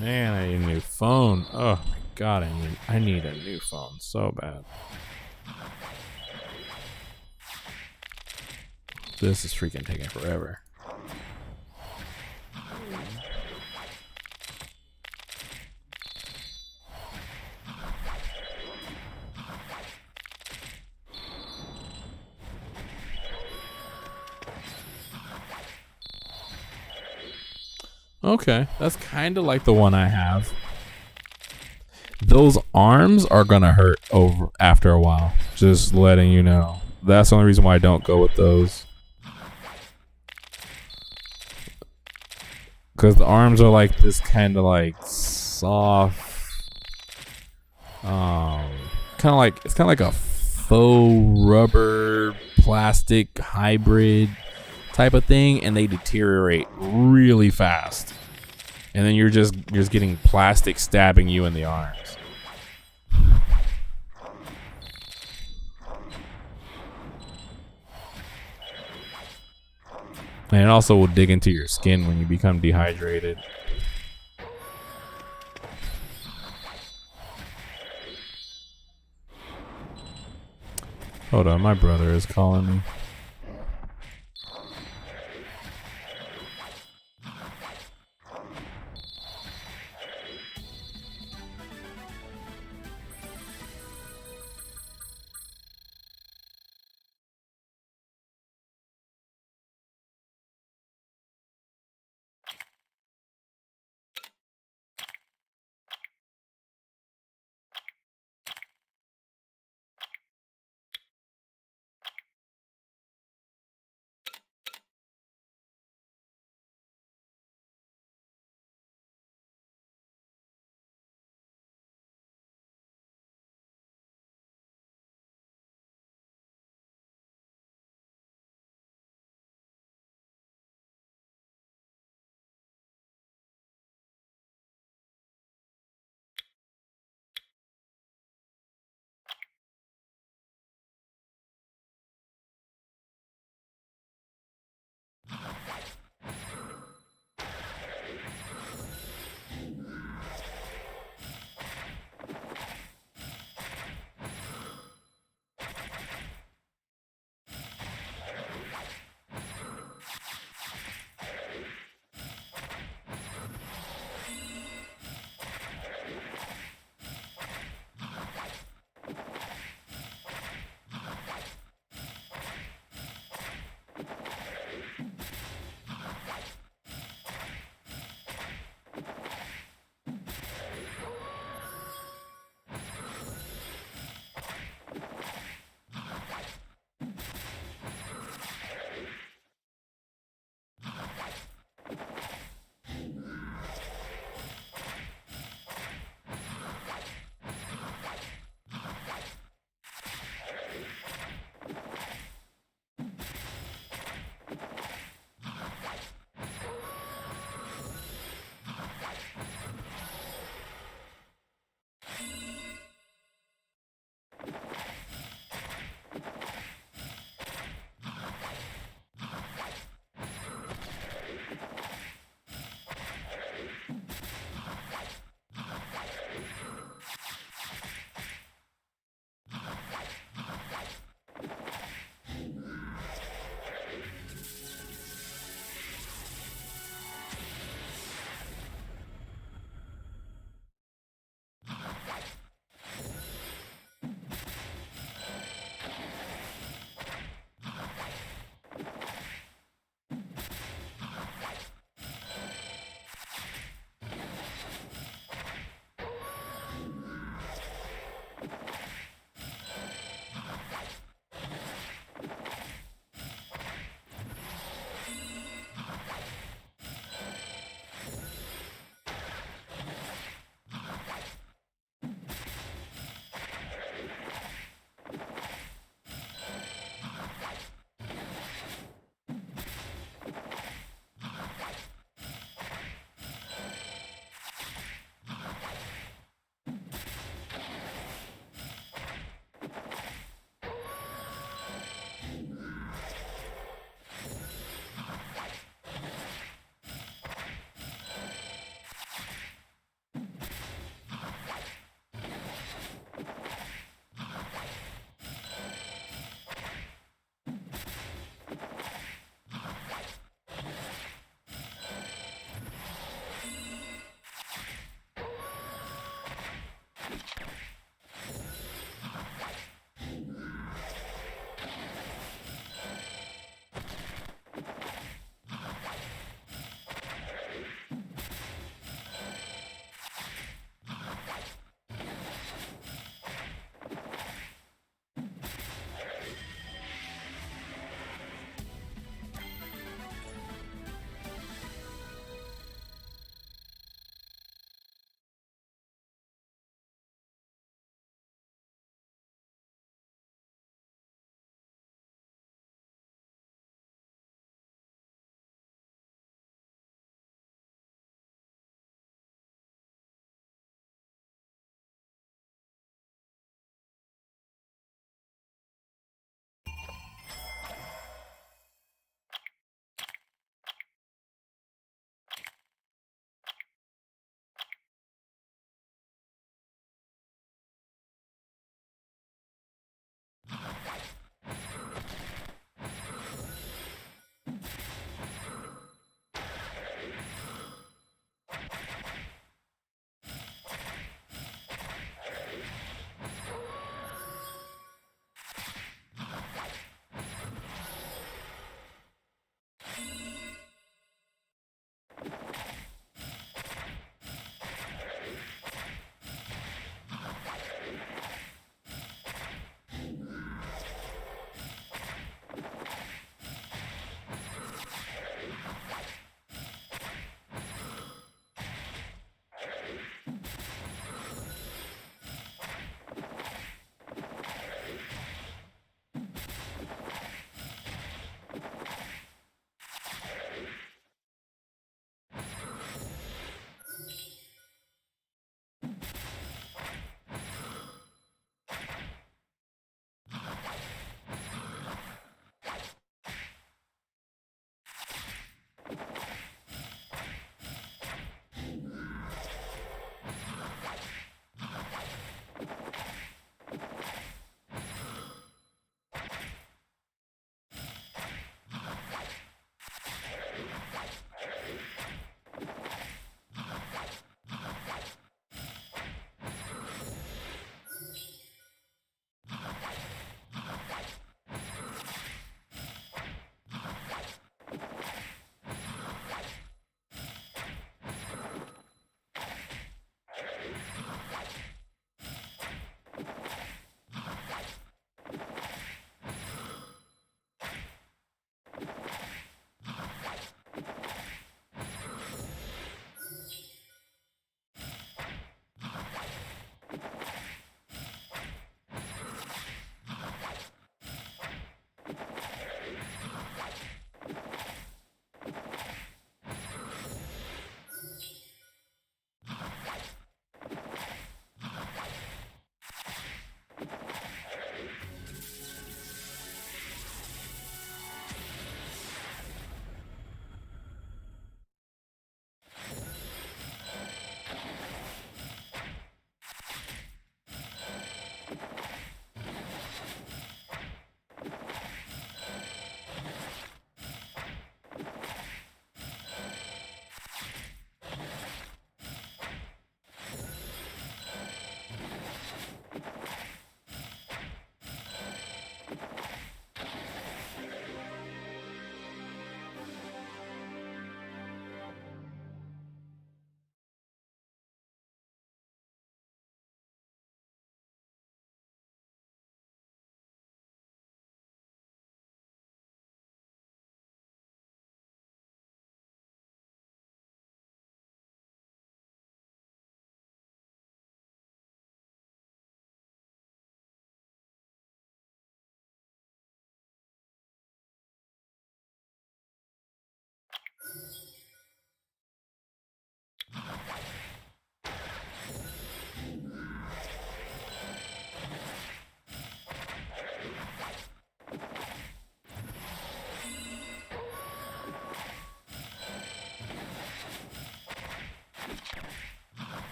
Man, I need a new phone. Oh my god, I need a new phone so bad. This is freaking taking forever. Okay, that's kind of like the one I have. Those arms are gonna hurt over after a while. Just letting you know. That's the only reason why I don't go with those. Because the arms are like this kind of like soft, kind of like it's kind of like a faux rubber plastic hybrid type of thing, and they deteriorate really fast. And then you're just getting plastic stabbing you in the arms. And it also will dig into your skin when you become dehydrated. Hold on, my brother is calling me.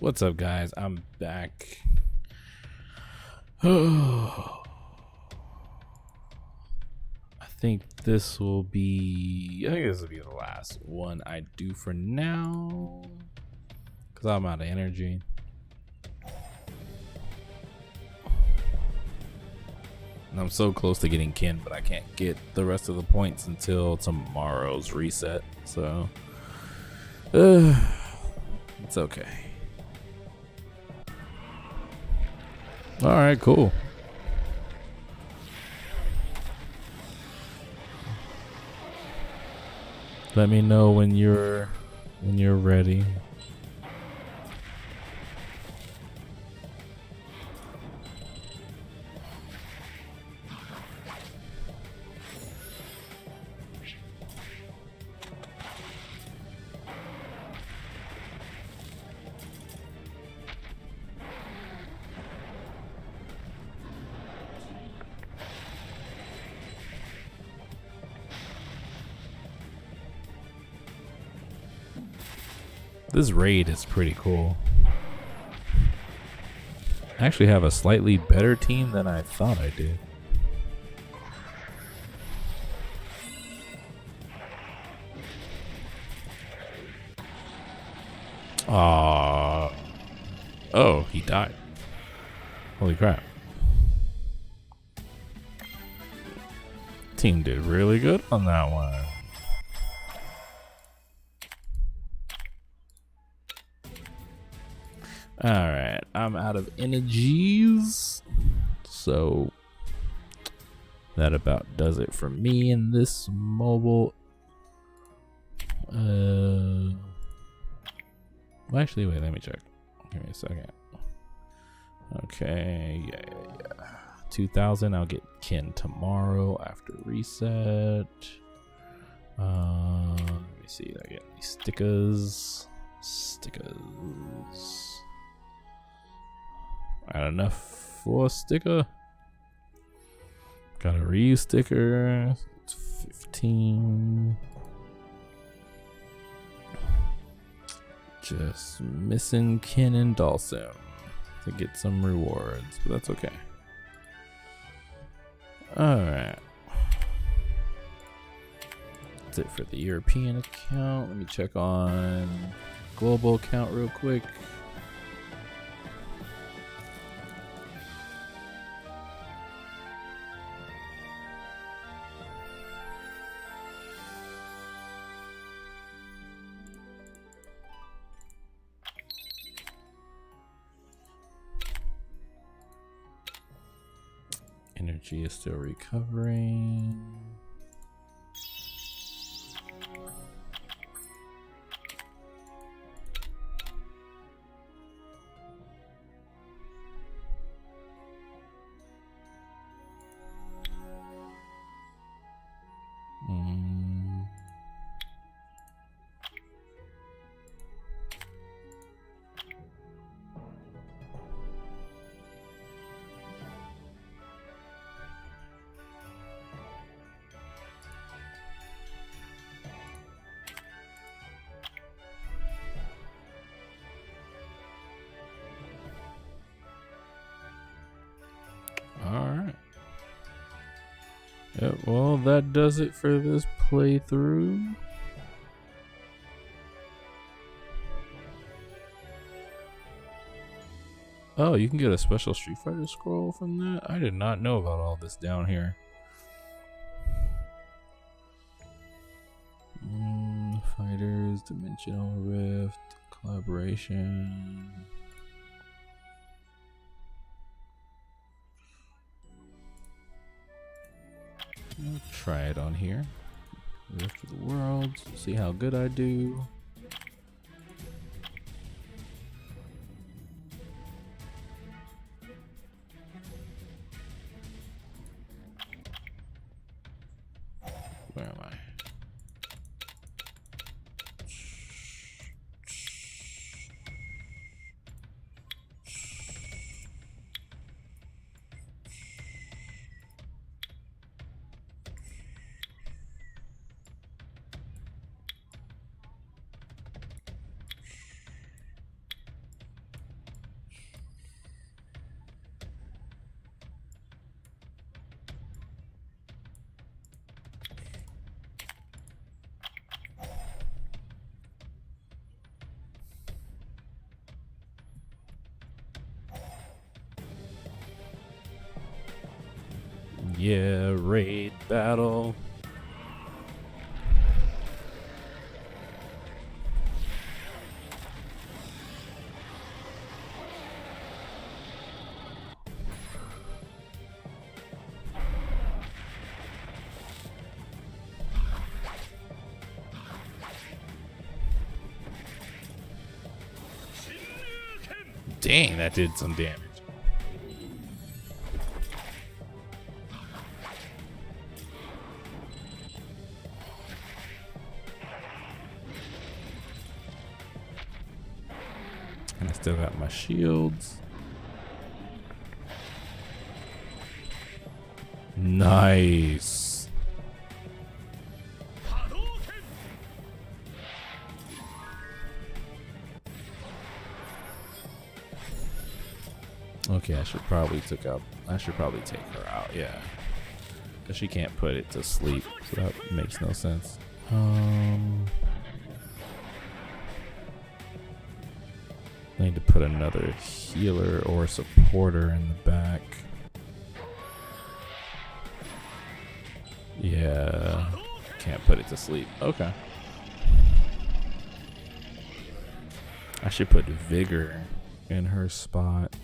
What's up, guys? I'm back. I think this will be the last one I do for now, because I'm out of energy. And I'm so close to getting kin, but I can't get the rest of the points until tomorrow's reset. So it's okay. All right, cool. Let me know when you're ready. This raid is pretty cool. I actually have a slightly better team than I thought I did. Oh, he died. Holy crap. Team did really good on that one. Alright, I'm out of energies, so that about does it for me in this mobile. Well, actually, wait, let me check. Give me a second. Okay, yeah. 2,000, I'll get kin tomorrow after reset. Let me see, I get these stickers. Not enough for a sticker. Got a reuse sticker. It's 15. Just missing kin and Dawson to get some rewards, but that's okay. Alright. That's it for the European account. Let me check on global account real quick. Energy is still recovering. Alright. Yep, well, that does it for this playthrough. Oh, you can get a special Street Fighter scroll from that? I did not know about all this down here. Fighters, Dimensional Rift, collaboration. I'll try it on here. Rift of the Worlds, see how good I do. Where am I? yeah, raid battle. Dang, that did some damage. And I still got my shields. Nice. Okay, I should probably take her out, yeah. Because she can't put it to sleep, so that makes no sense. I need to put another healer or supporter in the back. Yeah, can't put it to sleep. Okay. I should put Vigor in her spot.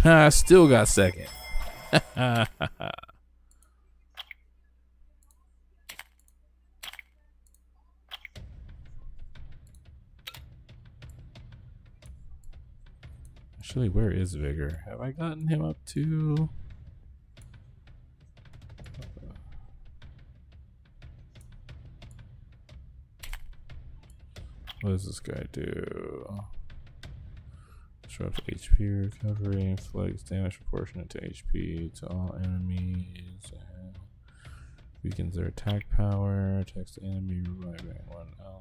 I still got second. Actually, where is Vigor? Have I gotten him up to? What does this guy do? Disrupts HP recovery, inflicts damage proportionate to HP to all enemies, and weakens their attack power, attacks the enemy, reviving one ally.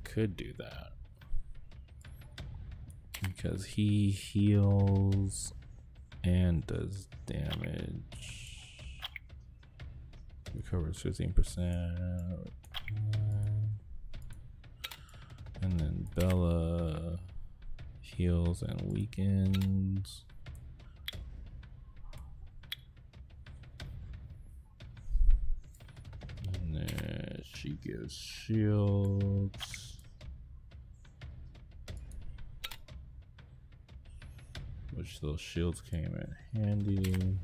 Could do that because he heals and does damage. Recovers 15%, and then Bella heals and weakens. And then she gives shields. Which those shields came in handy.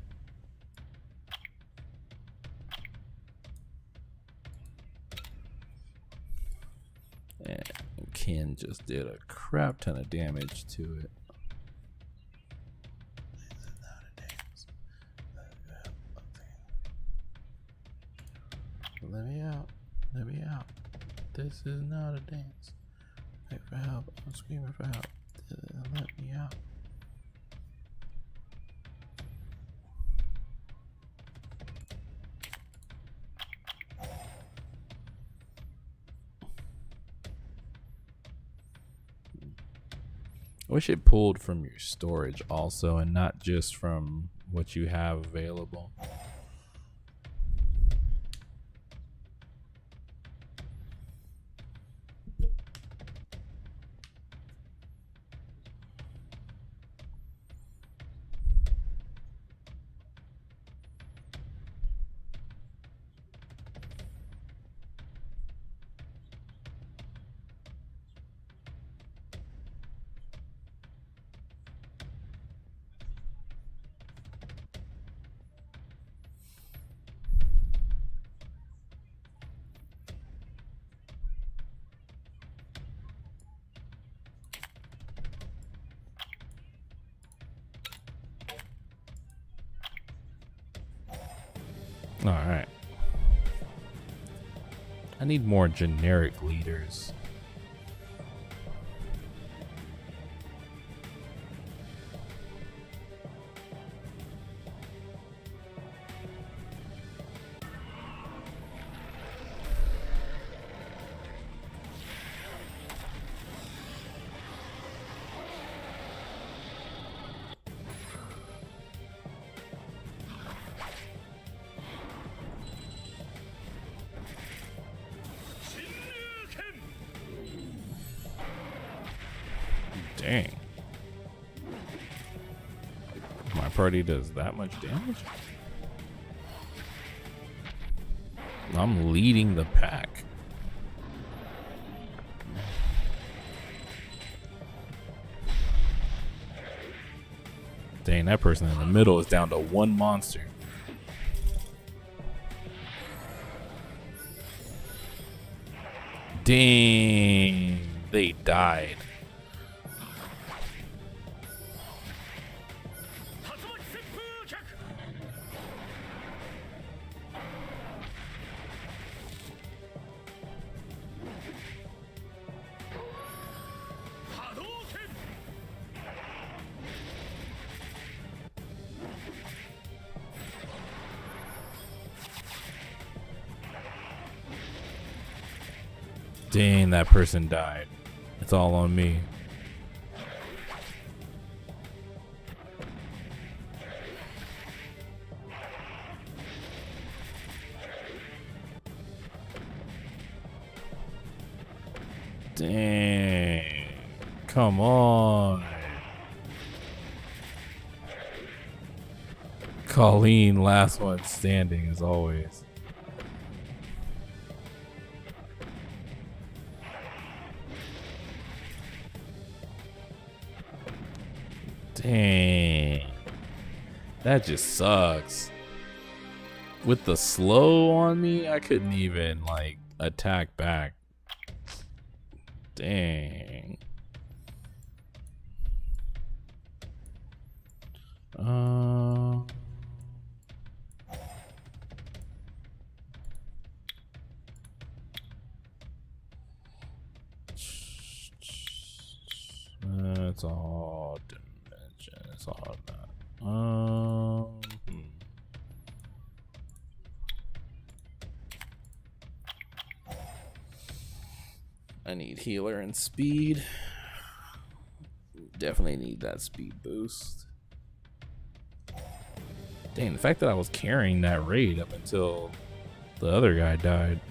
And Ken just did a crap ton of damage to it. Let me out. Let me out. This is not a dance. Wait for help. I'm screaming for help. Let me out. I wish it pulled from your storage also and not just from what you have available. All right. I need more generic leaders. Dang. My party does that much damage? I'm leading the pack. Dang, that person in the middle is down to one monster. Dang, they died. Dang, that person died. It's all on me. Dang. Come on. Colleen, last one standing as always. Dang. That just sucks. With the slow on me, I couldn't even like attack back. Dang. It's all dimension. It's all that. I need healer and speed. Definitely need that speed boost. Dang, the fact that I was carrying that raid up until the other guy died.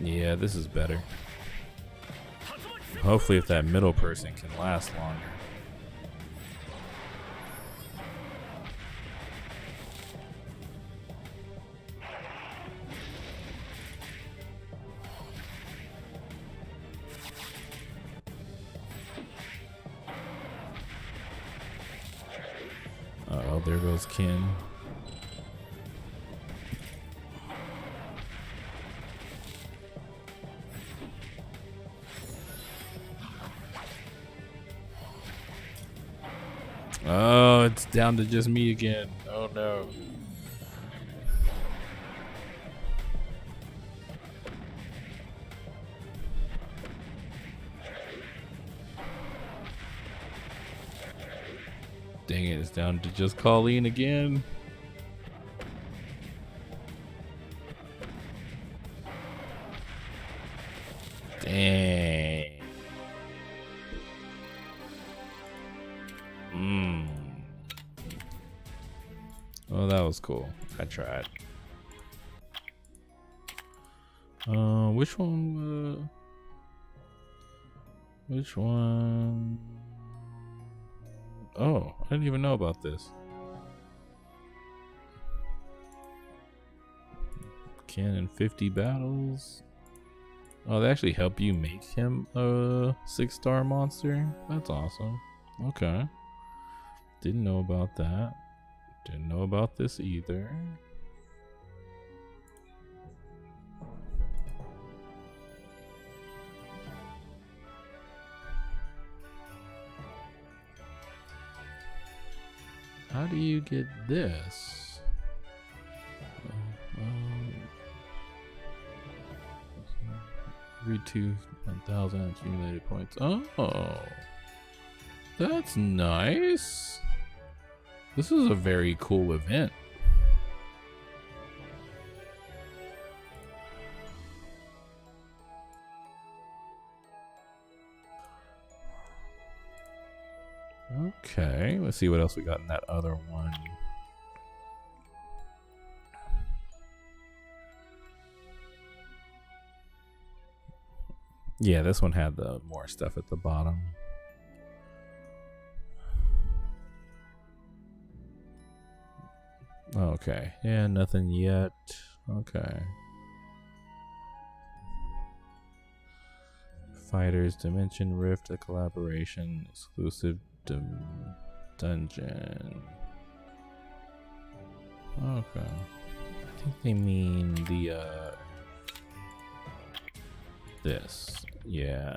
Yeah, this is better. Hopefully if that middle person can last longer. Uh-oh, there goes Ken. Oh, it's down to just me again. Oh no. Dang it, it's down to just Colleen again. Dang. Oh, that was cool. I tried. Which one? Which one? Oh, I didn't even know about this. Cannon 50 battles. Oh, they actually help you make him a 6-star monster? That's awesome. Okay. Didn't know about that. Didn't know about this either. How do you get this? Read 1,000 accumulated points. Oh, that's nice. This is a very cool event. Okay, let's see what else we got in that other one. Yeah, this one had the more stuff at the bottom. Okay, yeah, nothing yet. Okay. Fighters, Dimension Rift, a collaboration, exclusive dungeon. Okay. I think they mean the, this. Yeah.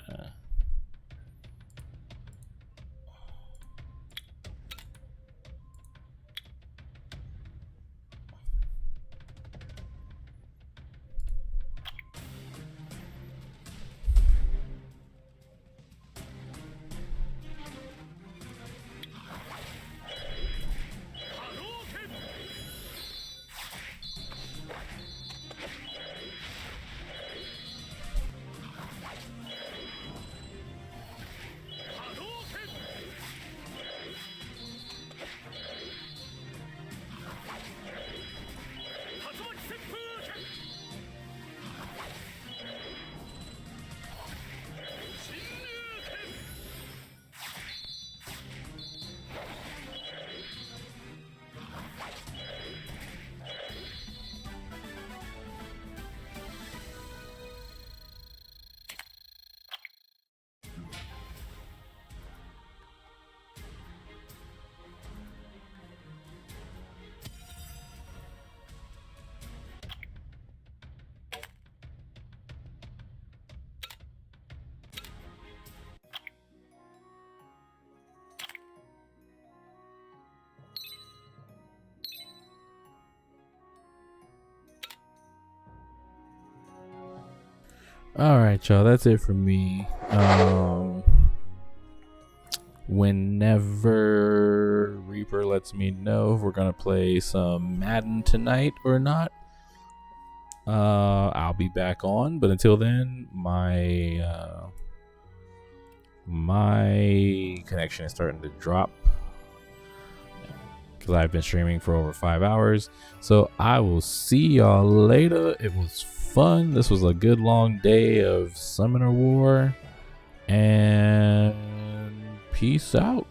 Alright, y'all, that's it for me. Whenever Reaper lets me know if we're gonna play some Madden tonight or not, I'll be back on. But until then, my connection is starting to drop because I've been streaming for over 5 hours. So I will see y'all later. It was fun. This was a good long day of Summoner War, and peace out.